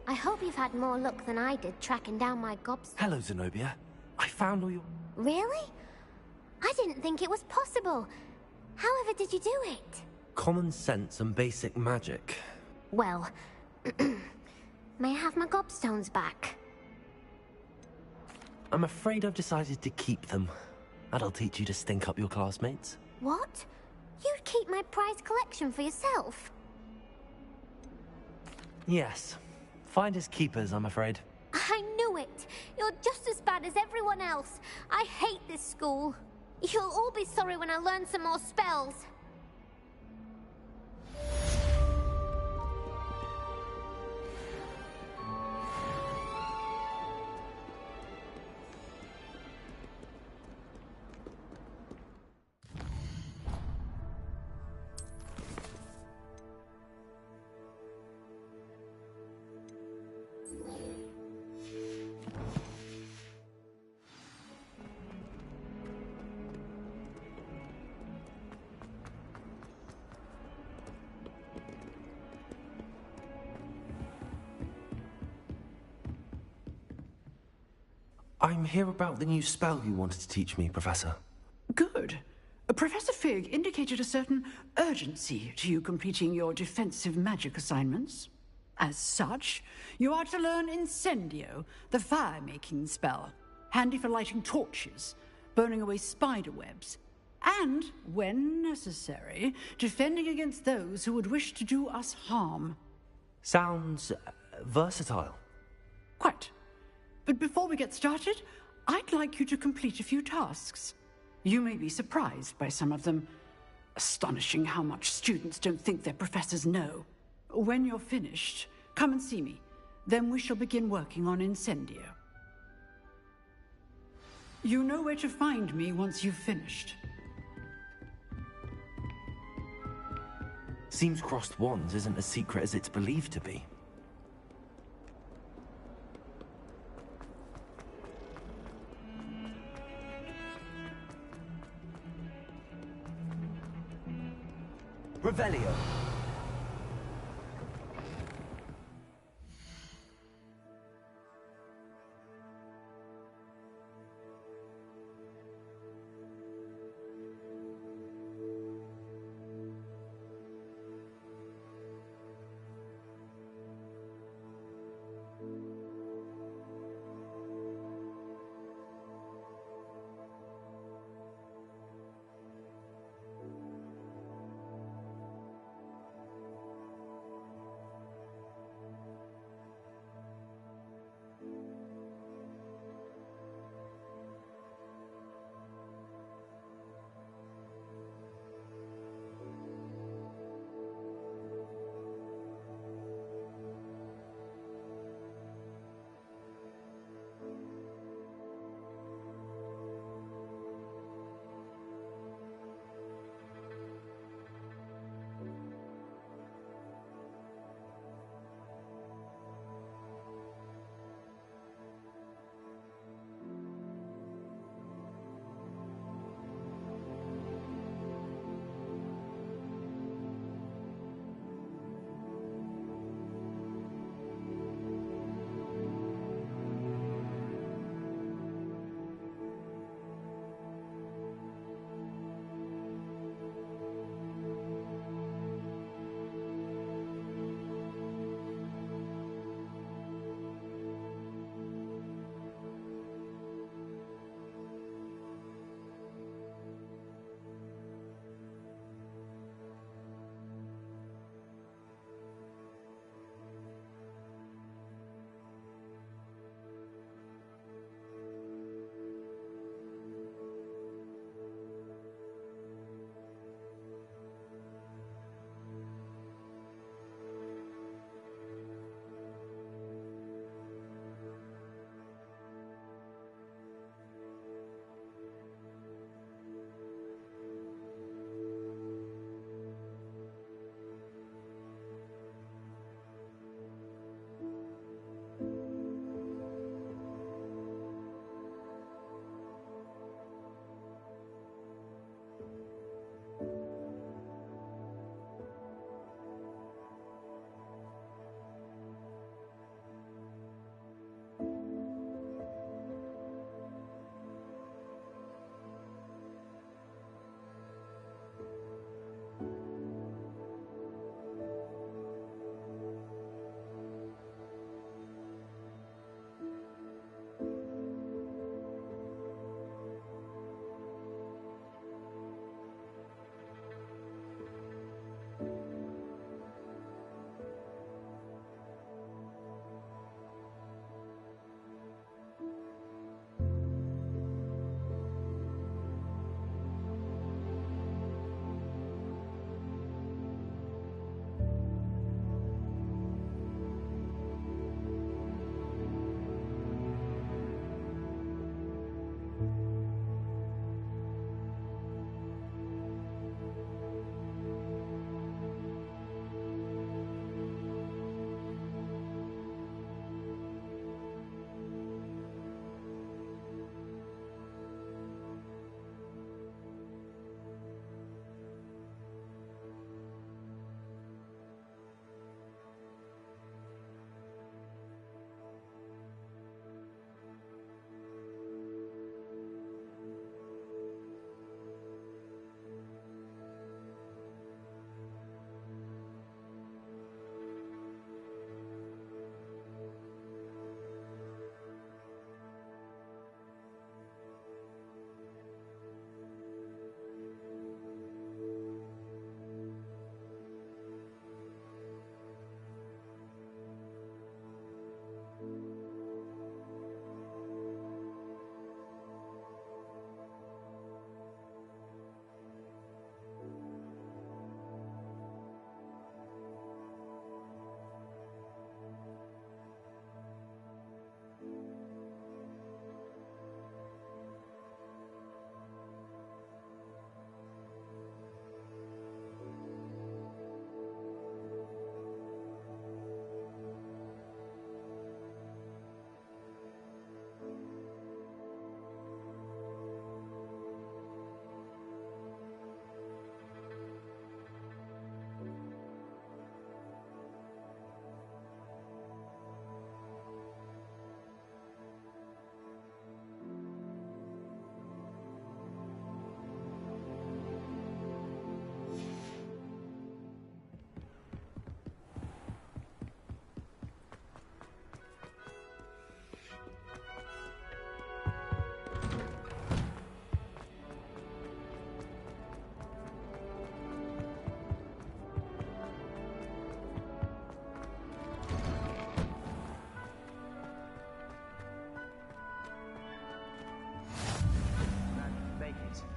I hope you've had more luck than I did tracking down my gobstones. Hello, Zenobia. I found all your... Really? I didn't think it was possible. However did you do it? common sense and basic magic. Well, may I have my gobstones back? I'm afraid I've decided to keep them. That'll teach you to stink up your classmates. What? You'd keep my prized collection for yourself? Yes. Finders keepers, I'm afraid. I knew it! You're just as bad as everyone else. I hate this school. You'll all be sorry when I learn some more spells. I'm here about the new spell you wanted to teach me, Professor. Good. Professor Fig indicated a certain urgency to you completing your defensive magic assignments. As such, you are to learn Incendio, the fire-making spell, handy for lighting torches, burning away spider webs, and, when necessary, defending against those who would wish to do us harm. Sounds versatile. Quite. But before we get started, I'd like you to complete a few tasks. You may be surprised by some of them. Astonishing how much students don't think their professors know. When you're finished, come and see me. Then we shall begin working on Incendio. You know where to find me once you've finished. Seems crossed wands isn't as secret as it's believed to be. Revelio.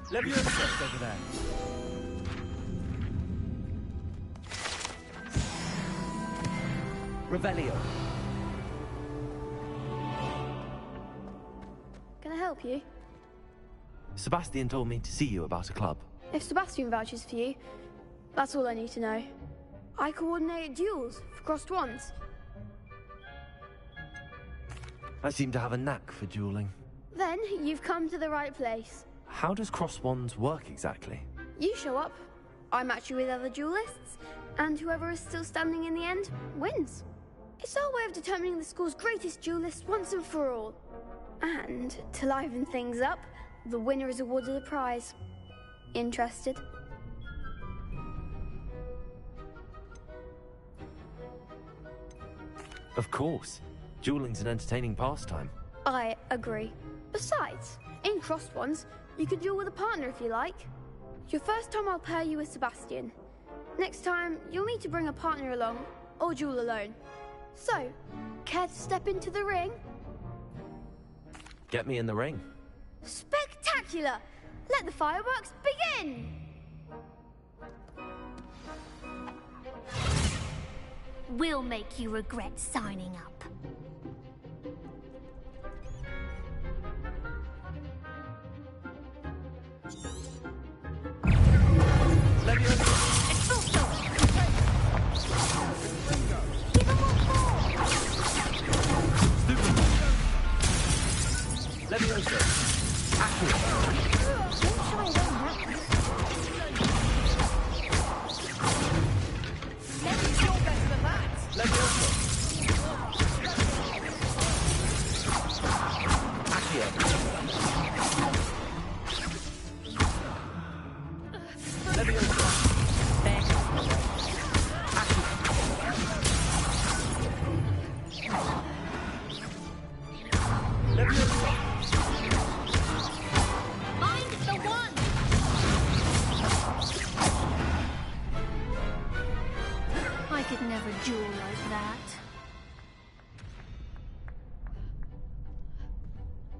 Leviosa over there. Revelio. Can I help you? Sebastian told me to see you about a club. If Sebastian vouches for you, that's all I need to know. I coordinate duels for crossed wands. I seem to have a knack for dueling. Then you've come to the right place. How does cross wands work exactly? You show up, I match you with other duelists, and whoever is still standing in the end wins. It's our way of determining the school's greatest duelist once and for all. And to liven things up, the winner is awarded a prize. Interested? Of course. Dueling's an entertaining pastime. I agree. Besides, in crossed ones, you can duel with a partner if you like. Your first time I'll pair you with Sebastian. Next time, you'll need to bring a partner along, or duel alone. So, care to step into the ring? Get me in the ring. Spectacular! Let the fireworks begin! We'll make you regret signing up.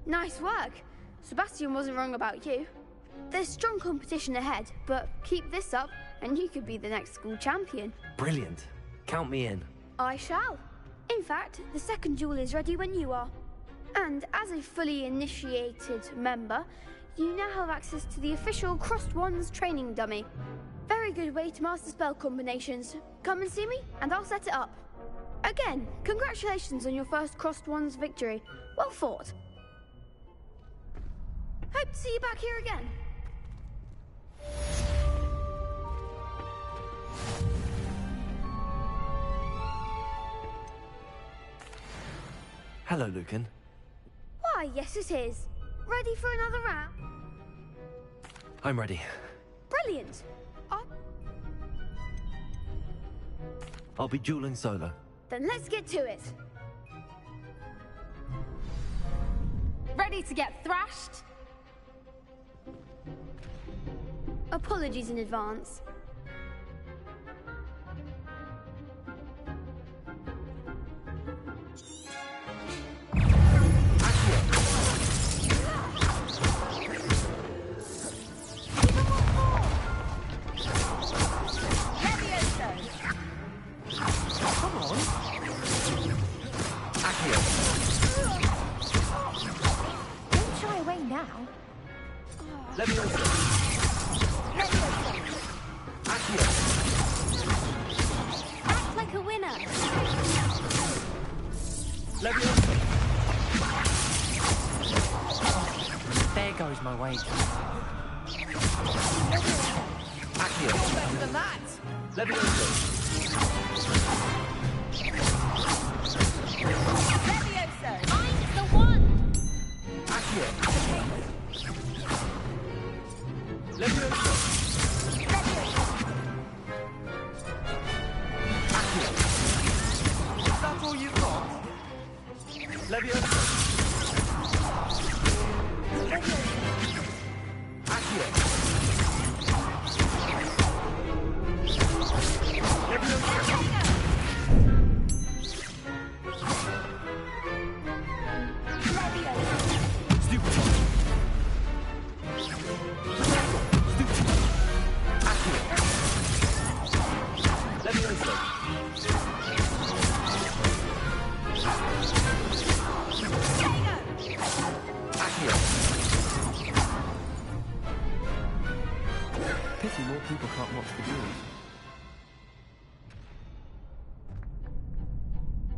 Nice work. Sebastian wasn't wrong about you. There's strong competition ahead, but keep this up and you could be the next school champion. Brilliant. Count me in. I shall. In fact, the second duel is ready when you are. And as a fully initiated member, you now have access to the official Crossed Wands training dummy. Very good way to master spell combinations. Come and see me and I'll set it up. Again, congratulations on your first Crossed Wands victory. Well fought. Hope to see you back here again. Hello, Lucan. Why, yes it is. Ready for another round? I'm ready. Brilliant. I'll be dueling solo. Then let's get to it. Ready to get thrashed? Apologies in advance. There goes my weight. You're better than that! Leviosa! I'm the one! Accio! Leviosa! Accio! Is that all you've got? Leviosa! Accio!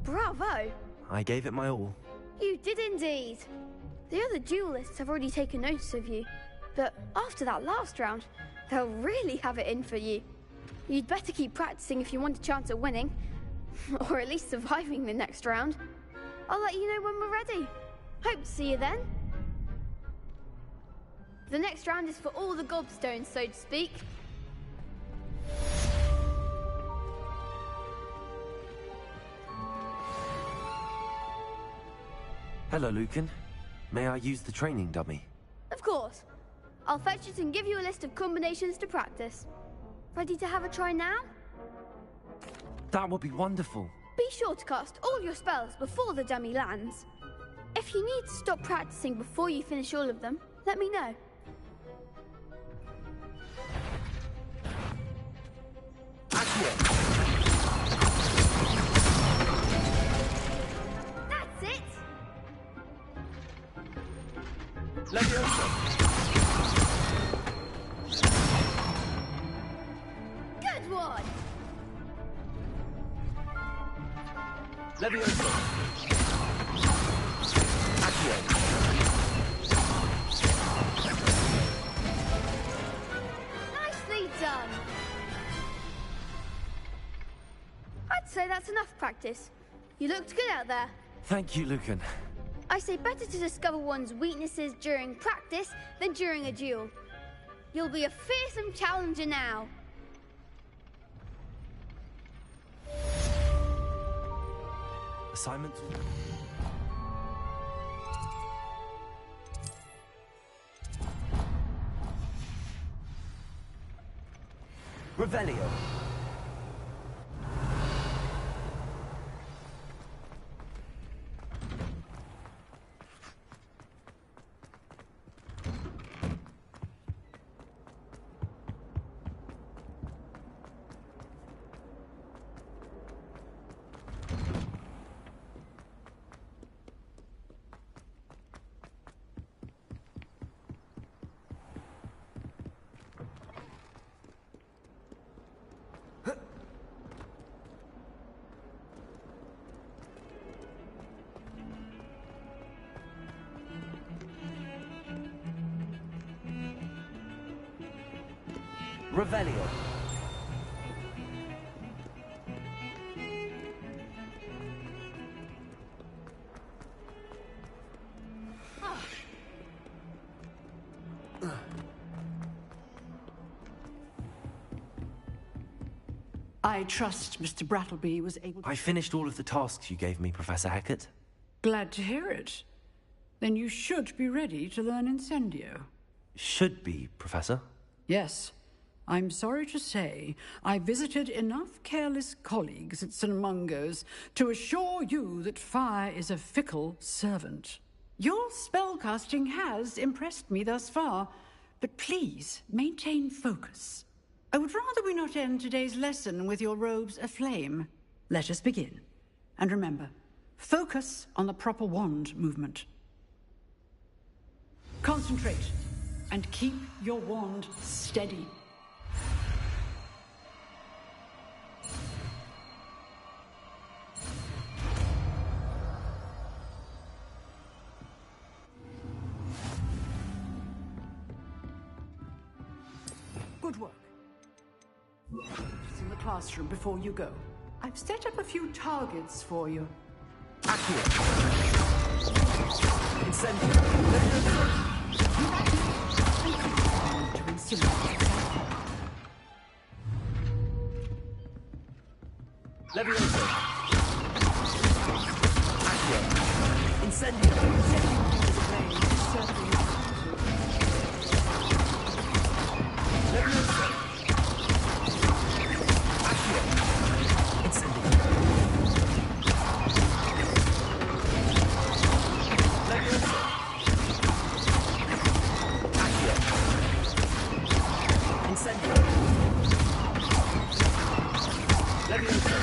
bravo! I gave it my all. You did indeed. The other duelists have already taken notice of you, but after that last round, they'll really have it in for you. You'd better keep practicing if you want a chance at winning, or at least surviving the next round. I'll let you know when we're ready. Hope to see you then. The next round is for all the gobstones, so to speak. Hello, Lucan. May I use the training dummy? Of course. I'll fetch it and give you a list of combinations to practice. Ready to have a try now? That would be wonderful. Be sure to cast all your spells before the dummy lands. If you need to stop practicing before you finish all of them, let me know. That's it! Leviosa! Good one! Leviosa! Accio! Nicely done! I'd say that's enough practice. You looked good out there. Thank you, Lucan. I say better to discover one's weaknesses during practice than during a duel. You'll be a fearsome challenger now. Assignment? Revelio. Revelio. I trust Mr. Brattleby was able to... I finished all of the tasks you gave me, Professor Hackett. Glad to hear it. Then you should be ready to learn Incendio. Should be, Professor. Yes. I'm sorry to say, I visited enough careless colleagues at St. Mungo's to assure you that fire is a fickle servant. Your spellcasting has impressed me thus far, but please maintain focus. I would rather we not end today's lesson with your robes aflame. Let us begin. And remember, focus on the proper wand movement. Concentrate, and keep your wand steady. Good work. Just in the classroom before you go. I've set up a few targets for you. Levioso. Accio. Incendio. Levioso. Accio. Incendio. Levioso. Accio. Incendio. Levioso.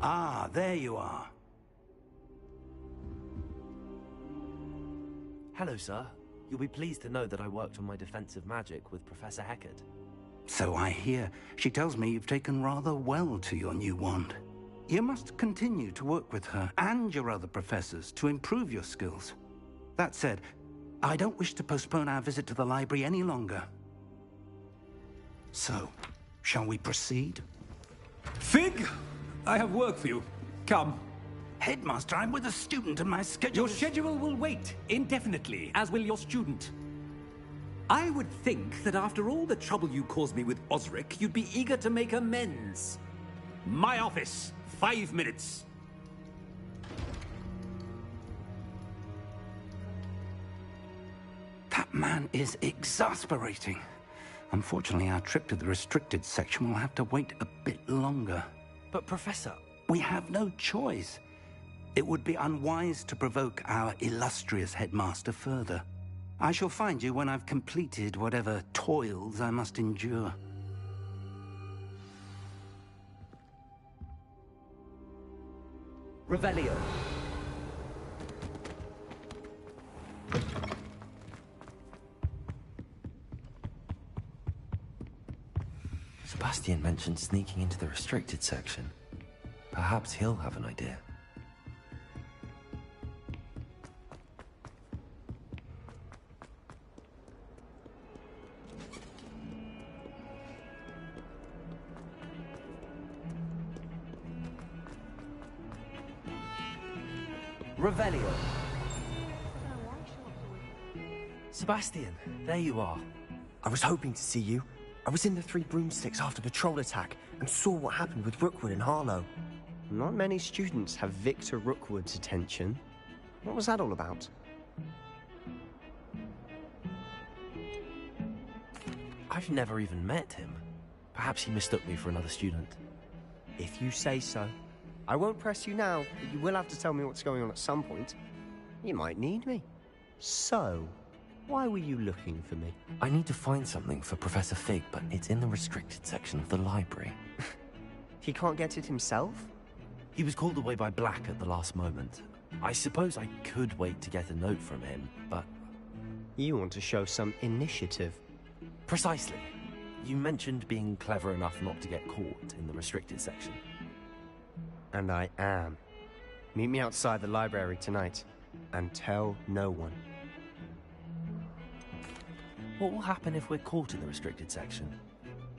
Ah, there you are. Hello, sir. You'll be pleased to know that I worked on my defensive magic with Professor Heckard. So I hear. She tells me you've taken rather well to your new wand. You must continue to work with her and your other professors to improve your skills. That said, I don't wish to postpone our visit to the library any longer. So, shall we proceed? Fig, I have work for you. Come. Headmaster, I'm with a student and my schedule Your schedule will wait indefinitely, as will your student. I would think that after all the trouble you caused me with Osric, you'd be eager to make amends. My office, 5 minutes. That man is exasperating. Unfortunately, our trip to the restricted section will have to wait a bit longer. But, Professor... We have no choice. It would be unwise to provoke our illustrious headmaster further. I shall find you when I've completed whatever toils I must endure. Revelio. Sebastian mentioned sneaking into the restricted section. Perhaps he'll have an idea. Revelio. Sebastian, there you are. I was hoping to see you. I was in the Three Broomsticks after the troll attack and saw what happened with Rookwood and Harlow. Not many students have Victor Rookwood's attention. What was that all about? I've never even met him. Perhaps he mistook me for another student. If you say so. I won't press you now, but you will have to tell me what's going on at some point. You might need me. So, why were you looking for me? I need to find something for Professor Fig, but it's in the restricted section of the library. He can't get it himself? He was called away by Black at the last moment. I suppose I could wait to get a note from him, but... You want to show some initiative. Precisely. You mentioned being clever enough not to get caught in the restricted section. And I am. Meet me outside the library tonight, and tell no one. What will happen if we're caught in the restricted section?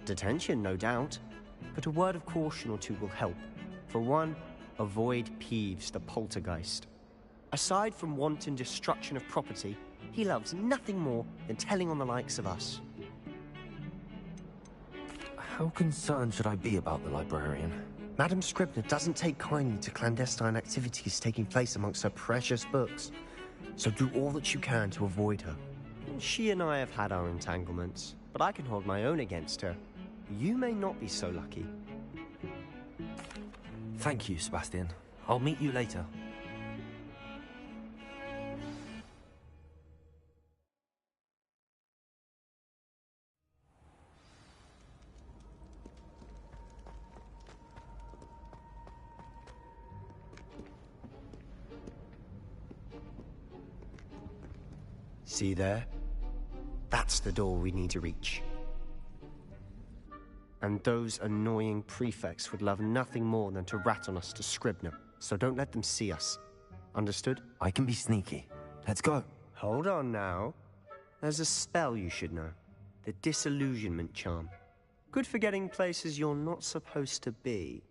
Detention, no doubt. But a word of caution or two will help. For one, avoid Peeves the poltergeist. Aside from wanton destruction of property, he loves nothing more than telling on the likes of us. How concerned should I be about the librarian? Madam Scribner doesn't take kindly to clandestine activities taking place amongst her precious books. So do all that you can to avoid her. She and I have had our entanglements, but I can hold my own against her. You may not be so lucky. Thank you, Sebastian. I'll meet you later. See there? That's the door we need to reach. And those annoying prefects would love nothing more than to rat on us to Scribner, so don't let them see us. Understood? I can be sneaky. Let's go. Hold on now. There's a spell you should know. The Disillusionment Charm. Good for getting places you're not supposed to be.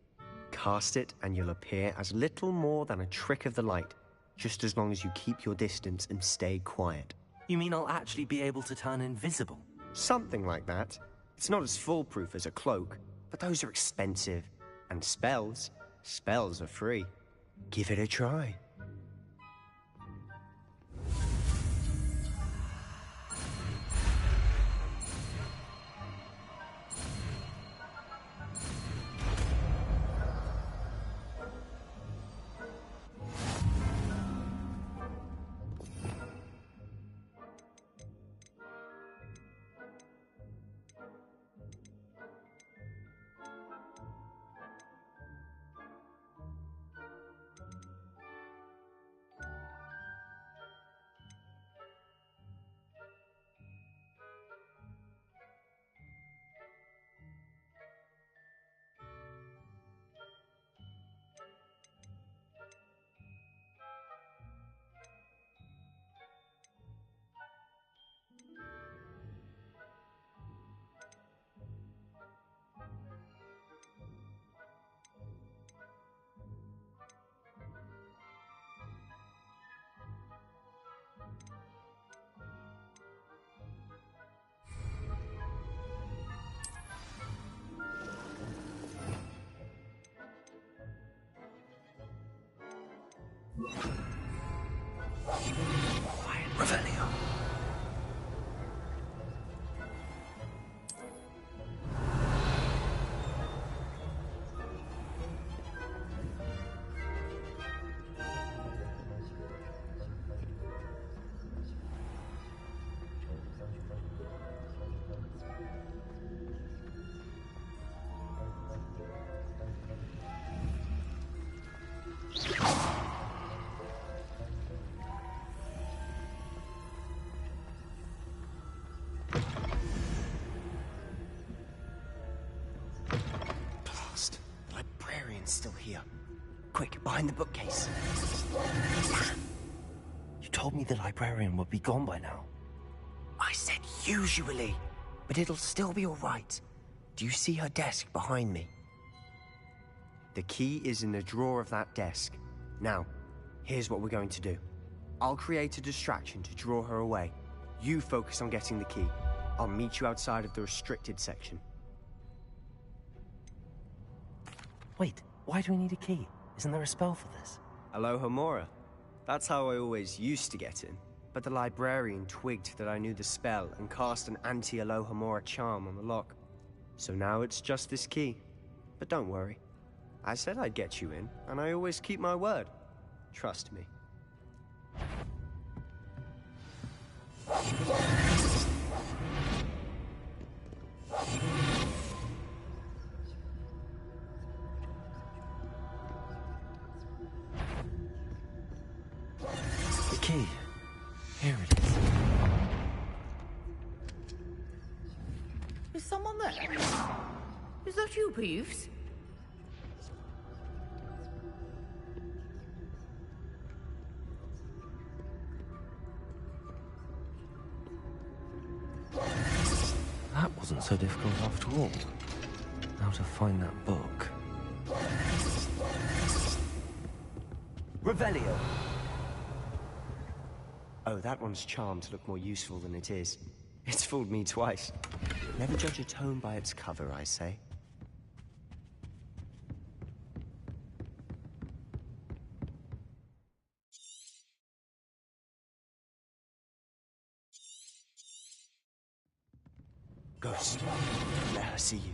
Cast it and you'll appear as little more than a trick of the light, just as long as you keep your distance and stay quiet. You mean I'll actually be able to turn invisible? Something like that. It's not as foolproof as a cloak, but those are expensive. And spells are free. Give it a try. Revelio. Still here. Quick, behind the bookcase. You told me the librarian would be gone by now. I said usually, but it'll still be all right. Do you see her desk behind me? The key is in the drawer of that desk. Now, here's what we're going to do. I'll create a distraction to draw her away. You focus on getting the key. I'll meet you outside of the restricted section. Wait, why do we need a key? Isn't there a spell for this? Alohomora. That's how I always used to get in. But the librarian twigged that I knew the spell and cast an anti-Alohomora charm on the lock. So now it's just this key. But don't worry. I said I'd get you in, and I always keep my word. Trust me. The key. Here it is. Is someone there? Is that you, Peeves? That wasn't so difficult after all. Now to find that book. Revelio! Oh, that one's charmed to look more useful than it is. It's fooled me twice. Never judge a tome by its cover, I say. Ghost, don't let her see you.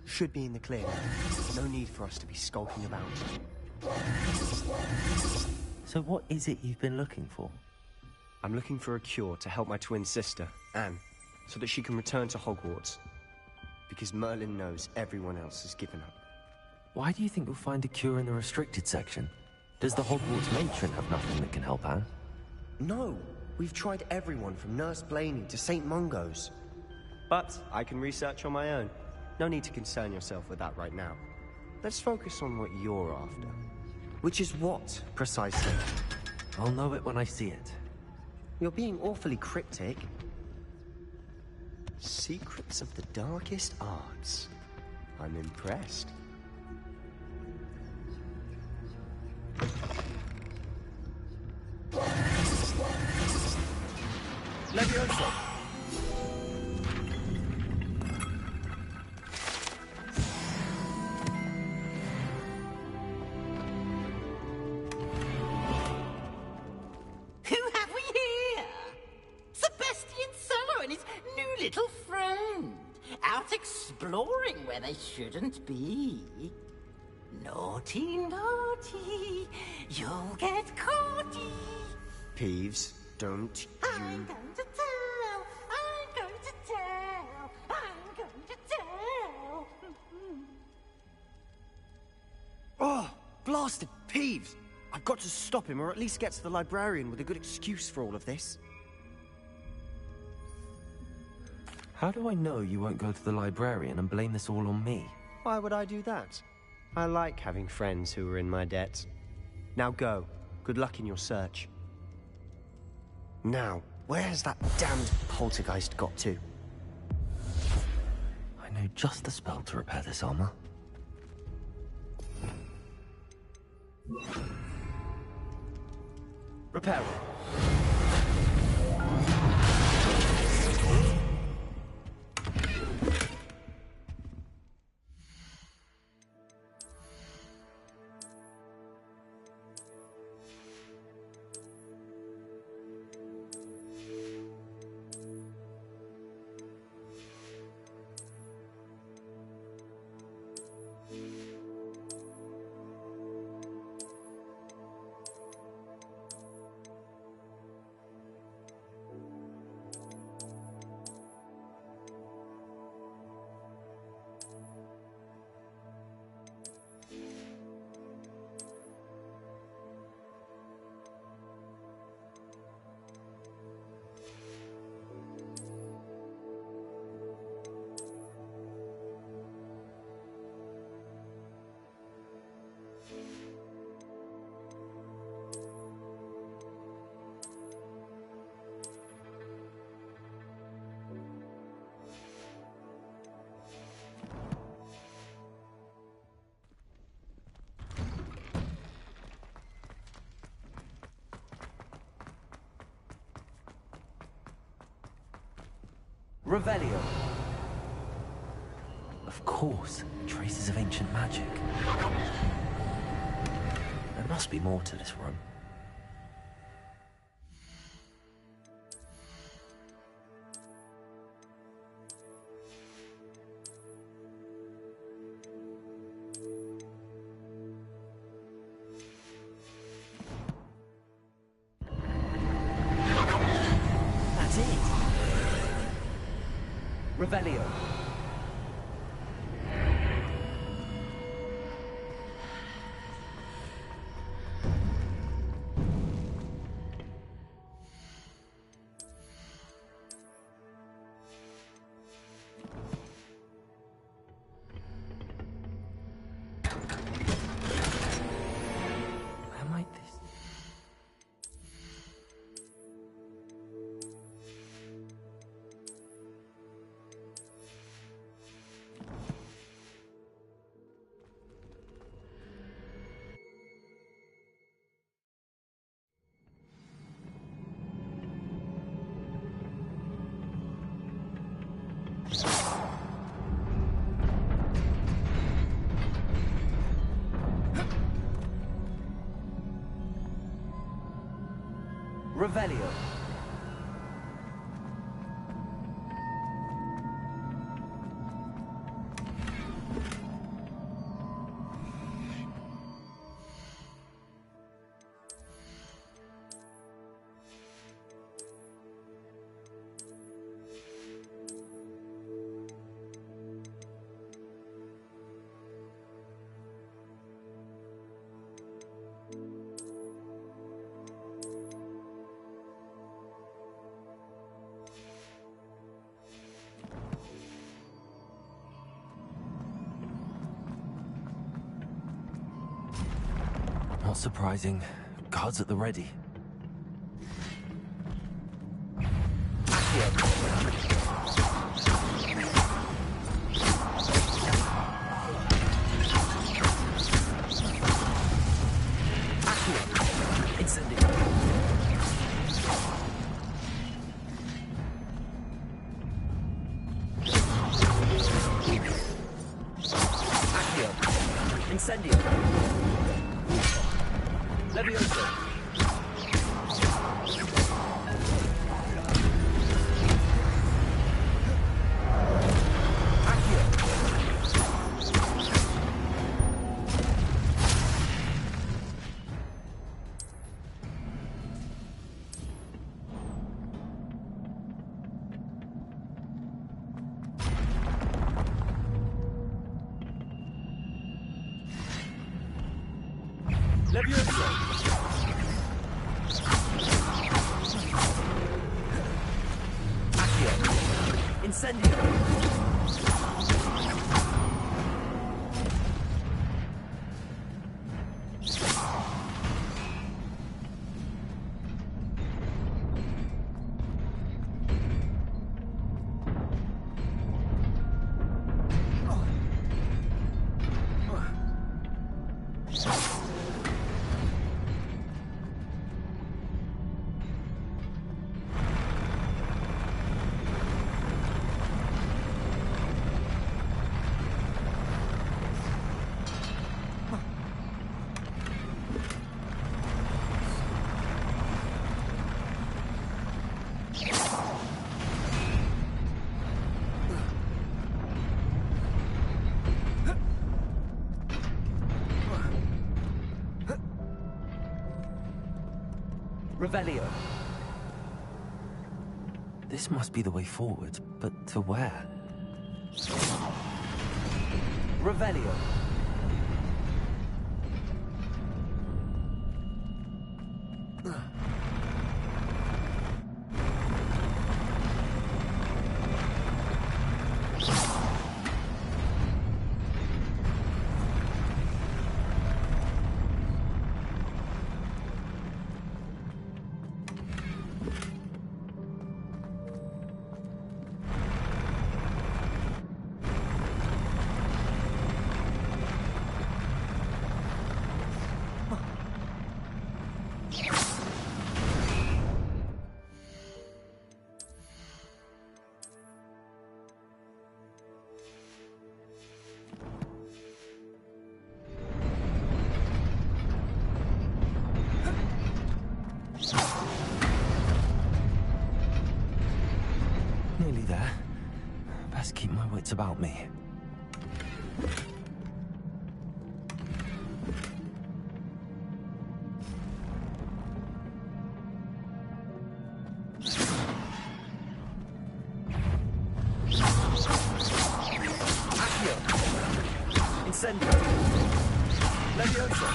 Should be in the clear. No need for us to be skulking about. So what is it you've been looking for? I'm looking for a cure to help my twin sister, Anne, so that she can return to Hogwarts. Because Merlin knows everyone else has given up. Why do you think you'll find a cure in the restricted section? Does the Hogwarts matron have nothing that can help Anne? No! We've tried everyone from Nurse Blaney to St. Mungo's. But I can research on my own. No need to concern yourself with that right now. Let's focus on what you're after. Which is what, precisely? I'll know it when I see it. You're being awfully cryptic. Secrets of the darkest arts. I'm impressed. Levioso! Who have we here? Sebastian Cello and his new little friend. Out exploring where they shouldn't be. Naughty, naughty. You'll get caughty. Peeves, don't I'm going to tell. I'm going to tell. I'm going to tell. Oh, blasted Peeves! I've got to stop him, or at least get to the librarian with a good excuse for all of this. How do I know you won't go to the librarian and blame this all on me? Why would I do that? I like having friends who are in my debt. Now go. Good luck in your search. Now, where has that damned poltergeist got to? know just the spell to repair this armor. Repair it. Revelio. Of course, traces of ancient magic. There must be more to this room. That's it. Revelio. Where might this... Revelio. Not surprising. Guards at the ready. Incendio. Levioso. Levioso. Accio. Incendio. Revelio. This must be the way forward, but to where? Revelio. Nearly there. Best keep my wits about me. Accio. Incendio. Levioso.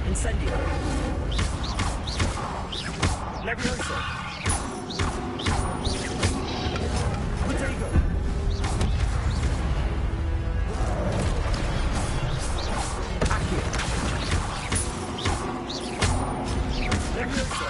Incendio. Levioso. Protego. Accio. Levioso.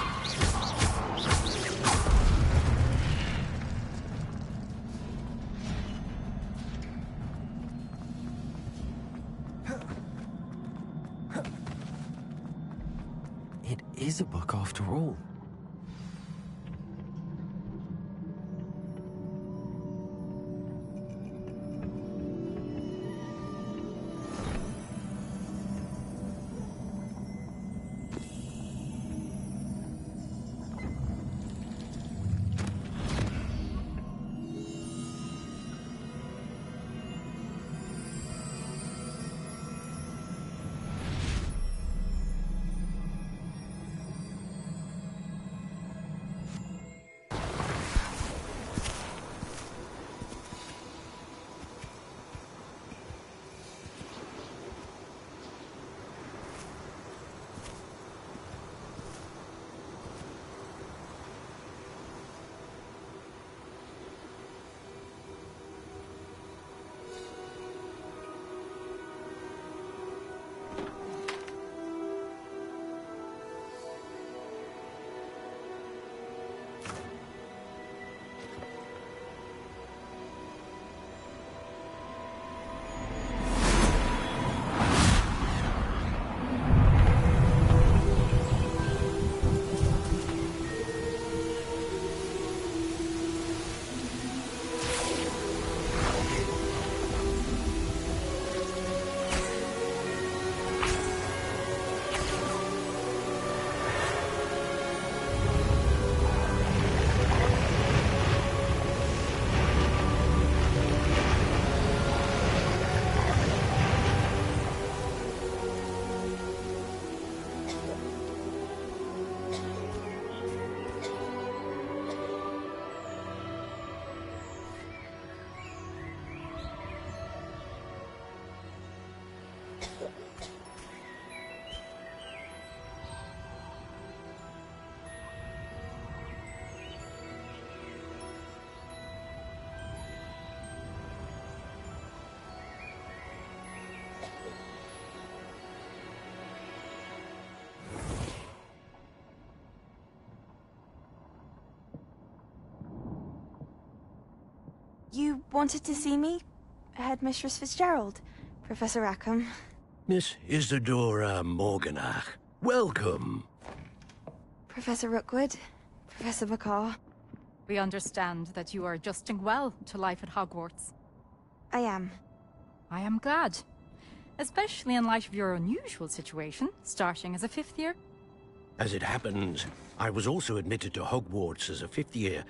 It is a book after all. You wanted to see me? Headmistress Fitzgerald, Professor Rackham. Miss Isadora Morganach, welcome. Professor Rookwood, Professor McCaw. We understand that you are adjusting well to life at Hogwarts. I am. I am glad. Especially in light of your unusual situation, starting as a 5th year. As it happens, I was also admitted to Hogwarts as a 5th year.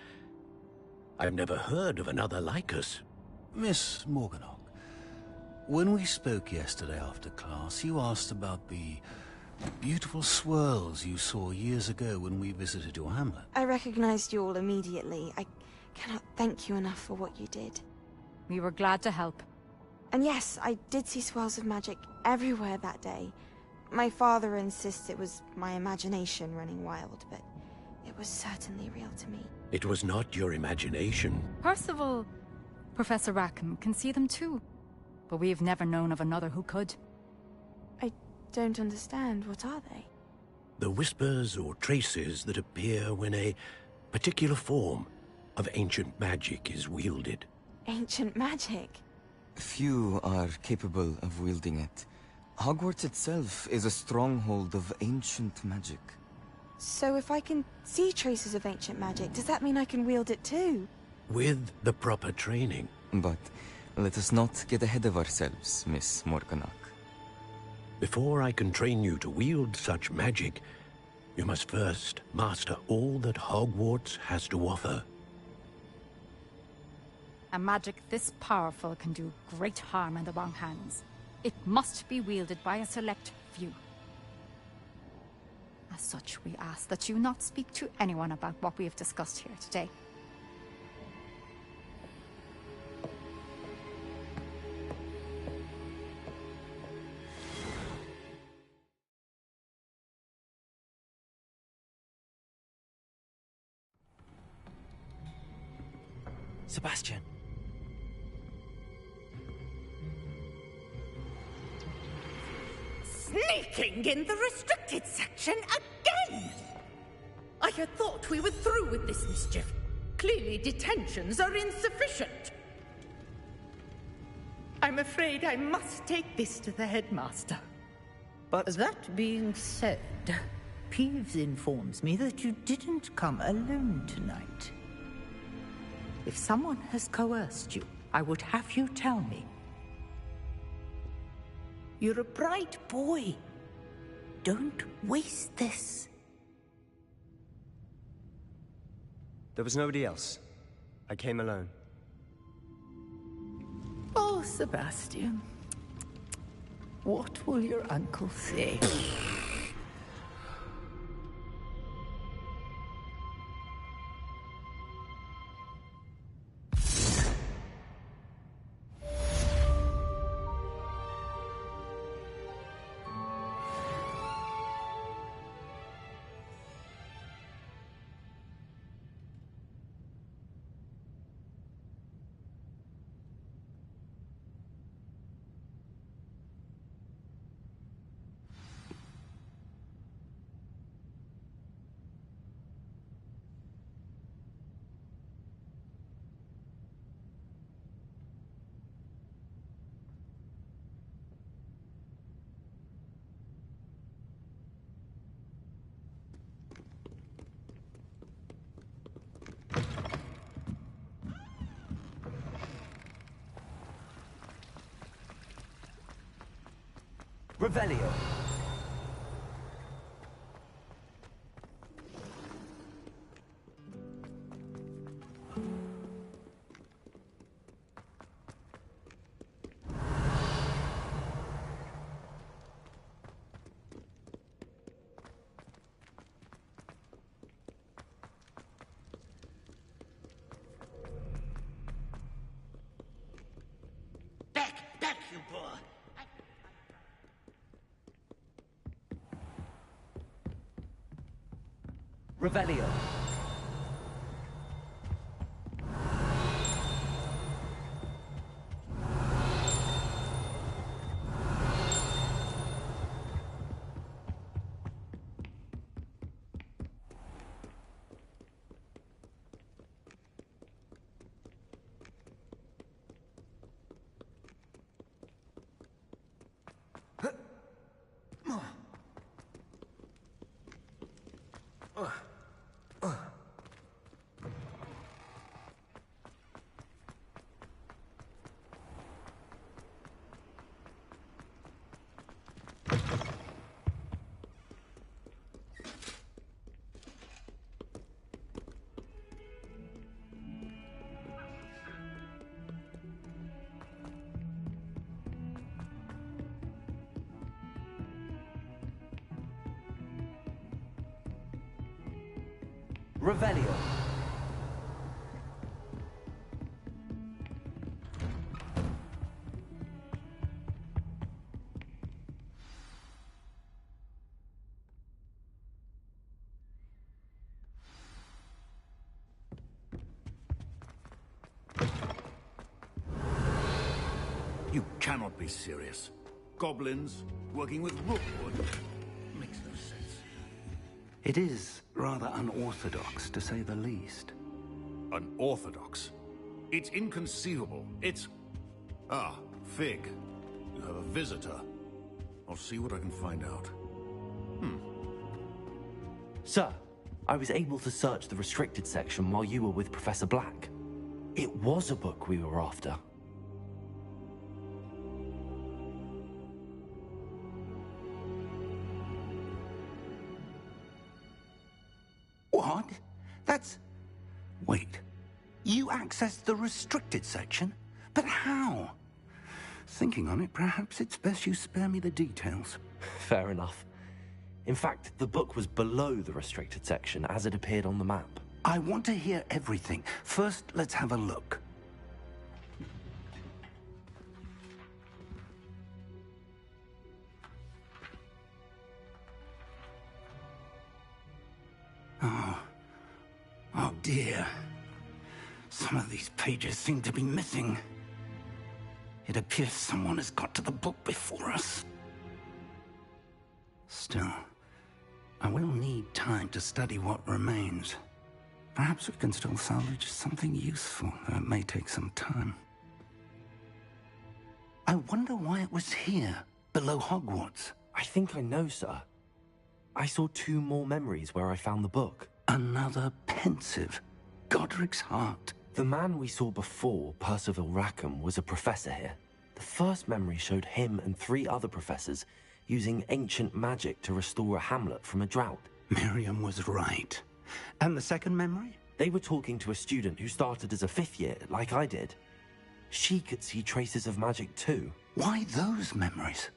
I've never heard of another like us. Miss Morganach, when we spoke yesterday after class, you asked about the beautiful swirls you saw years ago when we visited your hamlet. I recognized you all immediately. I cannot thank you enough for what you did. We were glad to help. And yes, I did see swirls of magic everywhere that day. My father insists it was my imagination running wild, but it was certainly real to me. It was not your imagination. Percival, Professor Rackham can see them too. But we have never known of another who could. I don't understand. What are they? The whispers or traces that appear when a particular form of ancient magic is wielded. Ancient magic? Few are capable of wielding it. Hogwarts itself is a stronghold of ancient magic. So if I can see traces of ancient magic, does that mean I can wield it too? With the proper training. But let us not get ahead of ourselves, Miss Morganach. Before I can train you to wield such magic, you must first master all that Hogwarts has to offer. A magic this powerful can do great harm in the wrong hands. It must be wielded by a select few. As such, we ask that you not speak to anyone about what we have discussed here today. Sebastian. Sneaking in the restricted section again! I had thought we were through with this mischief. Clearly detentions are insufficient. I'm afraid I must take this to the headmaster. But that being said, Peeves informs me that you didn't come alone tonight. If someone has coerced you, I would have you tell me. You're a bright boy. Don't waste this. There was nobody else. I came alone. Oh, Sebastian. What will your uncle say? Revelio. Back, you boy. Revelio. Revelio. You cannot be serious. Goblins working with rookwood makes no sense. It is rather unorthodox, to say the least. Unorthodox? It's inconceivable. It's... Ah, Fig. You have a visitor. I'll see what I can find out. Sir, I was able to search the restricted section while you were with Professor Black. It was a book we were after. What? That's... Wait. You accessed the restricted section? But how? Thinking on it, perhaps it's best you spare me the details. Fair enough. In fact, the book was below the restricted section as it appeared on the map. I want to hear everything. First, let's have a look. Oh dear. Some of these pages seem to be missing. It appears someone has got to the book before us. Still, I will need time to study what remains. Perhaps we can still salvage something useful, though it may take some time. I wonder why it was here, below Hogwarts. I think I know, sir. I saw 2 more memories where I found the book. Another pensive. Godric's heart. The man we saw before, Percival Rackham, was a professor here. The first memory showed him and 3 other professors using ancient magic to restore a hamlet from a drought. Miriam was right. And the second memory? They were talking to a student who started as a 5th year, like I did. She could see traces of magic too. Why those memories?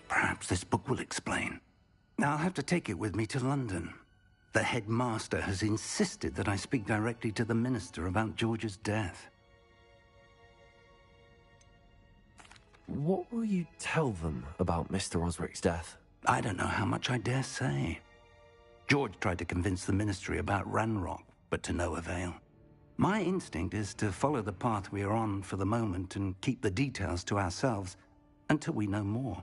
Perhaps this book will explain. I'll have to take it with me to London. The headmaster has insisted that I speak directly to the minister about George's death. What will you tell them about Mr. Osric's death? I don't know how much I dare say. George tried to convince the ministry about Ranrock, but to no avail. My instinct is to follow the path we are on for the moment and keep the details to ourselves until we know more.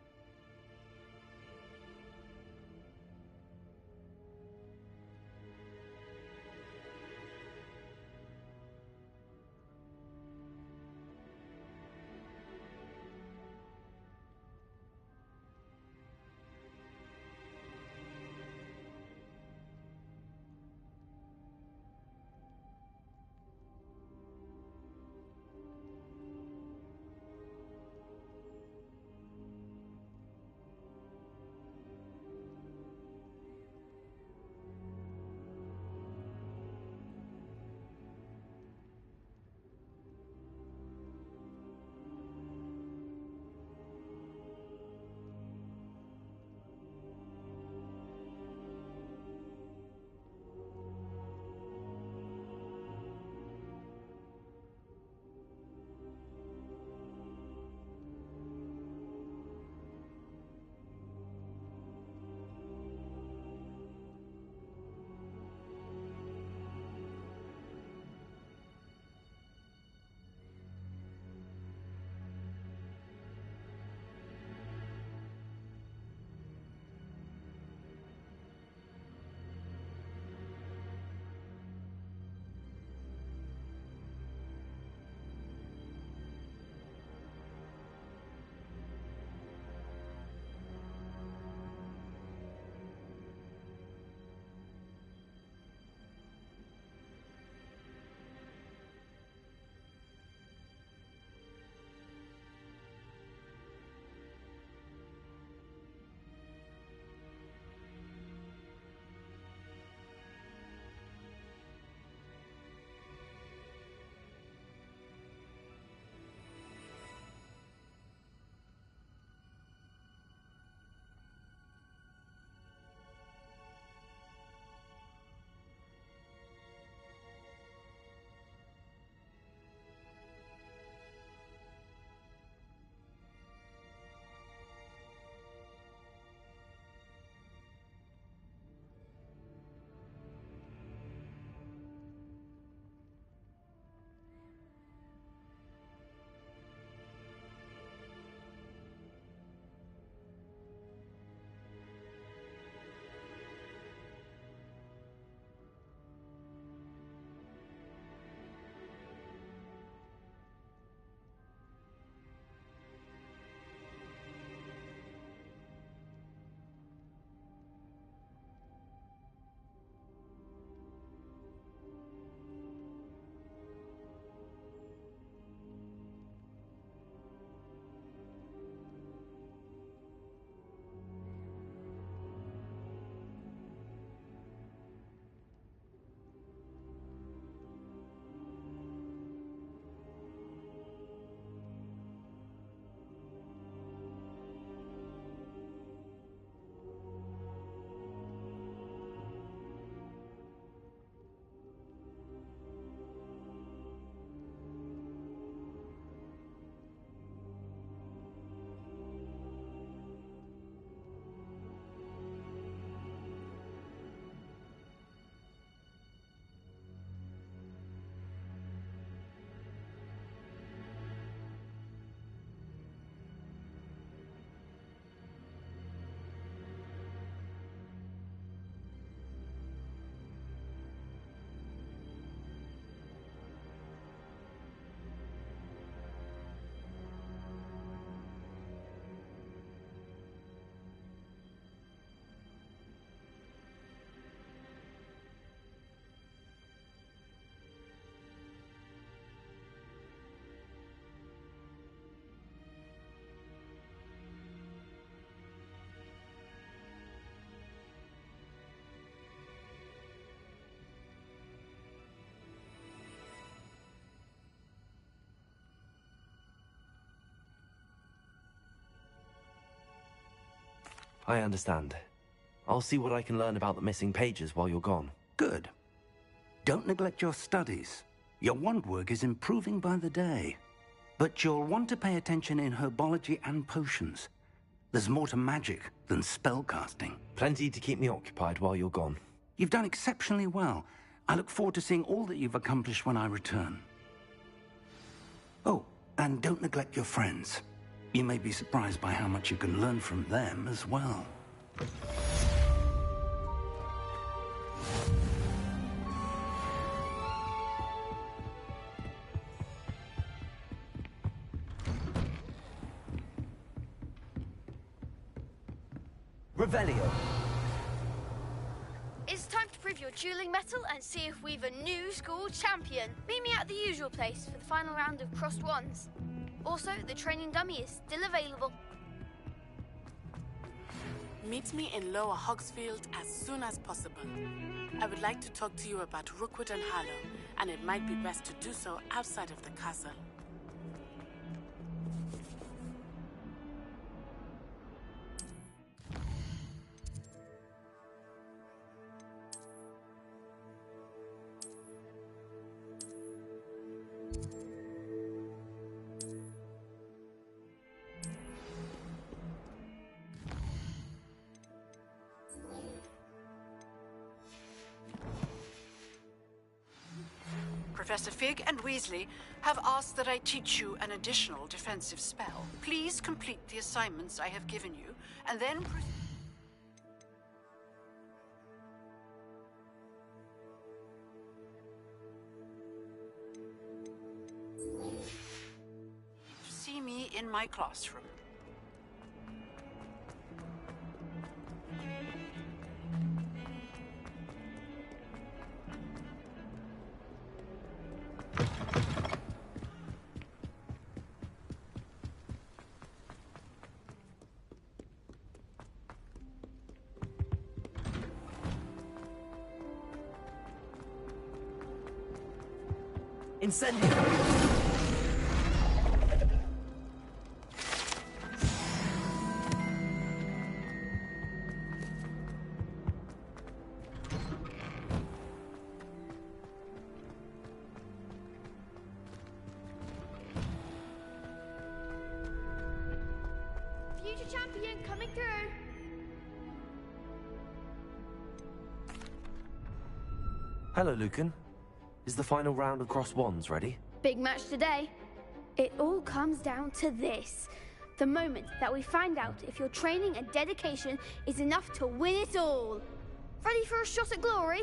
I understand. I'll see what I can learn about the missing pages while you're gone. Good. Don't neglect your studies. Your wand work is improving by the day. But you'll want to pay attention in herbology and potions. There's more to magic than spellcasting. Plenty to keep me occupied while you're gone. You've done exceptionally well. I look forward to seeing all that you've accomplished when I return. Oh, and don't neglect your friends. You may be surprised by how much you can learn from them as well. Revelio. It's time to prove your dueling mettle and see if we've a new school champion. Meet me at the usual place for the final round of crossed wands. Also, the training dummy is still available. Meet me in Lower Hogsfield as soon as possible. I would like to talk to you about Rookwood and Harlow, and it might be best to do so outside of the castle. Professor Fig and Weasley have asked that I teach you an additional defensive spell. Please complete the assignments I have given you, and then see me in my classroom. Incendio! Future champion coming through. Hello, Lucan. Is the final round of crossed wands ready? Big match today. It all comes down to this. The moment that we find out if your training and dedication is enough to win it all. Ready for a shot at glory?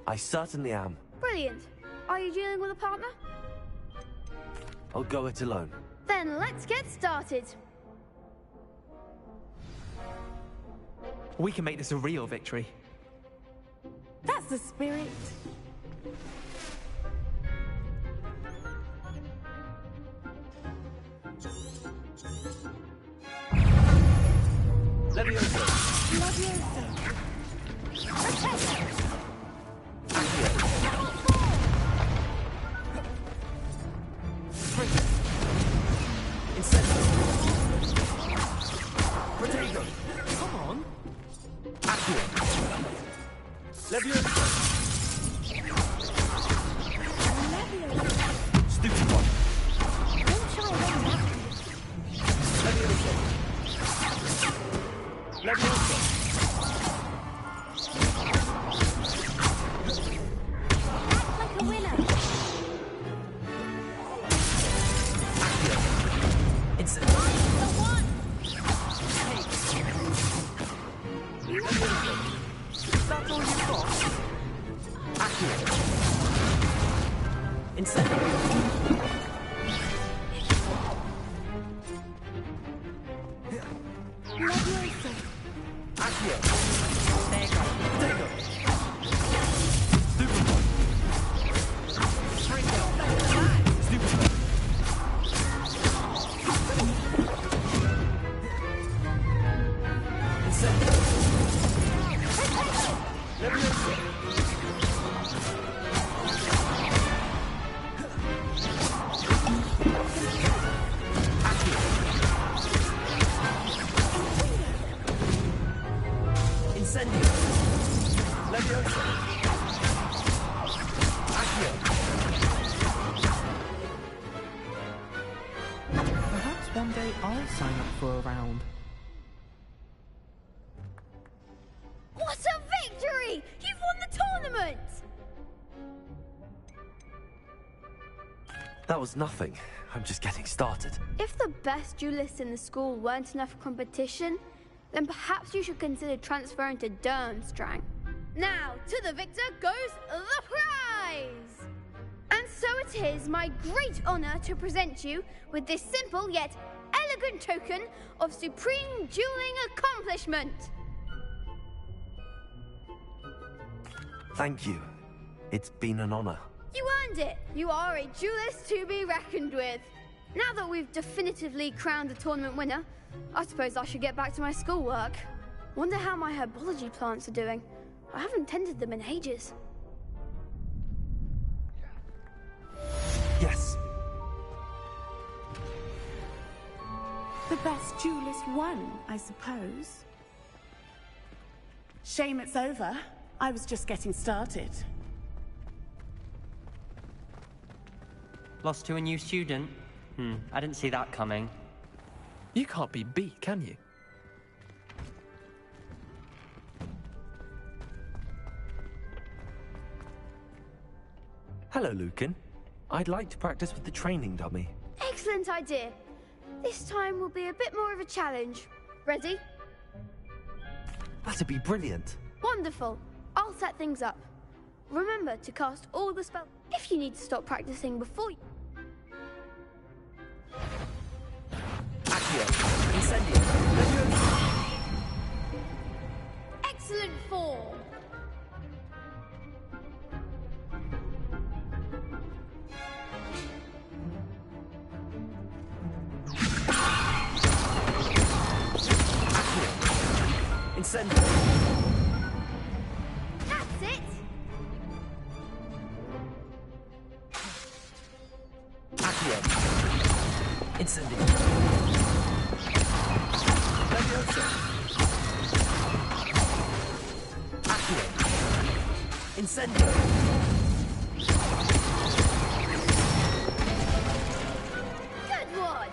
I certainly am. Brilliant. Are you dealing with a partner? I'll go it alone. Then let's get started. We can make this a real victory. That's the spirit. Levioso. Protego. Come on. Accio. Levioso. Stupid one. Levioso. Levioso. Act like a winner. Instant. The one. That's all you've got? Accurate. Instant. Levioso. Accio. There you go. There you go. Stupid one. Freak out. Stupid one. Instant. Levioso. Accio. Incendio! Leviosa! Accio! Perhaps one day I'll sign up for a round. What a victory! You've won the tournament! That was nothing. I'm just getting started. If the best duelists in the school weren't enough for competition, then perhaps you should consider transferring to Durmstrang. Now, to the victor goes the prize! And so it is my great honor to present you with this simple yet elegant token of supreme dueling accomplishment. Thank you. It's been an honor. You earned it! You are a duelist to be reckoned with. Now that we've definitively crowned the tournament winner, I suppose I should get back to my schoolwork. Wonder how my herbology plants are doing. I haven't tended them in ages. Yes. The best duelist won, I suppose. Shame it's over. I was just getting started. Lost to a new student? I didn't see that coming. You can't be beat, can you? Hello, Lucan. I'd like to practice with the training dummy. Excellent idea. This time will be a bit more of a challenge. Ready? That'd be brilliant. Wonderful. I'll set things up. Remember to cast all the spells. If you need to stop practicing before you... Accio! Incendio! Leviosa! Excellent form. Incendio! That's it! Accio! Incendio! Leviosa! Accio! Incendio! Good one!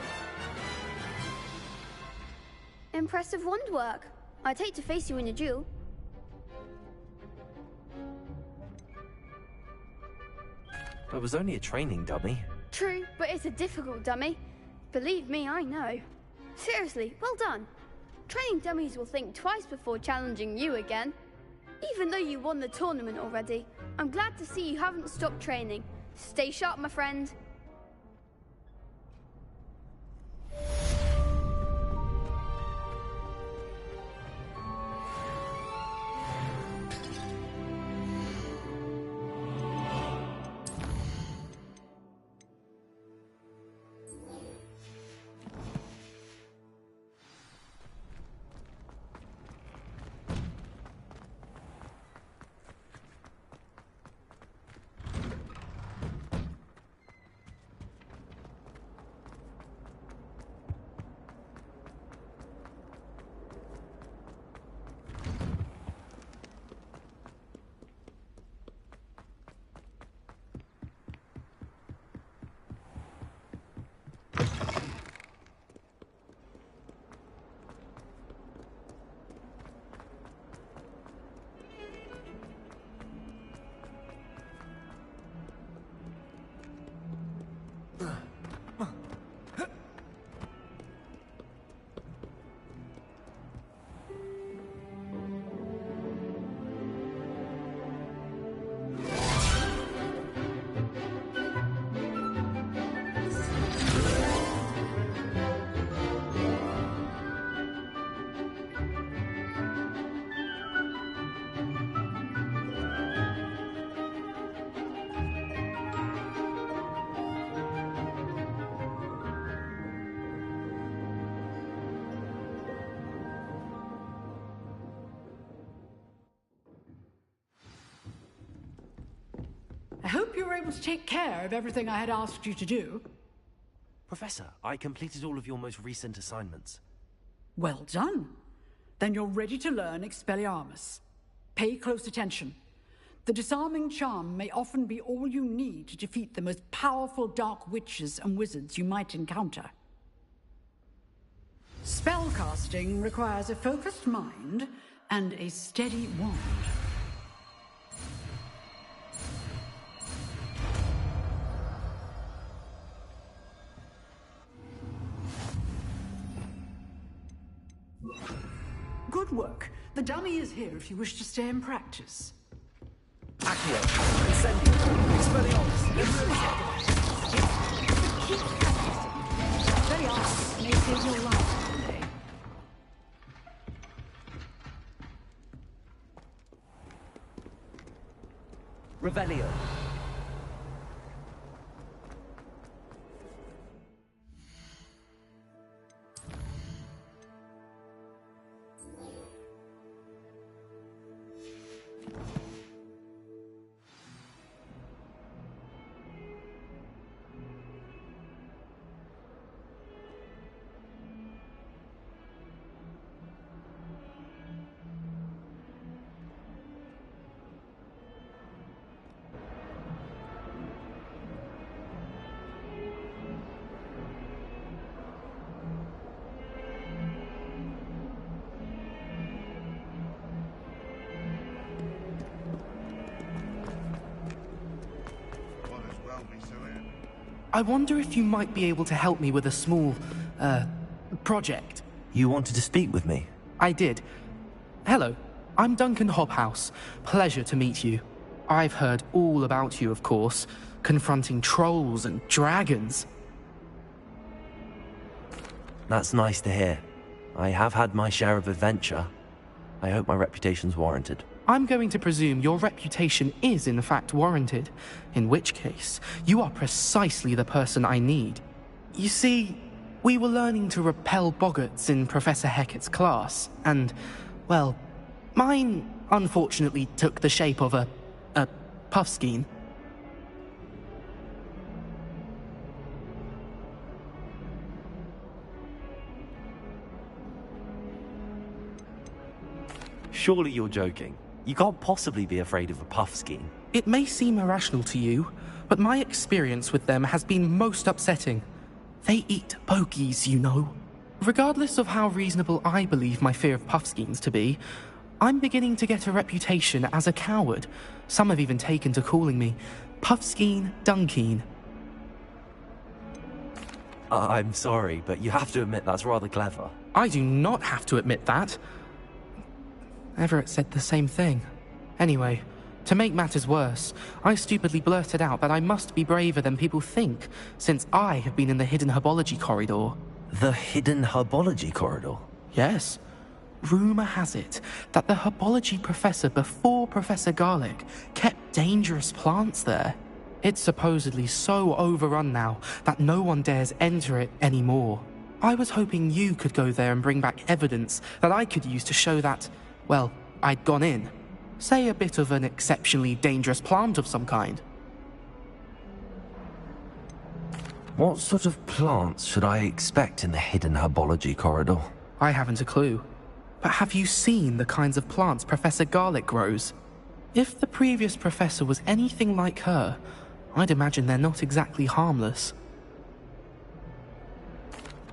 Impressive wand work. I'd hate to face you in a duel. It was only a training dummy. True, but it's a difficult dummy. Believe me, I know. Seriously, well done. Training dummies will think twice before challenging you again. Even though you won the tournament already, I'm glad to see you haven't stopped training. Stay sharp, my friend. I hope you were able to take care of everything I had asked you to do. Professor, I completed all of your most recent assignments. Well done. Then you're ready to learn Expelliarmus. Pay close attention. The disarming charm may often be all you need to defeat the most powerful dark witches and wizards you might encounter. Spellcasting requires a focused mind and a steady wand. Good work. The dummy is here if you wish to stay and practice. Accio. Incendio. Expelliarmus. Keep practicing. Expelliarmus may save your life someday. Revelio. I wonder if you might be able to help me with a small, project. You wanted to speak with me? I did. Hello, I'm Duncan Hobhouse. Pleasure to meet you. I've heard all about you, of course, confronting trolls and dragons. That's nice to hear. I have had my share of adventure. I hope my reputation's warranted. I'm going to presume your reputation is in fact warranted, in which case, you are precisely the person I need. You see, we were learning to repel boggarts in Professor Hecat's class, and, well, mine unfortunately took the shape of a puffskein. Surely you're joking. You can't possibly be afraid of a puffskein. It may seem irrational to you, but my experience with them has been most upsetting. They eat bogies, you know. Regardless of how reasonable I believe my fear of puffskeins to be, I'm beginning to get a reputation as a coward. Some have even taken to calling me Puffskein Dunkeen. I'm sorry, but you have to admit that's rather clever. I do not have to admit that. Everett said the same thing. Anyway, to make matters worse, I stupidly blurted out that I must be braver than people think, since I have been in the hidden herbology corridor. The hidden herbology corridor? Yes. Rumour has it that the herbology professor before Professor Garlic kept dangerous plants there. It's supposedly so overrun now that no one dares enter it anymore. I was hoping you could go there and bring back evidence that I could use to show that, well, I'd gone in. Say a bit of an exceptionally dangerous plant of some kind. What sort of plants should I expect in the hidden herbology corridor? I haven't a clue. But have you seen the kinds of plants Professor Garlic grows? If the previous professor was anything like her, I'd imagine they're not exactly harmless.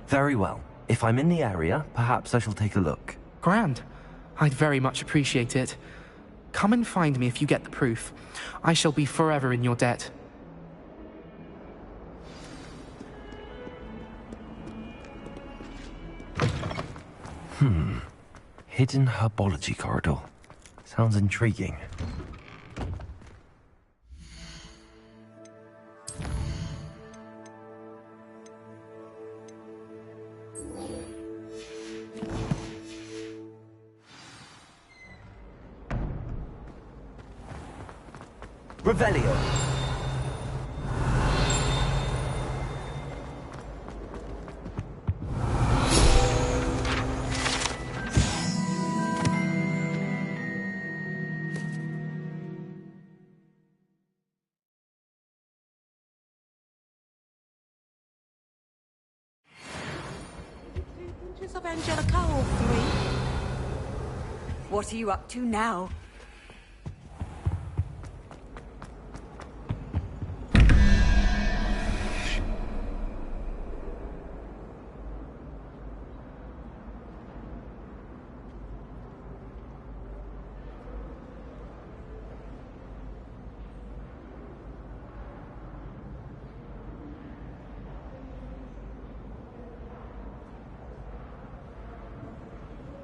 Very well. If I'm in the area, perhaps I shall take a look. Grand. I'd very much appreciate it. Come and find me if you get the proof. I shall be forever in your debt. Hidden herbology corridor. Sounds intriguing. Revelio. Of Angelica or 3? What are you up to now?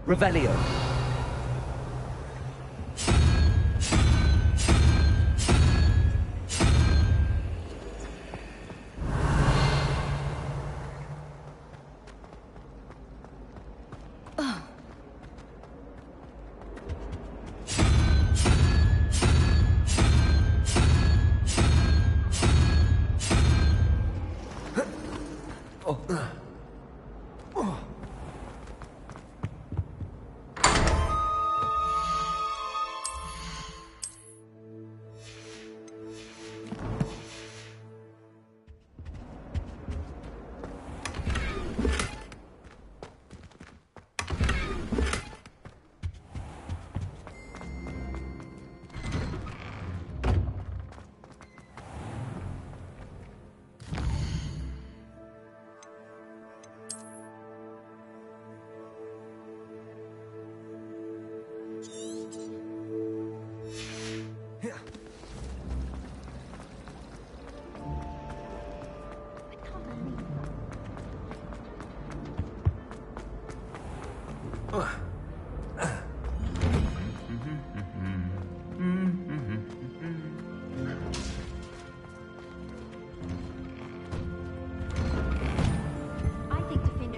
Revelio.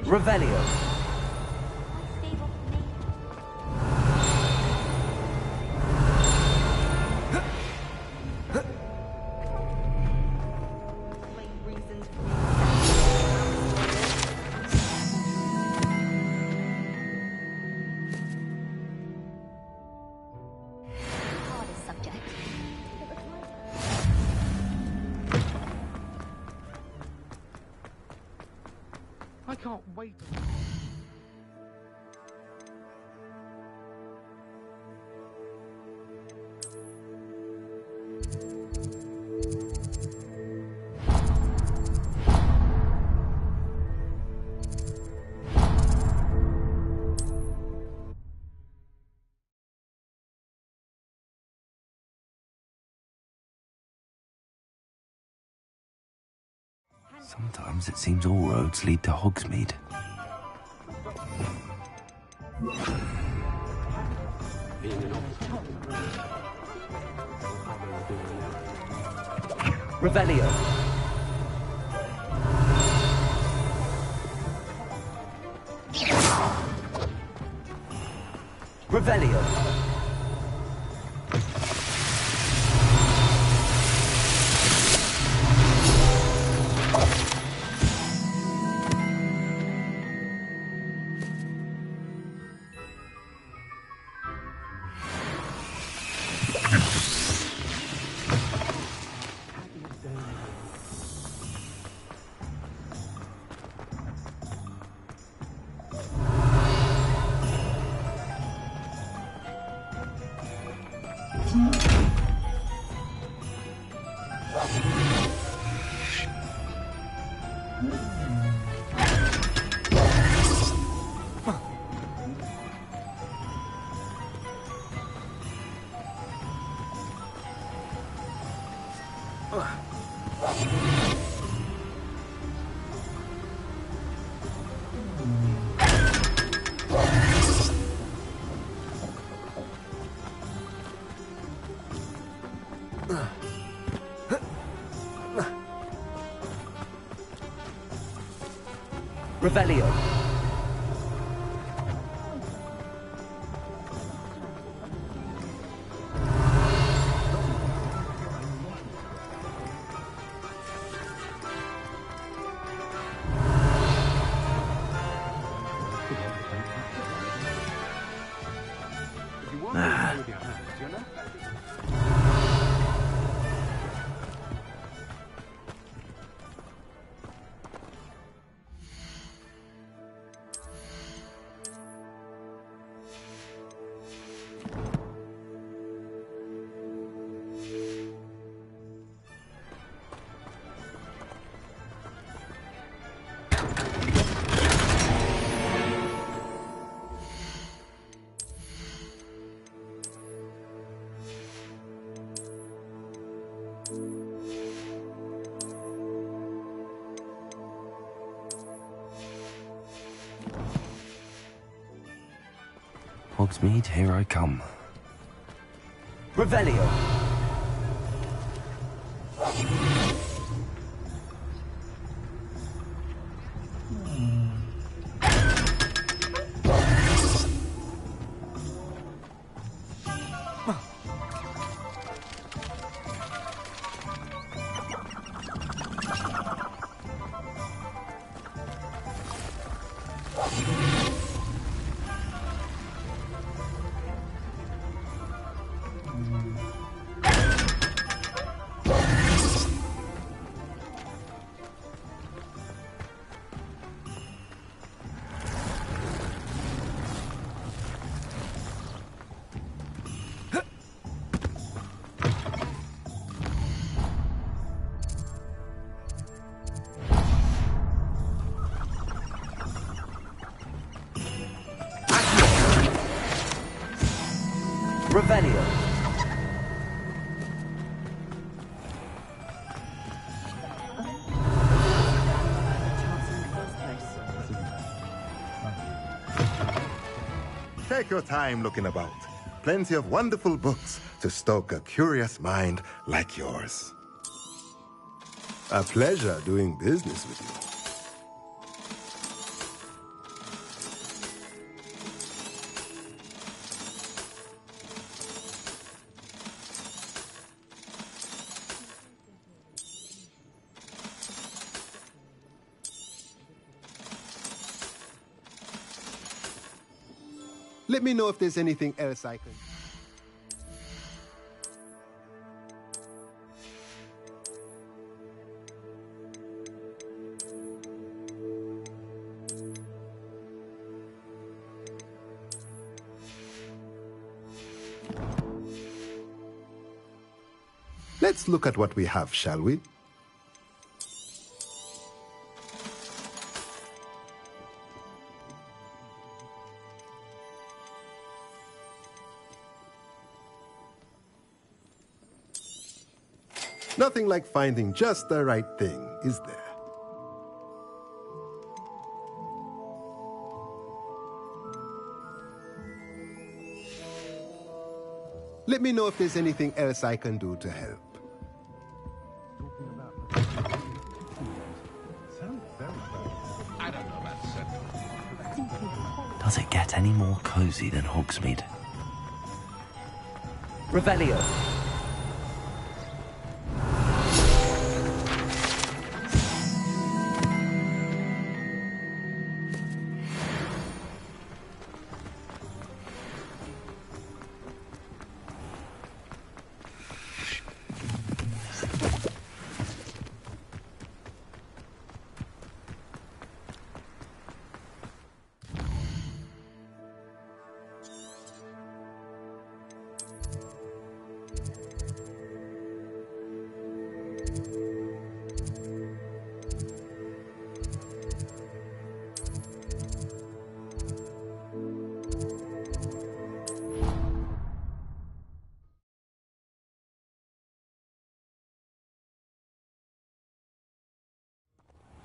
Revelio. I can't wait. Sometimes it seems all roads lead to Hogsmeade. Revelio. Revelio. Revelio. Hogsmeade, here I come. Revelio. Revelio. Take your time looking about. Plenty of wonderful books to stoke a curious mind like yours. A pleasure doing business with you. Let me know if there's anything else I can... Let's look at what we have, shall we? Nothing like finding just the right thing, is there? Let me know if there's anything else I can do to help. Does it get any more cozy than Hogsmeade? Revelio.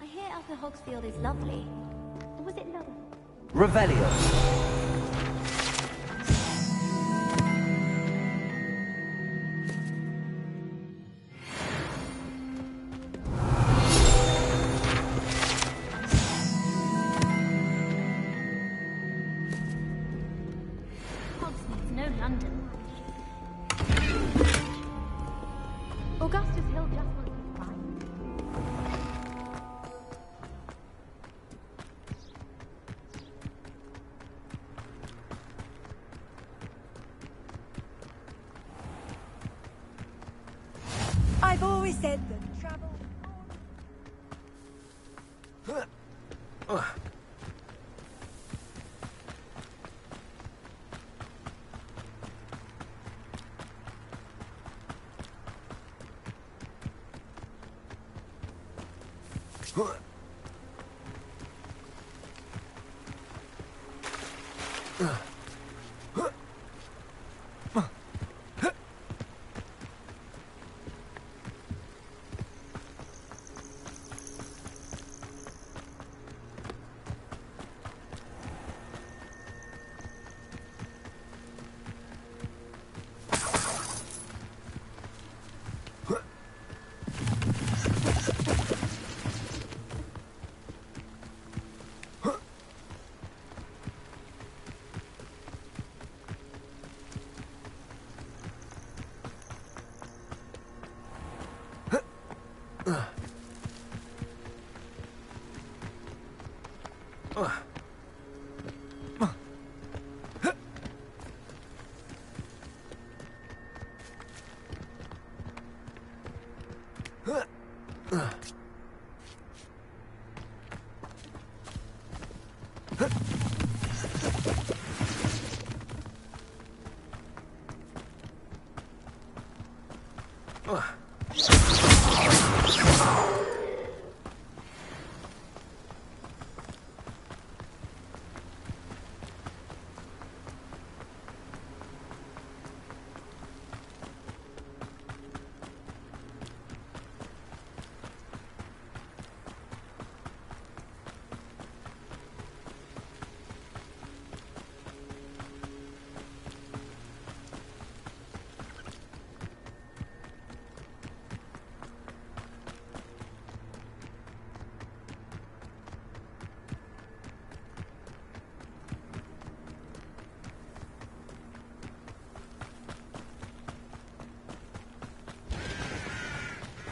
I hear Upper Hogsfield is lovely. Or was it lovely? Revelio. Hogsmeade's no London. Augustus Hill just wants to fight. I've always said that travel...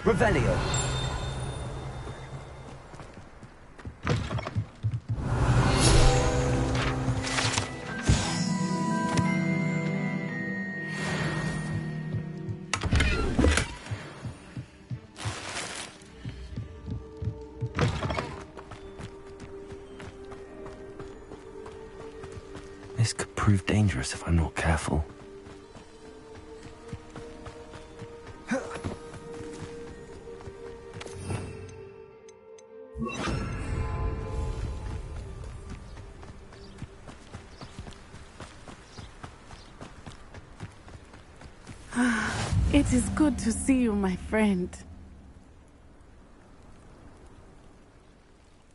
Revelio. This could prove dangerous if I'm not careful. It is good to see you, my friend.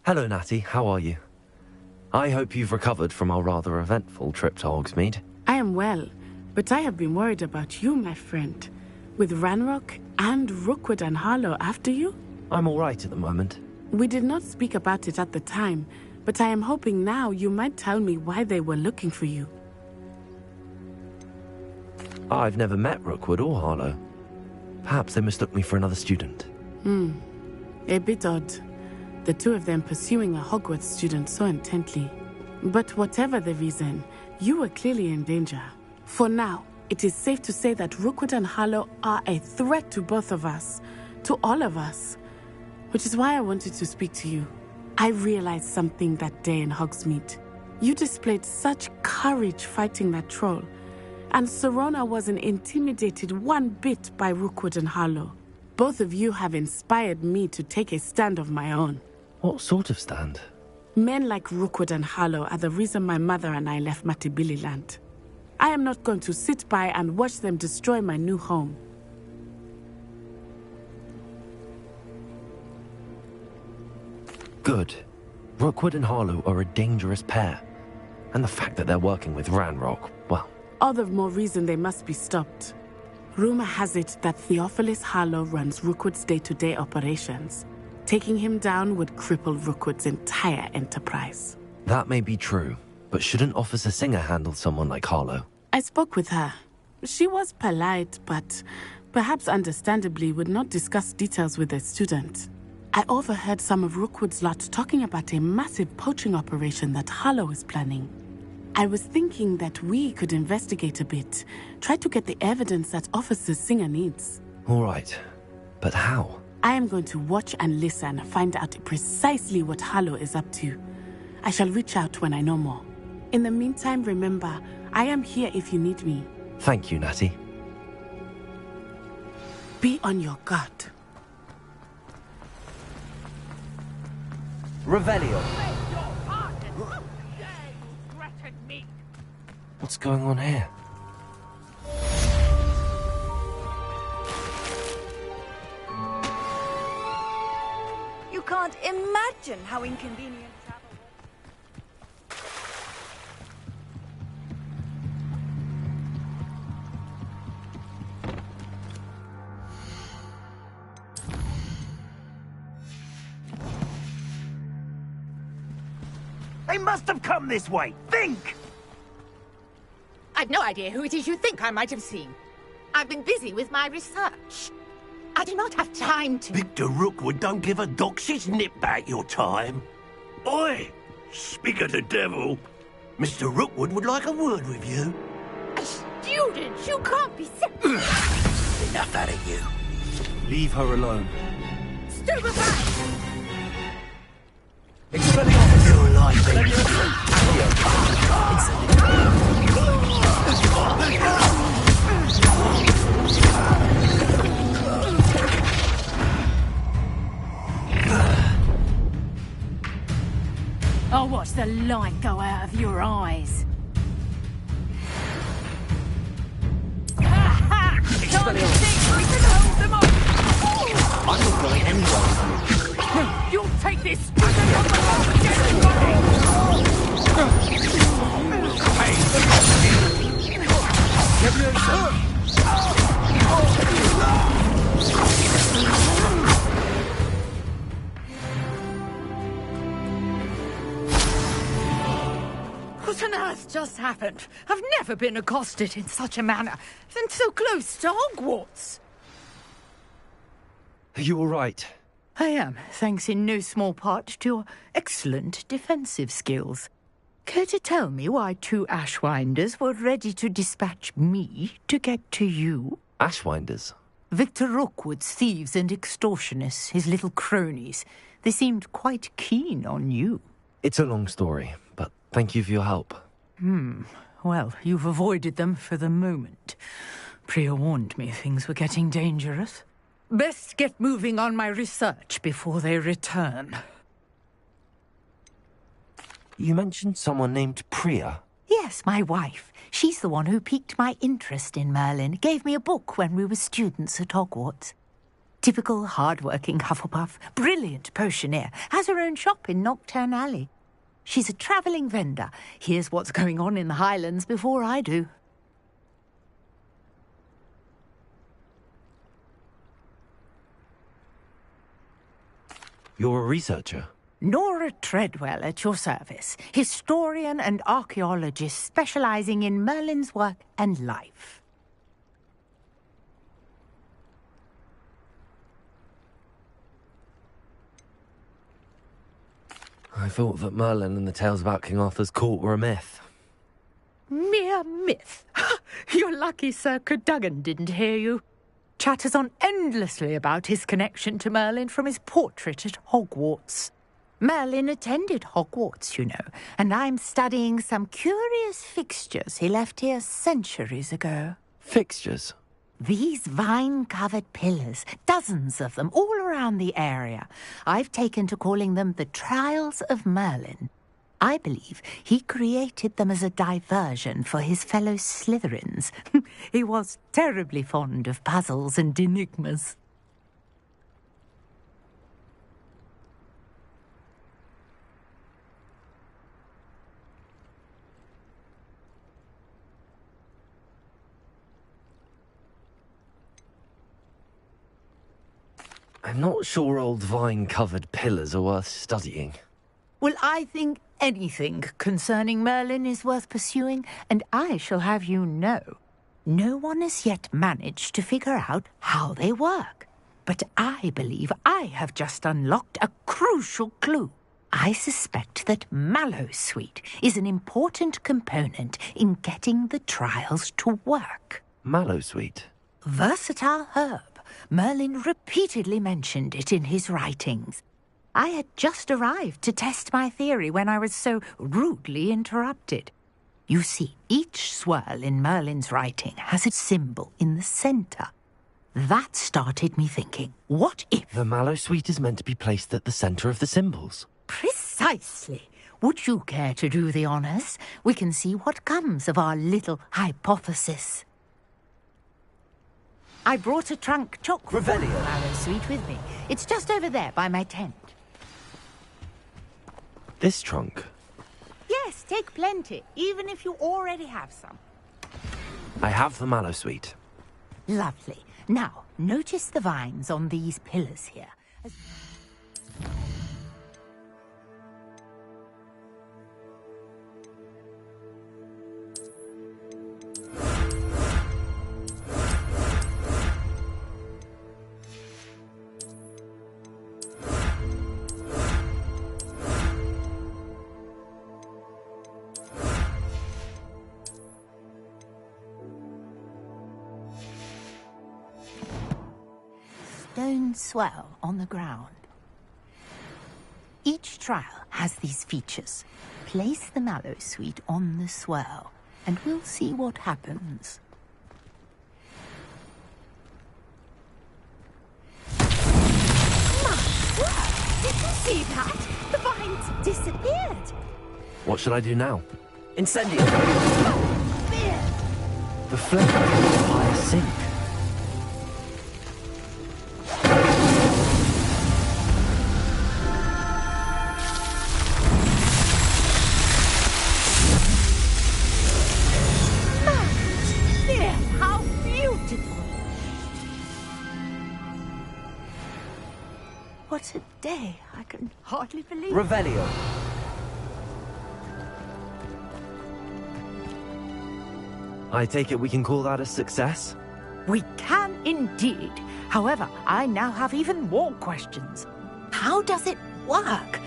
Hello, Natty. How are you? I hope you've recovered from our rather eventful trip to Hogsmeade. I am well, but I have been worried about you, my friend. With Ranrock and Rookwood and Harlow after you? I'm all right at the moment. We did not speak about it at the time, but I am hoping now you might tell me why they were looking for you. I've never met Rookwood or Harlow. Perhaps they mistook me for another student. A bit odd. The two of them pursuing a Hogwarts student so intently. But whatever the reason, you were clearly in danger. For now, it is safe to say that Rookwood and Harlow are a threat to both of us. To all of us. Which is why I wanted to speak to you. I realized something that day in Hogsmeade. You displayed such courage fighting that troll. And Serona wasn't intimidated one bit by Rookwood and Harlow. Both of you have inspired me to take a stand of my own. What sort of stand? Men like Rookwood and Harlow are the reason my mother and I left Matibili land. I am not going to sit by and watch them destroy my new home. Good. Rookwood and Harlow are a dangerous pair. And the fact that they're working with Ranrock, well... all the more reason they must be stopped. Rumor has it that Theophilus Harlow runs Rookwood's day-to-day operations. Taking him down would cripple Rookwood's entire enterprise. That may be true, but shouldn't Officer Singer handle someone like Harlow? I spoke with her. She was polite, but perhaps understandably would not discuss details with a student. I overheard some of Rookwood's lot talking about a massive poaching operation that Harlow is planning. I was thinking that we could investigate a bit, try to get the evidence that Officer Singer needs. All right, but how? I am going to watch and listen, find out precisely what Harlow is up to. I shall reach out when I know more. In the meantime, remember, I am here if you need me. Thank you, Natty. Be on your guard. Revelio. What's going on here? You can't imagine how inconvenient travel They must have come this way. Think! I've no idea who it is you think I might have seen. I've been busy with my research. I do not have time to... Victor Rookwood don't give a doxy's nip back your time. Oi! Speak of the devil. Mr. Rookwood would like a word with you. A student? You can't be... Enough out of you. Leave her alone. Stupefy! You're lying. I'll watch the light go out of your eyes. Don't you think we can hold them off? I can fly anywhere. You'll take this! What on earth just happened? I've never been accosted in such a manner, and so close to Hogwarts. Are you all right? I am, thanks in no small part to your excellent defensive skills. Care to tell me why 2 Ashwinders were ready to dispatch me to get to you? Ashwinders? Victor Rookwood's thieves and extortionists, his little cronies. They seemed quite keen on you. It's a long story, but thank you for your help. Well, you've avoided them for the moment. Priya warned me things were getting dangerous. Best get moving on my research before they return. You mentioned someone named Priya. Yes, my wife. She's the one who piqued my interest in Merlin. Gave me a book when we were students at Hogwarts. Typical hard-working Hufflepuff, brilliant potioneer, has her own shop in Knockturn Alley. She's a travelling vendor. Hears what's going on in the Highlands before I do. You're a researcher? Nora Treadwell at your service. Historian and archaeologist specialising in Merlin's work and life. I thought that Merlin and the tales about King Arthur's court were a myth. Mere myth. You're lucky Sir Cadogan didn't hear you. Chatters on endlessly about his connection to Merlin from his portrait at Hogwarts. Merlin attended Hogwarts, you know, and I'm studying some curious fixtures he left here centuries ago. Fixtures? These vine-covered pillars, dozens of them, all around the area. I've taken to calling them the Trials of Merlin. I believe he created them as a diversion for his fellow Slytherins. He was terribly fond of puzzles and enigmas. I'm not sure old vine-covered pillars are worth studying. Well, I think anything concerning Merlin is worth pursuing, and I shall have you know, no one has yet managed to figure out how they work. But I believe I have just unlocked a crucial clue. I suspect that Mallowsweet is an important component in getting the trials to work. Mallowsweet? Versatile herb. Merlin repeatedly mentioned it in his writings. I had just arrived to test my theory when I was so rudely interrupted. You see, each swirl in Merlin's writing has a symbol in the centre. That started me thinking, what if... The Mallowsweet is meant to be placed at the centre of the symbols. Precisely. Would you care to do the honours? We can see what comes of our little hypothesis. I brought a trunk chock full of Mallowsweet with me. It's just over there by my tent. This trunk? Yes, take plenty, even if you already have some. I have the Mallowsweet. Lovely. Now, notice the vines on these pillars here. stone swell on the ground. Each trial has these features. Place the mallow sweet on the swell, and we'll see what happens. Did you see that? The vines disappeared. What should I do now? Incendio! The flame of fire sink. How beautiful! What a day. I can hardly believe it. Revelio. I take it we can call that a success? We can indeed. However, I now have even more questions. How does it work?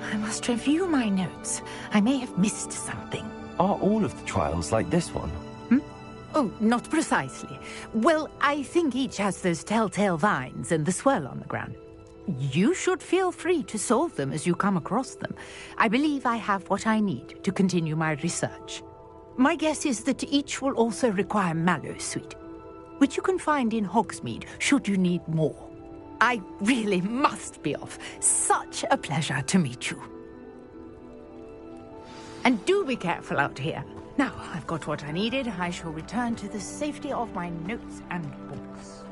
I must review my notes. I may have missed something. Are all of the trials like this one? Oh, not precisely. Well, I think each has those telltale vines and the swirl on the ground. You should feel free to solve them as you come across them. I believe I have what I need to continue my research. My guess is that each will also require mallow sweet, which you can find in Hogsmeade should you need more. I really must be off. Such a pleasure to meet you. And do be careful out here. Now, I've got what I needed. I shall return to the safety of my notes and books.